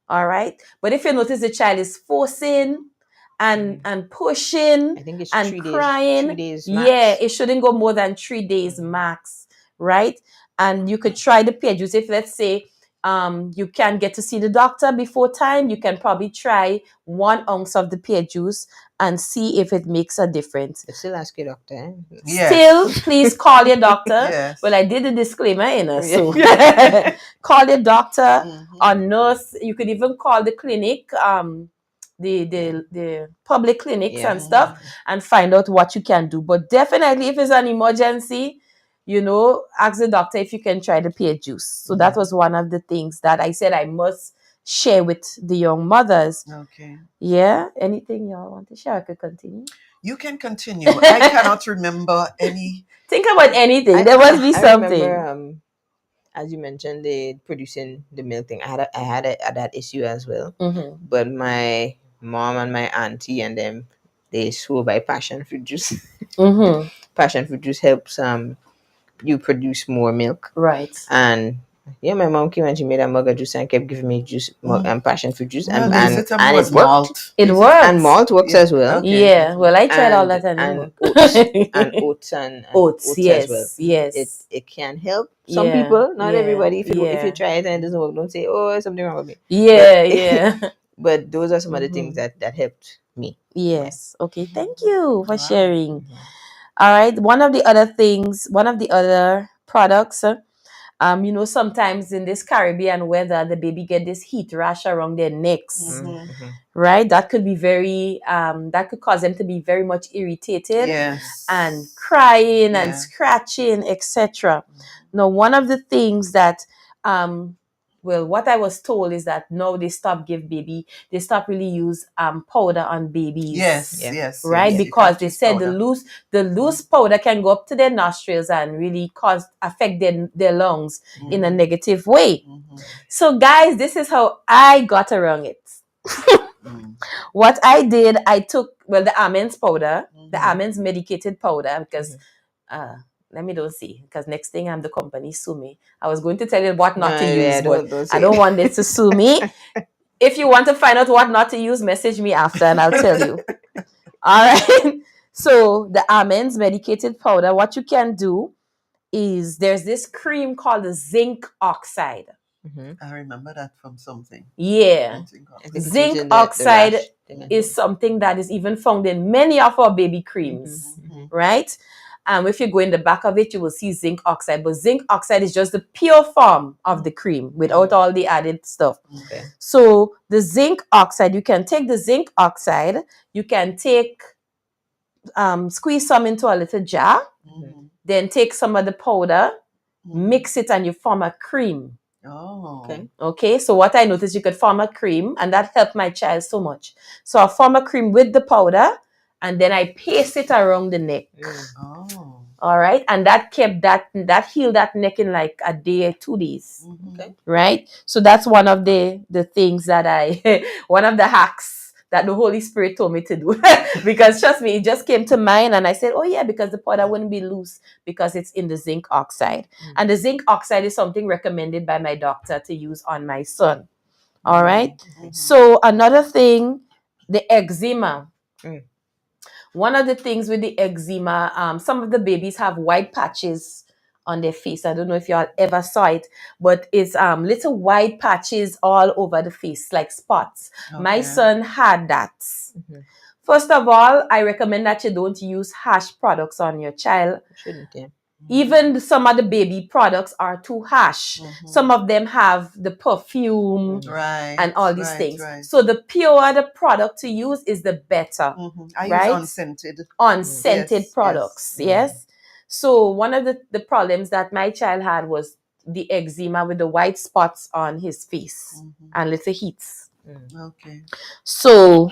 Speaker 2: All right. But if you notice the child is forcing and pushing,
Speaker 8: I think it's
Speaker 2: and
Speaker 8: 3
Speaker 2: crying,
Speaker 8: 3 days max.
Speaker 2: Yeah, it shouldn't go more than 3 days max. Right. And you could try the pear juice. If, let's say, you can get to see the doctor before time, you can probably try 1 ounce of the pear juice and see if it makes a difference.
Speaker 8: But still ask your doctor.
Speaker 2: Still, please call your doctor. Well, I did a disclaimer in us, so call your doctor or nurse. You could even call the clinic, the public clinics and stuff, and find out what you can do. But definitely, if it's an emergency, ask the doctor if you can try the pear juice. So that was one of the things that I said I must share with the young mothers.
Speaker 7: Okay.
Speaker 2: Yeah. Anything y'all want to share? I could continue.
Speaker 7: You can continue. I cannot remember any.
Speaker 2: Think about anything. There must be something.
Speaker 8: I remember, as you mentioned, the producing the milk thing. I had that issue as well. But my mom and my auntie and them, they swear by passion fruit juice. Mm-hmm. Passion fruit juice helps you produce more milk.
Speaker 2: Right.
Speaker 8: And yeah, my mom came and she made a mug of juice and kept giving me juice and passion fruit juice,
Speaker 5: Well,
Speaker 8: and
Speaker 5: it
Speaker 8: it worked.
Speaker 5: malt.
Speaker 2: It works.
Speaker 8: And malt works as well.
Speaker 5: Okay.
Speaker 2: Yeah. Well, I tried all that
Speaker 8: and
Speaker 2: it
Speaker 8: oats and oats
Speaker 2: yes,
Speaker 8: as well.
Speaker 2: Yes.
Speaker 8: It can help some people, not everybody. If you try it and it doesn't work, don't say, oh, there's something wrong with me.
Speaker 2: Yeah.
Speaker 8: But those are some of the things that helped me.
Speaker 2: Yes. Okay. Thank you for sharing. All right. One of the other products, sometimes in this Caribbean weather, the baby get this heat rash around their necks, right? That could be that could cause them to be very much irritated and crying and scratching, etc. Now, one of the things that, what I was told is that now they stop really use powder on babies.
Speaker 5: Yes.
Speaker 2: Right?
Speaker 5: Yes.
Speaker 2: Because they said the loose powder can go up to their nostrils and really affect their lungs in a negative way. So guys, this is how I got around it. What I did, I took the almonds powder, the almonds medicated powder, because let me don't see, because next thing the company sue me. I was going to tell you what not to use, but I don't want them to sue me. If you want to find out what not to use, message me after and I'll tell you. All right. So the almonds medicated powder, what you can do is there's this cream called the zinc oxide.
Speaker 5: I remember that from something.
Speaker 2: Yeah. Zinc oxide is something that is even found in many of our baby creams, right? If you go in the back of it, you will see zinc oxide. But zinc oxide is just the pure form of the cream without all the added stuff.
Speaker 8: Okay.
Speaker 2: So the zinc oxide, you can take the zinc oxide, you can squeeze some into a little jar, then take some of the powder, mix it, and you form a cream.
Speaker 5: Oh.
Speaker 2: Okay. So what I noticed, you could form a cream, and that helped my child so much. So I form a cream with the powder, and then I paste it around the neck.
Speaker 5: Oh.
Speaker 2: All right. And that kept that healed that neck in like a day or 2 days.
Speaker 8: Okay.
Speaker 2: Right. So that's one of the things that one of the hacks that the Holy Spirit told me to do. Because trust me, it just came to mind, and I said, oh yeah, because the powder wouldn't be loose because it's in the zinc oxide. And the zinc oxide is something recommended by my doctor to use on my son. All right. So another thing, the eczema. One of the things with the eczema, some of the babies have white patches on their face. I don't know if y'all ever saw it, but it's little white patches all over the face, like spots. Okay. My son had that. First of all, I recommend that you don't use harsh products on your child.
Speaker 8: Shouldn't, yeah.
Speaker 2: Even some of the baby products are too harsh. Some of them have the perfume and all these things. Right. So the purer the product to use is the better.
Speaker 5: I use
Speaker 2: unscented products. Yes. So one of the problems that my child had was the eczema with the white spots on his face and little heats.
Speaker 5: Okay.
Speaker 2: So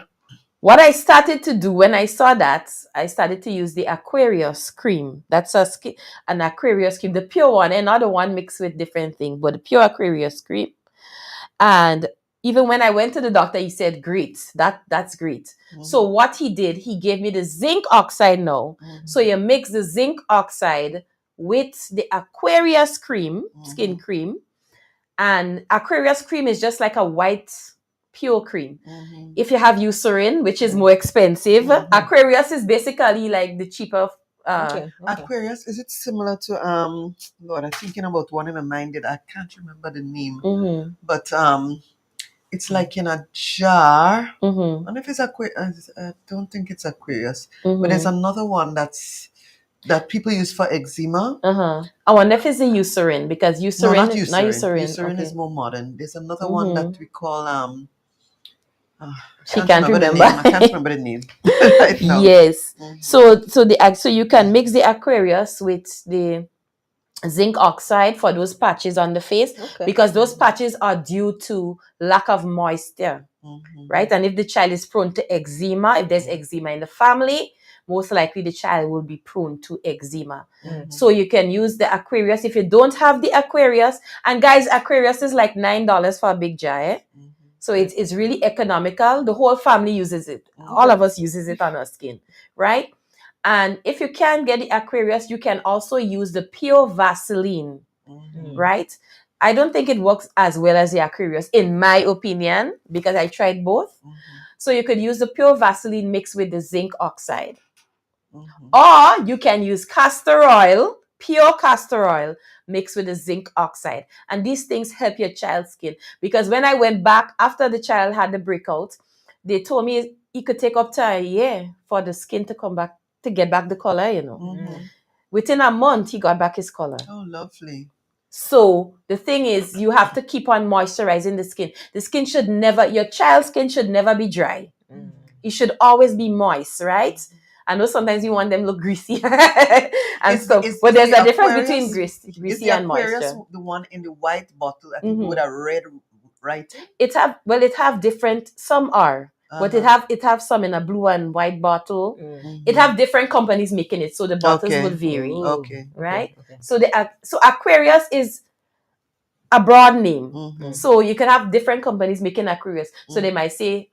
Speaker 2: what I started to do when I saw that, I started to use the Aquarius cream. That's an Aquarius cream, the pure one, another one mixed with different things, but the pure Aquarius cream. And even when I went to the doctor, he said, great, that's great. So what he did, he gave me the zinc oxide now. So you mix the zinc oxide with the Aquarius cream, skin cream. And Aquarius cream is just like a white pure cream. If you have Eucerin, which is more expensive, Aquarius is basically like the cheaper.
Speaker 5: Aquarius, is it similar to Lord, I'm thinking about one in my mind that I can't remember the name, but it's like in a jar. I don't know if it's Aquarius. I don't think it's Aquarius, but there's another one that people use for eczema.
Speaker 2: I wonder if it's the Eucerin, because Eucerin,
Speaker 5: not Eucerin.
Speaker 2: Eucerin
Speaker 5: is more modern. There's another one that we call
Speaker 2: she can't remember.
Speaker 5: I can't remember the name right now.
Speaker 2: Yes. So you can mix the Aquarius with the zinc oxide for those patches on the face, because those patches are due to lack of moisture, right? And if the child is prone to eczema, if there's eczema in the family, most likely the child will be prone to eczema. So you can use the Aquarius if you don't have the Aquarius. And guys, Aquarius is like $9 for a big jar. So it's really economical. The whole family uses it. All of us uses it on our skin, right? And if you can't get the Aquarius, you can also use the pure Vaseline, right? I don't think it works as well as the Aquarius, in my opinion, because I tried both. So you could use the pure Vaseline mixed with the zinc oxide. Or you can use castor oil, pure castor oil, mixed with the zinc oxide. And these things help your child's skin. Because when I went back after the child had the breakout, they told me it could take up to a year for the skin to come back, to get back the color, you know. Within a month, he got back his color.
Speaker 7: Oh, lovely.
Speaker 2: So the thing is, you have to keep on moisturizing the skin. The skin should never, your child's skin should never be dry. It should always be moist, right? I know sometimes you want them look greasy and stuff, but there's a difference between greasy and moisture.
Speaker 7: Is the one in the white bottle, I think, with a red writing?
Speaker 2: It have different. Some are, but it have some in a blue and white bottle. It have different companies making it, so the bottles will vary. Right. So so Aquarius is a broad name. So you can have different companies making Aquarius. So they might say,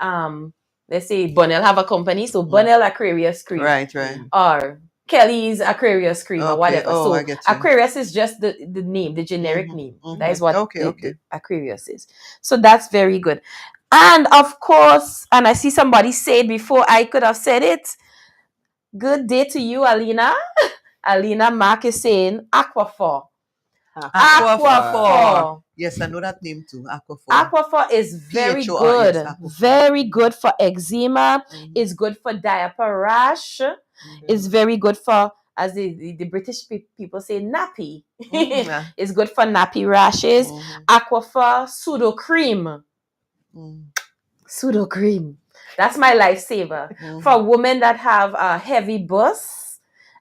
Speaker 2: let's say Bonnell have a company, so Bonnell Aquarius cream.
Speaker 7: Right.
Speaker 2: Or Kelly's Aquarius cream or whatever.
Speaker 7: Oh,
Speaker 2: so
Speaker 7: I get you.
Speaker 2: Aquarius is just the name, the generic name. That is what the Aquarius is. So that's very good. And of course, and I see somebody say it before I could have said it. Good day to you, Alina. Alina Mark is saying Aquaphor. Aquaphor.
Speaker 7: Yes, I know that name too. Aquaphor.
Speaker 2: Aquaphor is very good. Very good for eczema. It's good for diaper rash. It's very good for, as the British people say, nappy. It's good for nappy rashes. Aquaphor pseudo cream. Pseudo cream. That's my lifesaver. For women that have a heavy bust.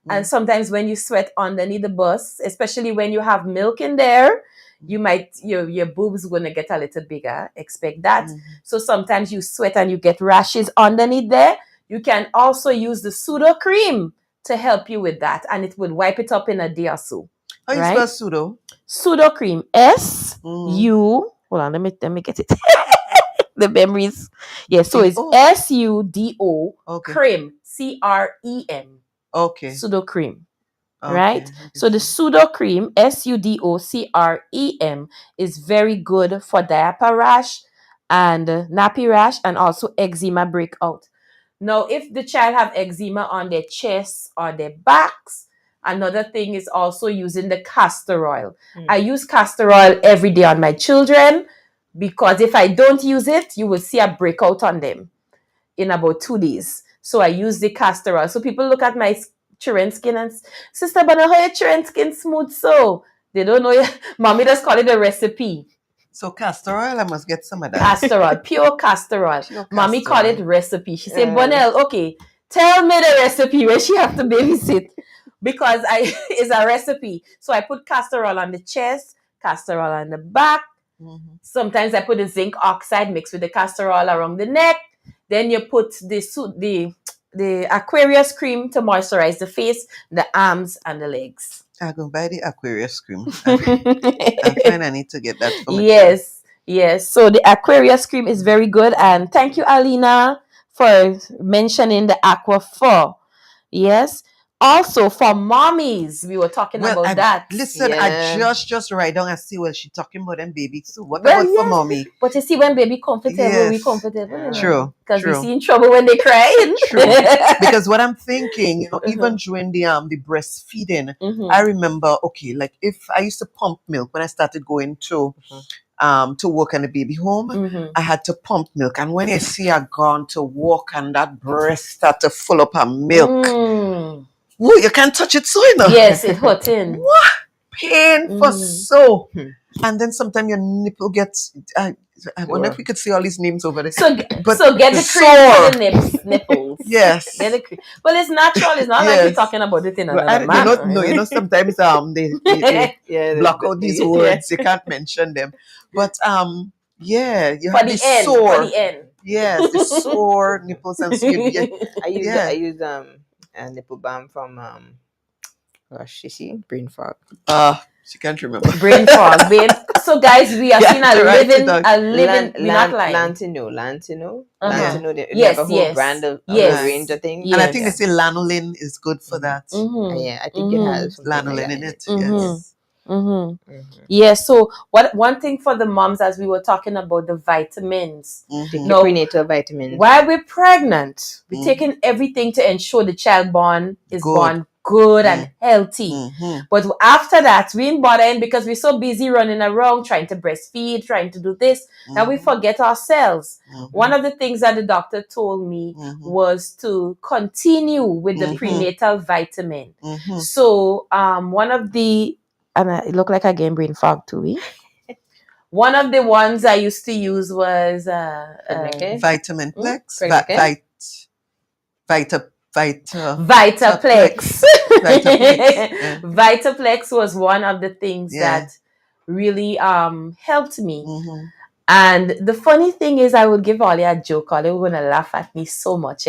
Speaker 2: And sometimes when you sweat underneath the bust, especially when you have milk in there, you might, your boobs going to get a little bigger. Expect that. So sometimes you sweat and you get rashes underneath there. You can also use the pseudo cream to help you with that. And it would wipe it up in a day or so.
Speaker 7: How you spell pseudo?
Speaker 2: Pseudo cream. S-U. Hold on, let me get it. The memories. Yeah, so it's S-U-D-O cream. C-R-E-M.
Speaker 7: Okay.
Speaker 2: Pseudo cream. Right? So the pseudo cream, S-U-D-O-C-R-E-M, is very good for diaper rash and nappy rash and also eczema breakout. Now, if the child have eczema on their chest or their backs, another thing is also using the castor oil. I use castor oil every day on my children because if I don't use it, you will see a breakout on them in about 2 days. So I use the castor oil. So people look at my children's skin and, Sister Bana, how your children's skin smooth so? They don't know. Mommy just call it a recipe.
Speaker 7: So castor oil, I must get some of that.
Speaker 2: Castor oil, pure castor oil. Mommy call it recipe. She said, Bonnell, okay, tell me the recipe where she have to babysit. Because it's a recipe. So I put castor oil on the chest, castor oil on the back. Sometimes I put the zinc oxide mixed with the castor oil around the neck. Then you put the Aquarius cream to moisturize the face, the arms, and the legs.
Speaker 7: I go buy the Aquarius cream. I find I need to get that for my
Speaker 2: Yes. So the Aquarius cream is very good. And thank you, Alina, for mentioning the Aquaphor. Yes. Also, for mommies, we were talking about that.
Speaker 7: Listen, I just write down and see she's talking about them babies too. What about for mommy?
Speaker 2: But you see, when baby comfortable, we comfortable. You know?
Speaker 7: True.
Speaker 2: Because we see in trouble when they cry.
Speaker 7: True. Because what I'm thinking, even during the breastfeeding, I remember, like if I used to pump milk when I started going to work in the baby home, I had to pump milk. And when I see her gone to walk and that breast start to full up her milk, you can't touch it so enough.
Speaker 2: Yes, it hurt in.
Speaker 7: What? Pain for so. And then sometimes your nipple gets, I wonder if we could see all these names over there.
Speaker 2: So get the cream for the nipples.
Speaker 7: Yes.
Speaker 2: Get the cream. Well, it's natural. It's not like we're talking about it in another manner.
Speaker 7: Sometimes they block out these words. You can't mention them. But you have the sore.
Speaker 2: For the end.
Speaker 7: Yes, the sore nipples and so
Speaker 8: I use a nipple balm from Gosh, you see, brain fog.
Speaker 7: She can't remember.
Speaker 2: Brain fog. So guys, we are seeing
Speaker 7: we're
Speaker 2: not lying.
Speaker 8: Lantino.
Speaker 2: Uh-huh.
Speaker 8: They have a whole brand of a range of things.
Speaker 7: And I think they say lanolin is good for that.
Speaker 8: Yeah, I think it has
Speaker 7: lanolin in it. Yes.
Speaker 2: Yeah, so one thing for the moms, as we were talking about the vitamins,
Speaker 8: the prenatal vitamins.
Speaker 2: While we're pregnant, we're taking everything to ensure the child born is born good and healthy. But after that, we ain't bothering because we're so busy running around trying to breastfeed, trying to do this, that we forget ourselves. One of the things that the doctor told me was to continue with the prenatal vitamin. So one of the, and it looked like I gained brain fog too. One of the ones I used to use was
Speaker 7: Vitamin Plex.
Speaker 2: Vitaplex. Vitaplex was one of the things that really helped me. And the funny thing is, I would give Ollie a joke. Ollie was going to laugh at me so much,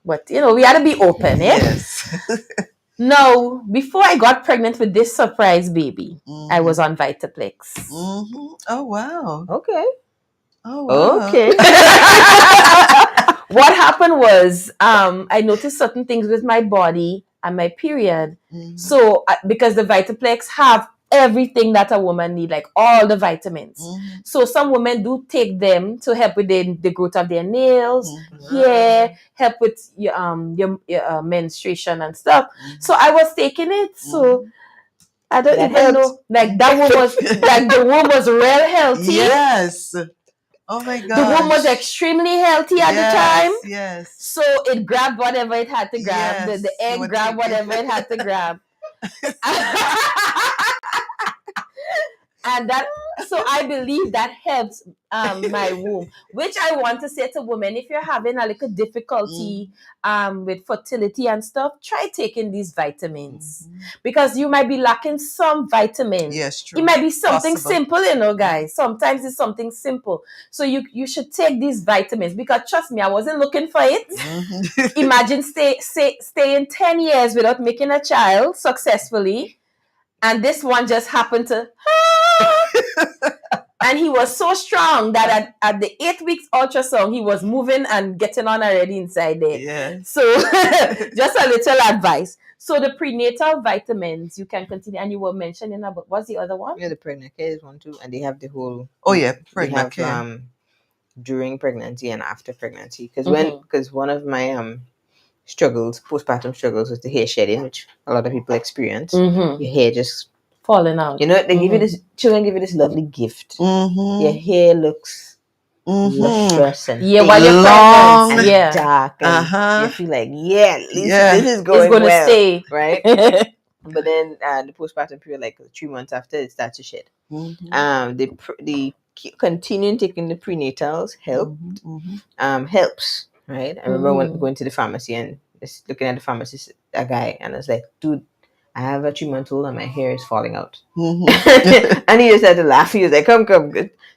Speaker 2: But, we had to be open,
Speaker 7: Yes.
Speaker 2: No, before I got pregnant with this surprise baby, I was on Vitaplex.
Speaker 7: Oh, wow.
Speaker 8: Okay.
Speaker 7: Oh, wow.
Speaker 8: Okay.
Speaker 2: What happened was I noticed certain things with my body and my period. So because the Vitaplex have everything that a woman need, like all the vitamins. So some women do take them to help with the growth of their nails, hair, help with your menstruation and stuff. So I was taking it. So I don't even know. Like that one was like the womb was real healthy.
Speaker 7: Yes. Oh my God.
Speaker 2: The womb was extremely healthy at the time.
Speaker 7: Yes.
Speaker 2: So it grabbed whatever it had to grab.
Speaker 7: Yes.
Speaker 2: The egg grabbed whatever it had to grab. And so I believe that helps my womb, which I want to say to women, if you're having a little difficulty with fertility and stuff, try taking these vitamins because you might be lacking some vitamins.
Speaker 7: Yes, true.
Speaker 2: It might be something simple, guys. Sometimes it's something simple. So you should take these vitamins because trust me, I wasn't looking for it. Imagine staying 10 years without making a child successfully. And this one just happened to, and he was so strong that at the 8 weeks ultrasound, he was moving and getting on already inside there.
Speaker 7: Yeah.
Speaker 2: So just a little advice. So the prenatal vitamins, you can continue. And you were mentioning about, what's the other one?
Speaker 8: Yeah, the pregnant care is one too. And they have the whole.
Speaker 7: Oh yeah, pregnant care.
Speaker 8: During pregnancy and after pregnancy. Because one of my postpartum struggles was the hair shedding, which a lot of people experience. Your hair just
Speaker 2: falling out.
Speaker 8: They give you children give you this lovely gift. Your hair looks lustrous and
Speaker 2: while you're
Speaker 8: long and dark, and you feel like at least this is going
Speaker 2: to stay,
Speaker 8: right? But then the postpartum period, like 3 months after, it starts to shed. The continuing taking the prenatals helps, right? I remember going to the pharmacy and just looking at the pharmacist, a guy, and I was like, dude, I have a 3-month-old and my hair is falling out. And he just had to laugh. He was like, come,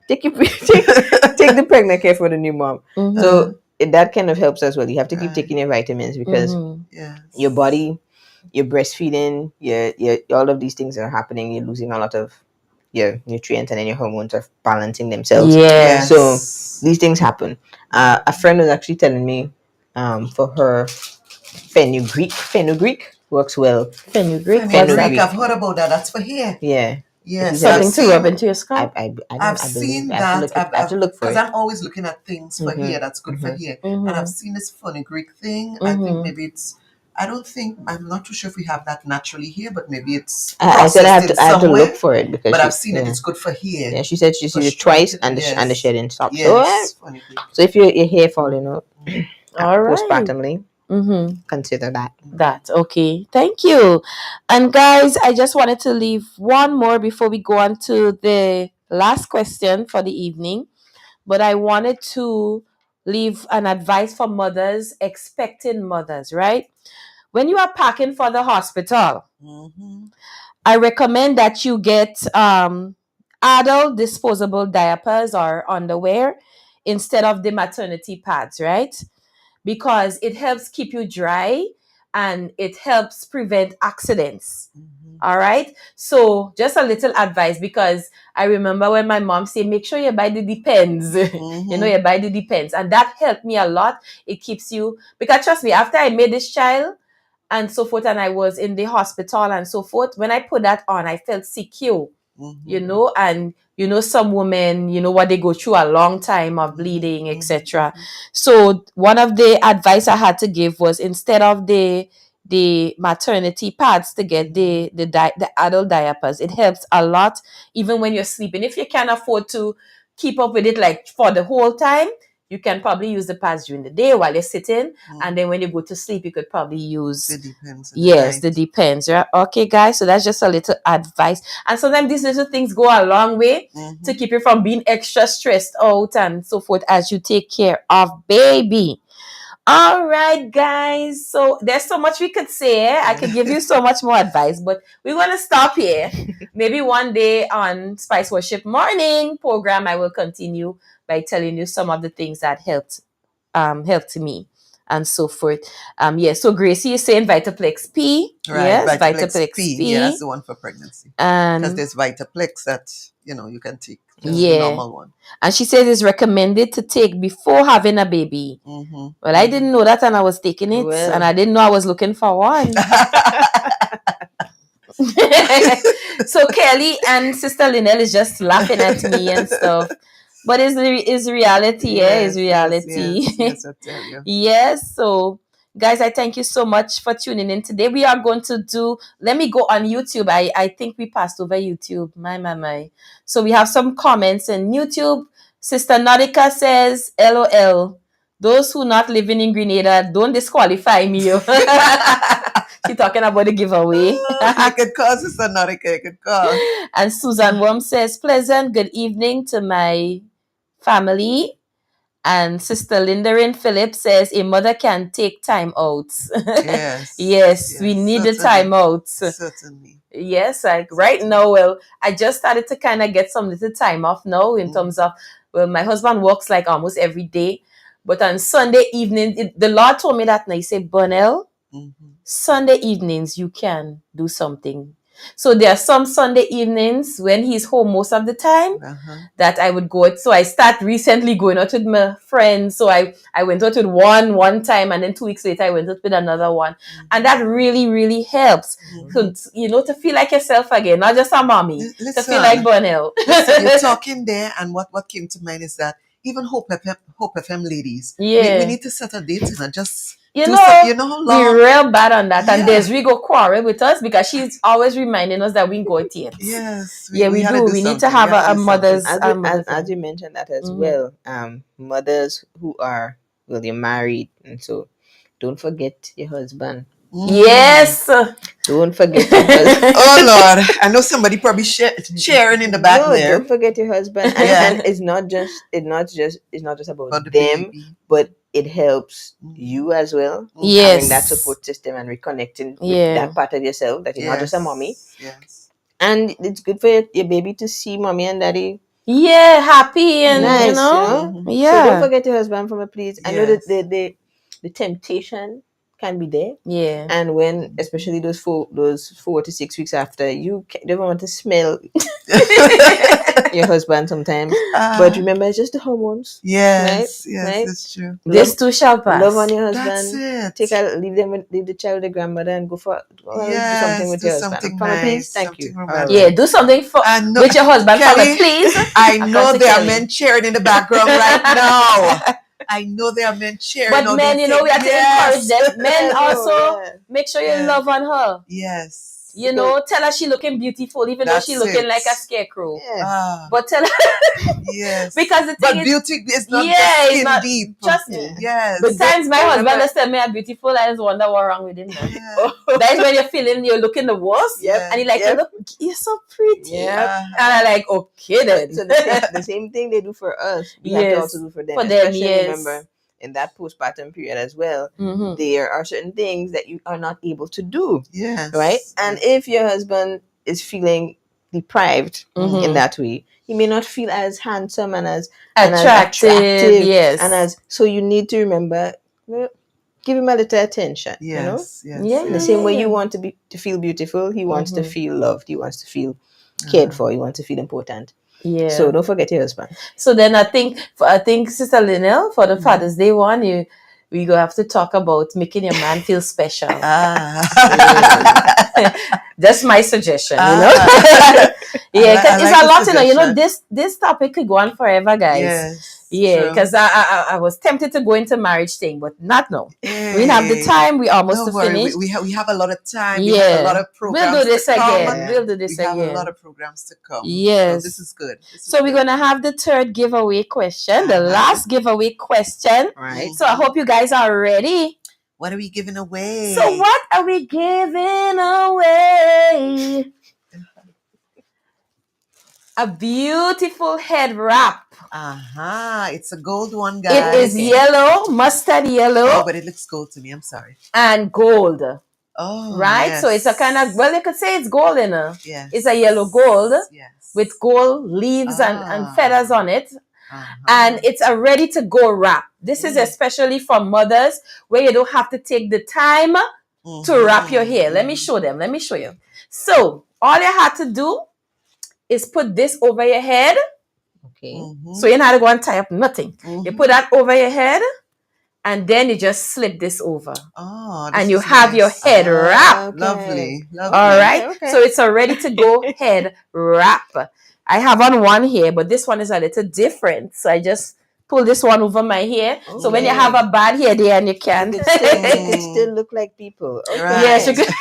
Speaker 8: take the pregnant care for the new mom. So that kind of helps as well. You have to keep taking your vitamins because your body, you're breastfeeding, all of these things are happening. You're losing a lot of your nutrients, and then your hormones are balancing themselves.
Speaker 2: Yes.
Speaker 8: So these things happen. A friend was actually telling me for her fenugreek works well.
Speaker 2: Fenugreek.
Speaker 7: I've heard about that. That's for hair.
Speaker 8: Yeah.
Speaker 2: Yes. Something to rub into your scalp.
Speaker 7: I've seen that.
Speaker 8: I have to look for it.
Speaker 7: Because I'm always looking at things for hair that's good for hair. And I've seen this fenugreek thing. I think maybe it's, I'm not too sure if we have that naturally here, but maybe it's
Speaker 8: I said I have to look for it because
Speaker 7: I've seen it. It's good for hair.
Speaker 8: Yeah, she said she's used it twice and the shedding stopped. Yes. So if your hair falling out,
Speaker 2: all right,
Speaker 8: postpartumly, consider that.
Speaker 2: Okay, thank you. And guys, I just wanted to leave one more before we go on to the last question for the evening. But I wanted to leave an advice for mothers, expecting mothers, right? When you are packing for the hospital, I recommend that you get adult disposable diapers or underwear instead of the maternity pads, right? Because it helps keep you dry and it helps prevent accidents. All right. So just a little advice, because I remember when my mom said, make sure you buy the Depends. You buy the Depends. And that helped me a lot. It keeps you, because trust me, after I made this child and so forth, and I was in the hospital and so forth, when I put that on, I felt secure, and some women, what they go through a long time of bleeding, etc. So one of the advice I had to give was, instead of the maternity pads, to get the adult diapers. It helps a lot, even when you're sleeping. If you can't afford to keep up with it like for the whole time, you can probably use the pads during the day while you're sitting, and then when you go to sleep, you could probably use
Speaker 5: the Depends.
Speaker 2: the Depends. Right? Okay, guys. So that's just a little advice, and sometimes these little things go a long way to keep you from being extra stressed out and so forth as you take care of baby. All right, guys. So there's so much we could say. I could give you so much more advice, but we're going to stop here. Maybe one day on Spice Worship Morning program, I will continue by telling you some of the things that helped me and so forth. So Gracie is saying Vitaplex P.
Speaker 5: Right,
Speaker 2: yes,
Speaker 5: Vitaplex P. Yeah, that's the one for pregnancy. Because there's Vitaplex that, you can take. Just the normal one.
Speaker 2: And she says it's recommended to take before having a baby. Well, I didn't know that, and I was taking it, and I didn't know I was looking for one. So Kelly and Sister Lynelle is just laughing at me and stuff. But it's reality, it's reality.
Speaker 5: Yes, I tell you.
Speaker 2: Yes, so guys, I thank you so much for tuning in today. We are going to let me go on YouTube. I think we passed over YouTube. My. So we have some comments in YouTube. Sister Nautica says, LOL. Those who not living in Grenada, don't disqualify me. She talking about the giveaway.
Speaker 5: You could call Sister Nautica, you could call.
Speaker 2: And Susan Worm says, pleasant good evening to my family. And Sister Lindarin Phillips says, a mother can take time out. Yes, we need the time out.
Speaker 5: Certainly.
Speaker 2: Yes, like right now, well, I just started to kind of get some little time off now in terms of, well, my husband works like almost every day. But on Sunday evening, the Lord told me that night, he said, Bonnell, Sunday evenings, you can do something. So there are some Sunday evenings when he's home most of the time that I would go out. So I start recently going out with my friends. So I went out with one time, and then 2 weeks later I went out with another one. And that really, really helps. So, to feel like yourself again, not just a mommy. To feel like Bonnell.
Speaker 5: You're talking there, and what came to mind is that even Hope FM ladies, we need to set a date and just...
Speaker 2: You know how long? We're real bad on that. And Desiree go quarrel with us because she's always reminding us that we go to it.
Speaker 5: Yes.
Speaker 2: We do. We need to have a mother's...
Speaker 8: As you mentioned that as well, mothers who are, you're married. And so don't forget your husband.
Speaker 2: Yes.
Speaker 8: Don't forget your husband.
Speaker 5: Oh Lord, I know somebody probably cheering in the back there.
Speaker 8: Don't forget your husband. And it's not just about them, but it helps you as well.
Speaker 2: Yes.
Speaker 8: Having that support system and reconnecting with that part of yourself that you're not just a mommy.
Speaker 5: Yes.
Speaker 8: And it's good for your baby to see mommy and daddy.
Speaker 2: Yeah, happy and
Speaker 8: nice,
Speaker 2: Yeah.
Speaker 8: So don't forget your husband from a please. I know that the temptation can be there.
Speaker 2: Yeah.
Speaker 8: And when, especially those 4 to 6 weeks after, you don't want to smell your husband sometimes. But remember, it's just the hormones.
Speaker 5: Yes.
Speaker 8: Right?
Speaker 5: Yes,
Speaker 8: right?
Speaker 5: That's true.
Speaker 2: This too shall pass.
Speaker 8: Love on your husband.
Speaker 5: That's it.
Speaker 8: Leave the child with the grandmother and go do something with your husband.
Speaker 5: Nice,
Speaker 8: please. Thank you.
Speaker 2: Yeah, do something with your husband.
Speaker 5: Kelly,
Speaker 2: please.
Speaker 5: I know there are men cheering in the background right now. I know there are men cheering.
Speaker 2: But men, we have to encourage them. Men also, make sure you love on her.
Speaker 5: Yes.
Speaker 2: Tell her she looking beautiful, even though she looking like a scarecrow.
Speaker 8: Yeah.
Speaker 2: But tell her.
Speaker 5: Yes.
Speaker 2: Because the thing
Speaker 5: is, beauty is not just skin deep.
Speaker 2: Trust me.
Speaker 5: Yes.
Speaker 2: But times my husband has said me I'm beautiful, I just wonder what wrong with him. That's when you're looking the worst.
Speaker 8: Yep.
Speaker 2: And you're so pretty.
Speaker 8: Yeah.
Speaker 2: And I'm like, okay then.
Speaker 8: So the same thing they do for us, we have to also do for them. Especially remember, in that postpartum period as well, there are certain things that you are not able to do.
Speaker 5: Yes.
Speaker 8: Right? And if your husband is feeling deprived in that way, he may not feel as handsome and as attractive.
Speaker 2: Yes.
Speaker 8: And so you need to remember, give him a little attention.
Speaker 7: Yes,
Speaker 8: In the same way you want to feel beautiful, he wants to feel loved. He wants to feel cared for. He wants to feel important.
Speaker 2: Yeah.
Speaker 8: So don't forget your husband.
Speaker 2: So then I think Sister Linnell, for the Father's Day one, we go have to talk about making your man feel special. That's my suggestion, Yeah, because it's a lot, this topic could go on forever, guys.
Speaker 7: Yes,
Speaker 2: because I was tempted to go into marriage thing, but not now. We have the time. We almost finished.
Speaker 7: We have a lot of time. We have a lot of programs.
Speaker 2: We'll do this again.
Speaker 7: Come.
Speaker 2: We'll do this again.
Speaker 7: We have a lot of programs to come.
Speaker 2: Yes,
Speaker 7: so this is good.
Speaker 2: We're gonna have the third giveaway question, the last giveaway question.
Speaker 8: Right.
Speaker 2: So I hope you guys are ready.
Speaker 7: What are we giving away?
Speaker 2: So what are we giving away? A beautiful head wrap.
Speaker 7: It's a gold one, guys.
Speaker 2: It is yellow, mustard yellow.
Speaker 7: Oh, but it looks gold to me. I'm sorry.
Speaker 2: And gold.
Speaker 7: Oh,
Speaker 2: right.
Speaker 7: Yes.
Speaker 2: So it's a kind of, you could say it's gold in it.
Speaker 7: Yes.
Speaker 2: It's a yellow gold.
Speaker 7: Yes.
Speaker 2: With gold leaves and feathers on it. And it's a ready to go wrap. This is especially for mothers where you don't have to take the time to wrap your hair. Let me show them. Let me show you. So all you had to do is put this over your head.
Speaker 8: Okay.
Speaker 2: So you don't have to go and tie up nothing. You put that over your head and then you just slip this over. And you have your head wrap.
Speaker 7: Lovely.
Speaker 2: All right. Okay. So it's a ready to go head wrap. I have on one here, but this one is a little different. So I just pull this one over my hair. Okay. So when you have a bad hair there and you can.
Speaker 8: It still look like people. Okay.
Speaker 7: Right.
Speaker 2: Yes, you could.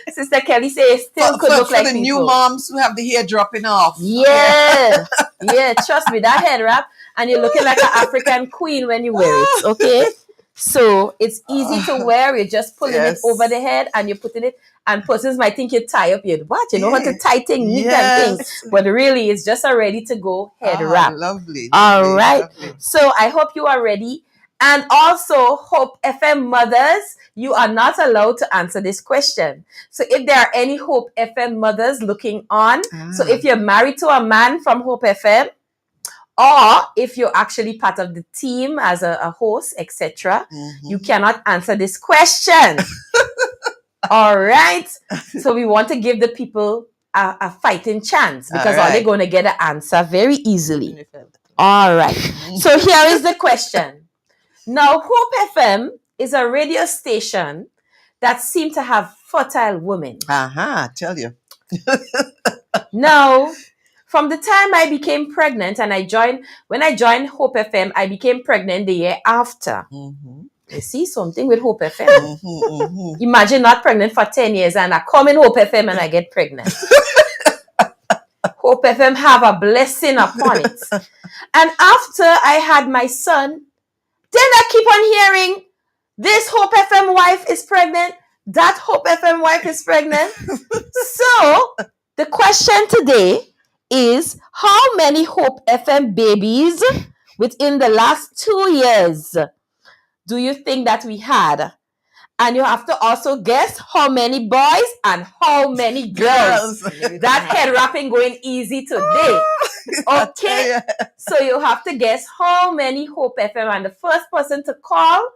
Speaker 2: Sister Kelly says it still could look like
Speaker 7: the
Speaker 2: people.
Speaker 7: new moms who have the hair dropping off.
Speaker 2: Yeah. Yeah, trust me, that head wrap. And you're looking like an African queen when you wear it, okay? So it's easy to wear. You're just pulling it over the head and you're putting it. And persons might think you tie up your what? You know how to tie things, neat and things. But really, it's just a ready to go head wrap.
Speaker 7: Lovely.
Speaker 2: All right. Lovely. So I hope you are ready. And also, Hope FM mothers, you are not allowed to answer this question. So if there are any Hope FM mothers looking on, so if you're married to a man from Hope FM, or if you're actually part of the team as a host, etc., you cannot answer this question. All right. So we want to give the people a fighting chance because all they're going to get an answer very easily. All right. So here is the question. Now, Hope FM is a radio station that seems to have fertile women.
Speaker 7: Tell you.
Speaker 2: Now, from the time I became pregnant and when I joined Hope FM, I became pregnant the year after. You see something with Hope FM. Imagine not pregnant for 10 years and I come in Hope FM and I get pregnant. Hope FM have a blessing upon it. And after I had my son, then I keep on hearing, this Hope FM wife is pregnant, that Hope FM wife is pregnant. So, the question today is, how many Hope FM babies within the last 2 years do you think that we had? And you have to also guess how many boys and how many girls. That head wrapping going easy today. Okay. So you have to guess how many Hope FM. And the first person to call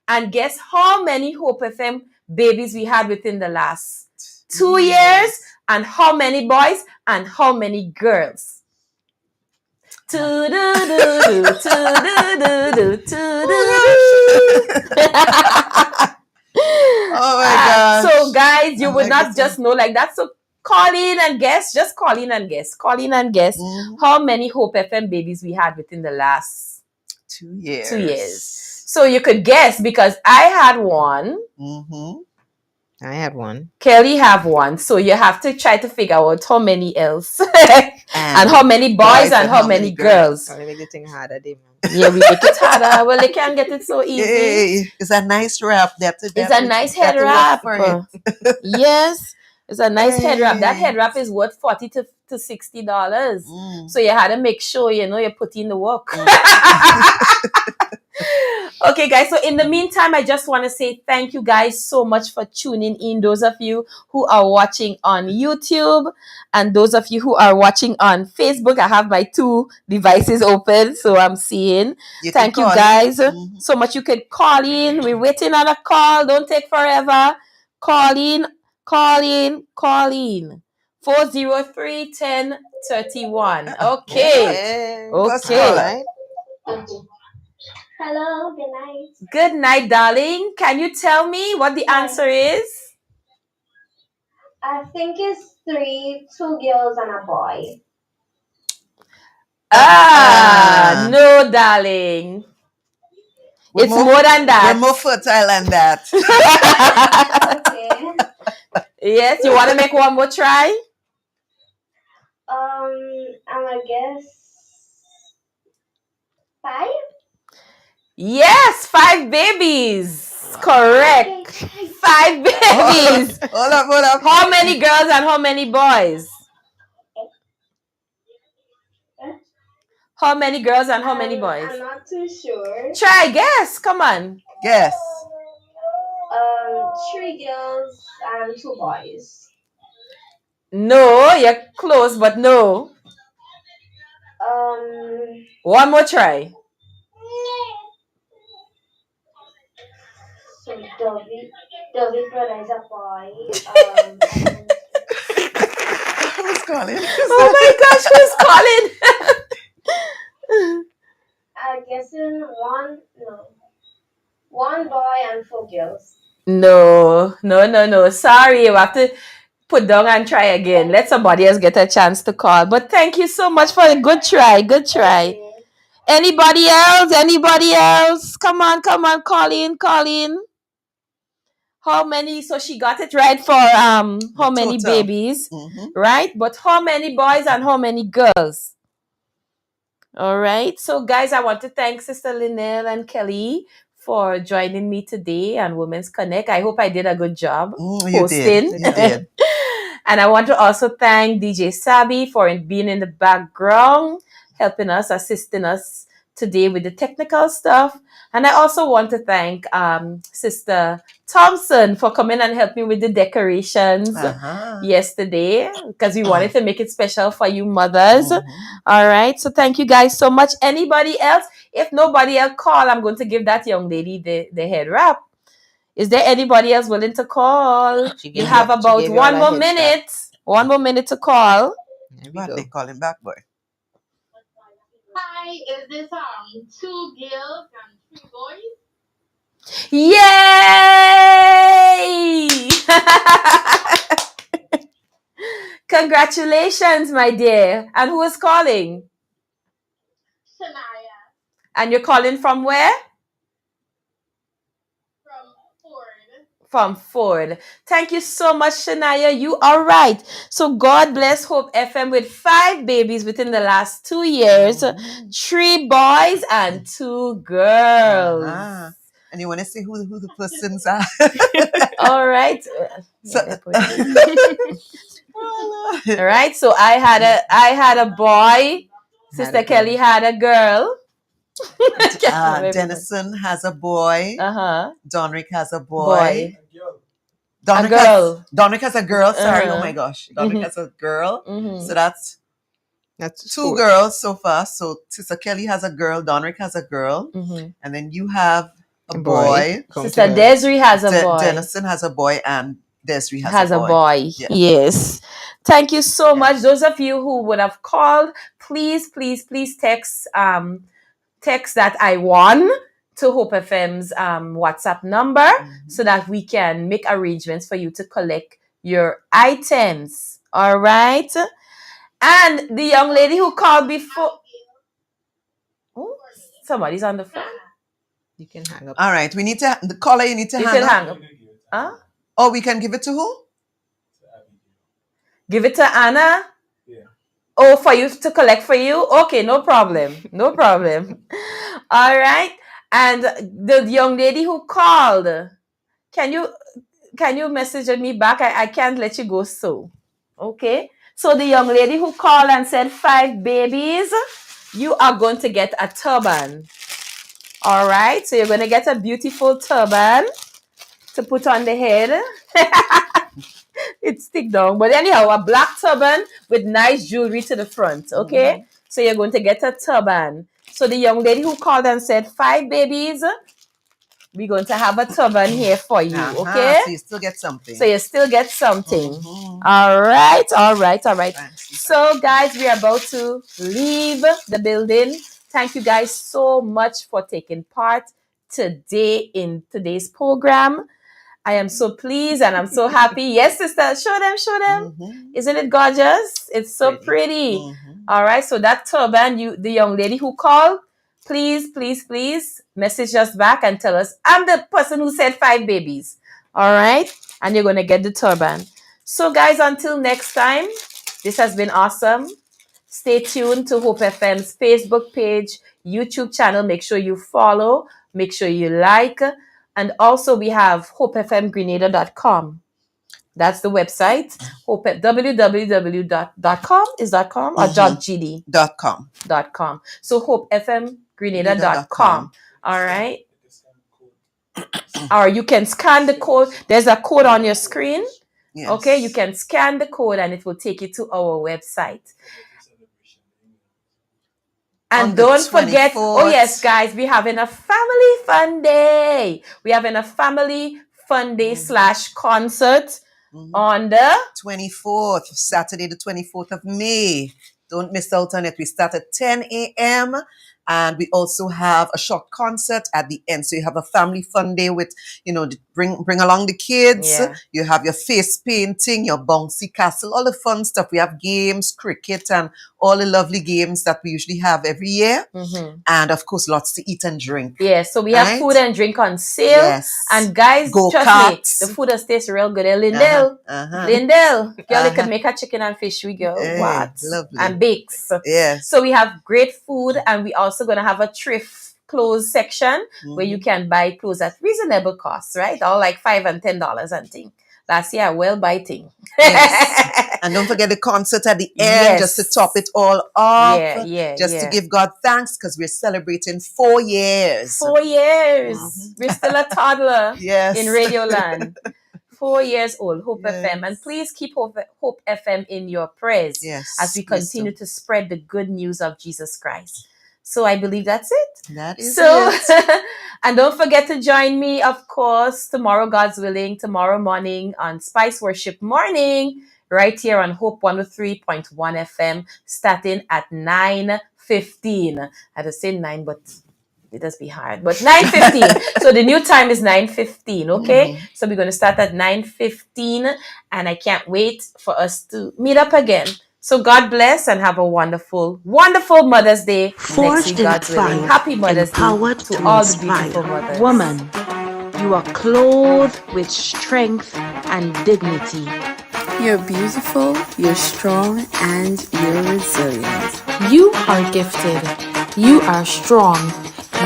Speaker 2: and guess how many Hope FM babies we had within the last 2 years and how many boys and how many girls.
Speaker 7: Oh my gosh.
Speaker 2: So guys, you would not just know like that. So call in and guess. Just call in and guess. Call in and guess how many Hope FM babies we had within the last
Speaker 7: 2 years.
Speaker 2: 2 years. So you could guess because I had one.
Speaker 8: I had one.
Speaker 2: Kelly have one. So you have to try to figure out how many else. And how many boys and how many girls.
Speaker 8: We make the thing harder, man.
Speaker 2: Yeah, we make it harder. Well, they can't get it so easy.
Speaker 7: Hey, it's a nice wrap.
Speaker 2: It's a nice head wrap. Yes, it's a nice head wrap. That head wrap is worth $40 to $60. So you had to make sure, you put in the work. Okay, guys. So in the meantime, I just want to say thank you guys so much for tuning in. Those of you who are watching on YouTube and those of you who are watching on Facebook. I have my 2 devices open, so I'm seeing. Thank you guys so much. You could call in. We're waiting on a call. Don't take forever. Call in. 403-1031. Okay. Okay.
Speaker 10: Hello, good night.
Speaker 2: Good night, darling. Can you tell me what the answer is?
Speaker 10: I think it's 3, 2 girls and a boy.
Speaker 2: No, darling. It's more than that.
Speaker 5: We're more fertile than that.
Speaker 10: Okay.
Speaker 2: Yes, you want to make one more try?
Speaker 10: I'm gonna guess 5.
Speaker 2: Yes, 5 babies. Correct. 5 babies.
Speaker 5: Hold up.
Speaker 2: How many girls and how many boys? How many girls and how many boys?
Speaker 10: I'm not too sure.
Speaker 2: Try, guess. Come on.
Speaker 5: Guess.
Speaker 10: 3 girls and 2 boys.
Speaker 2: No, you're close, but no. One more try.
Speaker 10: So David brother is a boy.
Speaker 5: Who's calling?
Speaker 2: Oh my gosh, who's calling?
Speaker 10: I guess one boy and 4 girls.
Speaker 2: No. Sorry, you have to put down and try again. Let somebody else get a chance to call. But thank you so much for a good try. Good try. Okay. Anybody else? Come on, call in. How many? So she got it right for how many babies, right? But how many boys and how many girls? All right. So guys, I want to thank Sister Linnell and Kelly for joining me today on Women's Connect. I hope I did a good job hosting.
Speaker 5: You did.
Speaker 2: And I want to also thank DJ Sabi for being in the background, helping us, assisting us today with the technical stuff. And I also want to thank Sister Thompson for coming and helping me with the decorations yesterday, because we wanted to make it special for you mothers. All right. So thank you guys so much. Anybody else? If nobody else call, I'm going to give that young lady the head wrap. Is there anybody else willing to call? You have about 1 more minute. 1 more minute to call.
Speaker 5: But they calling back, boy.
Speaker 14: Hi, is this 2 girls and 3 boys?
Speaker 2: Yay! Congratulations, my dear. And who is calling?
Speaker 14: Shania.
Speaker 2: And you're calling from where? From Ford. Thank you so much, Shania. You are right. So God bless Hope FM with 5 babies within the last 2 years, 3 boys and 2 girls.
Speaker 5: And you want to see who the persons are?
Speaker 2: All right. All right. So I had a boy. Sister Kelly had a girl.
Speaker 5: Denison has a boy. Donrick has a boy. Donrick has a girl. Sorry, oh my gosh. Donrick has a girl. So that's 2 girls so far. So Sister Kelly has a girl. Donrick has a girl. And then you have a boy.
Speaker 2: Sister Desiree has a boy.
Speaker 5: Denison has a boy, and Desiree has a
Speaker 2: boy. Yes. Thank you so much. Those of you who would have called, please text that I won to Hope FM's WhatsApp number so that we can make arrangements for you to collect your items. All right. And the young lady who called before. Oh, somebody's on the phone.
Speaker 8: You can hang up.
Speaker 5: All right. We need to, the caller, you need to hang up.
Speaker 2: Huh?
Speaker 5: Oh, we can give it to who?
Speaker 2: Give it to Anna? Oh, for you to collect for you? Okay, no problem. No problem. All right. And the young lady who called, can you message me back? I can't let you go so. Okay. So the young lady who called and said 5 babies, you are going to get a turban. All right, so you're going to get a beautiful turban to put on the head. It's stick down. But anyhow, a black turban with nice jewelry to the front, okay? So you're going to get a turban. So the young lady who called and said 5 babies, we're going to have a turban here for you, okay?
Speaker 7: So you still get something.
Speaker 2: So you still get something. All right. So guys, we are about to leave the building. Thank you guys so much for taking part today in today's program. I am so pleased and I'm so happy. Yes, sister, show them. Isn't it gorgeous? It's so pretty. All right, so that turban, the young lady who called, please message us back and tell us, I'm the person who said 5 babies. All right, and you're going to get the turban. So guys, until next time, this has been awesome. Stay tuned to Hope FM's Facebook page, YouTube channel. Make sure you follow. Make sure you like. And also we have hopefmgrenada.com. That's the website. www.com is .com or .gd?
Speaker 7: .com.
Speaker 2: So hopefmgrenada.com. All right. Or you can scan the code. There's a code on your screen.
Speaker 7: Yes.
Speaker 2: Okay, you can scan the code and it will take you to our website. And don't forget, oh yes, guys, we're having a family fun day. We're having a family fun day / concert on the
Speaker 7: 24th, Saturday, the 24th of May. Don't miss out on it. We start at 10 a.m. and we also have a short concert at the end. So you have a family fun day with, bring along the kids.
Speaker 2: Yeah.
Speaker 7: You have your face painting, your bouncy castle, all the fun stuff. We have games, cricket, and all the lovely games that we usually have every year. And of course, lots to eat and drink.
Speaker 2: Yeah, so we have food and drink on sale.
Speaker 7: Yes.
Speaker 2: And guys, trust me, the food tastes real good. Lindell, girl, they could make a chicken and fish. We go, what?
Speaker 7: Lovely.
Speaker 2: And bakes.
Speaker 7: Yes.
Speaker 2: So we have great food, and we also going to have a thrift clothes section where you can buy clothes at reasonable costs, right? All like $5 and $10 and thing. Last year, well biting.
Speaker 7: Yes. And don't forget the concert at the end, just to top it all off. To give God thanks, because we're celebrating 4 years.
Speaker 2: 4 years. We're still a toddler in Radio Land. 4 years old, Hope FM. And please keep Hope FM in your prayers as we continue to spread the good news of Jesus Christ. So I believe that's it.
Speaker 7: That is it.
Speaker 2: And don't forget to join me, of course, tomorrow, God's willing, tomorrow morning on Spice Worship Morning, right here on Hope 103.1 FM, starting at 9:15. I had to say 9, but it does be hard. But 9:15. So the new time is 9:15, okay? So we're going to start at 9:15, and I can't wait for us to meet up again. So God bless and have a wonderful, wonderful Mother's Day.
Speaker 1: Forged in fire,
Speaker 2: Happy Mother's Day
Speaker 1: empowered
Speaker 2: to
Speaker 1: to
Speaker 2: all the
Speaker 1: inspire.
Speaker 2: beautiful mothers.
Speaker 1: Woman, you are clothed with strength and dignity.
Speaker 3: You're beautiful, you're strong, and you're resilient.
Speaker 6: You are gifted. You are strong.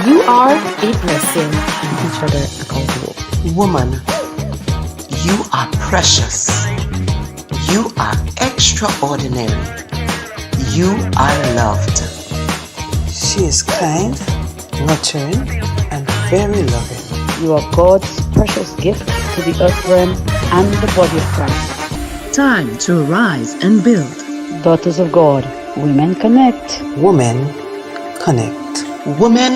Speaker 6: You are a blessing. Keep each other accountable.
Speaker 13: Woman, you are precious. You are extraordinary. You are loved. She is kind, nurturing, and very loving.
Speaker 4: You are God's precious gift to the earth realm and the body of Christ.
Speaker 15: Time to rise and build.
Speaker 4: Daughters of God, Women Connect.
Speaker 13: Women connect. Women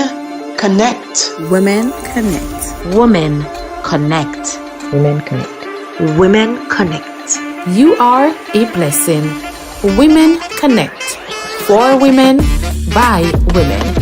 Speaker 13: connect.
Speaker 3: Women connect.
Speaker 1: Women connect.
Speaker 4: Women Connect.
Speaker 1: Women connect.
Speaker 6: You are a blessing. Women connect. For women, by women.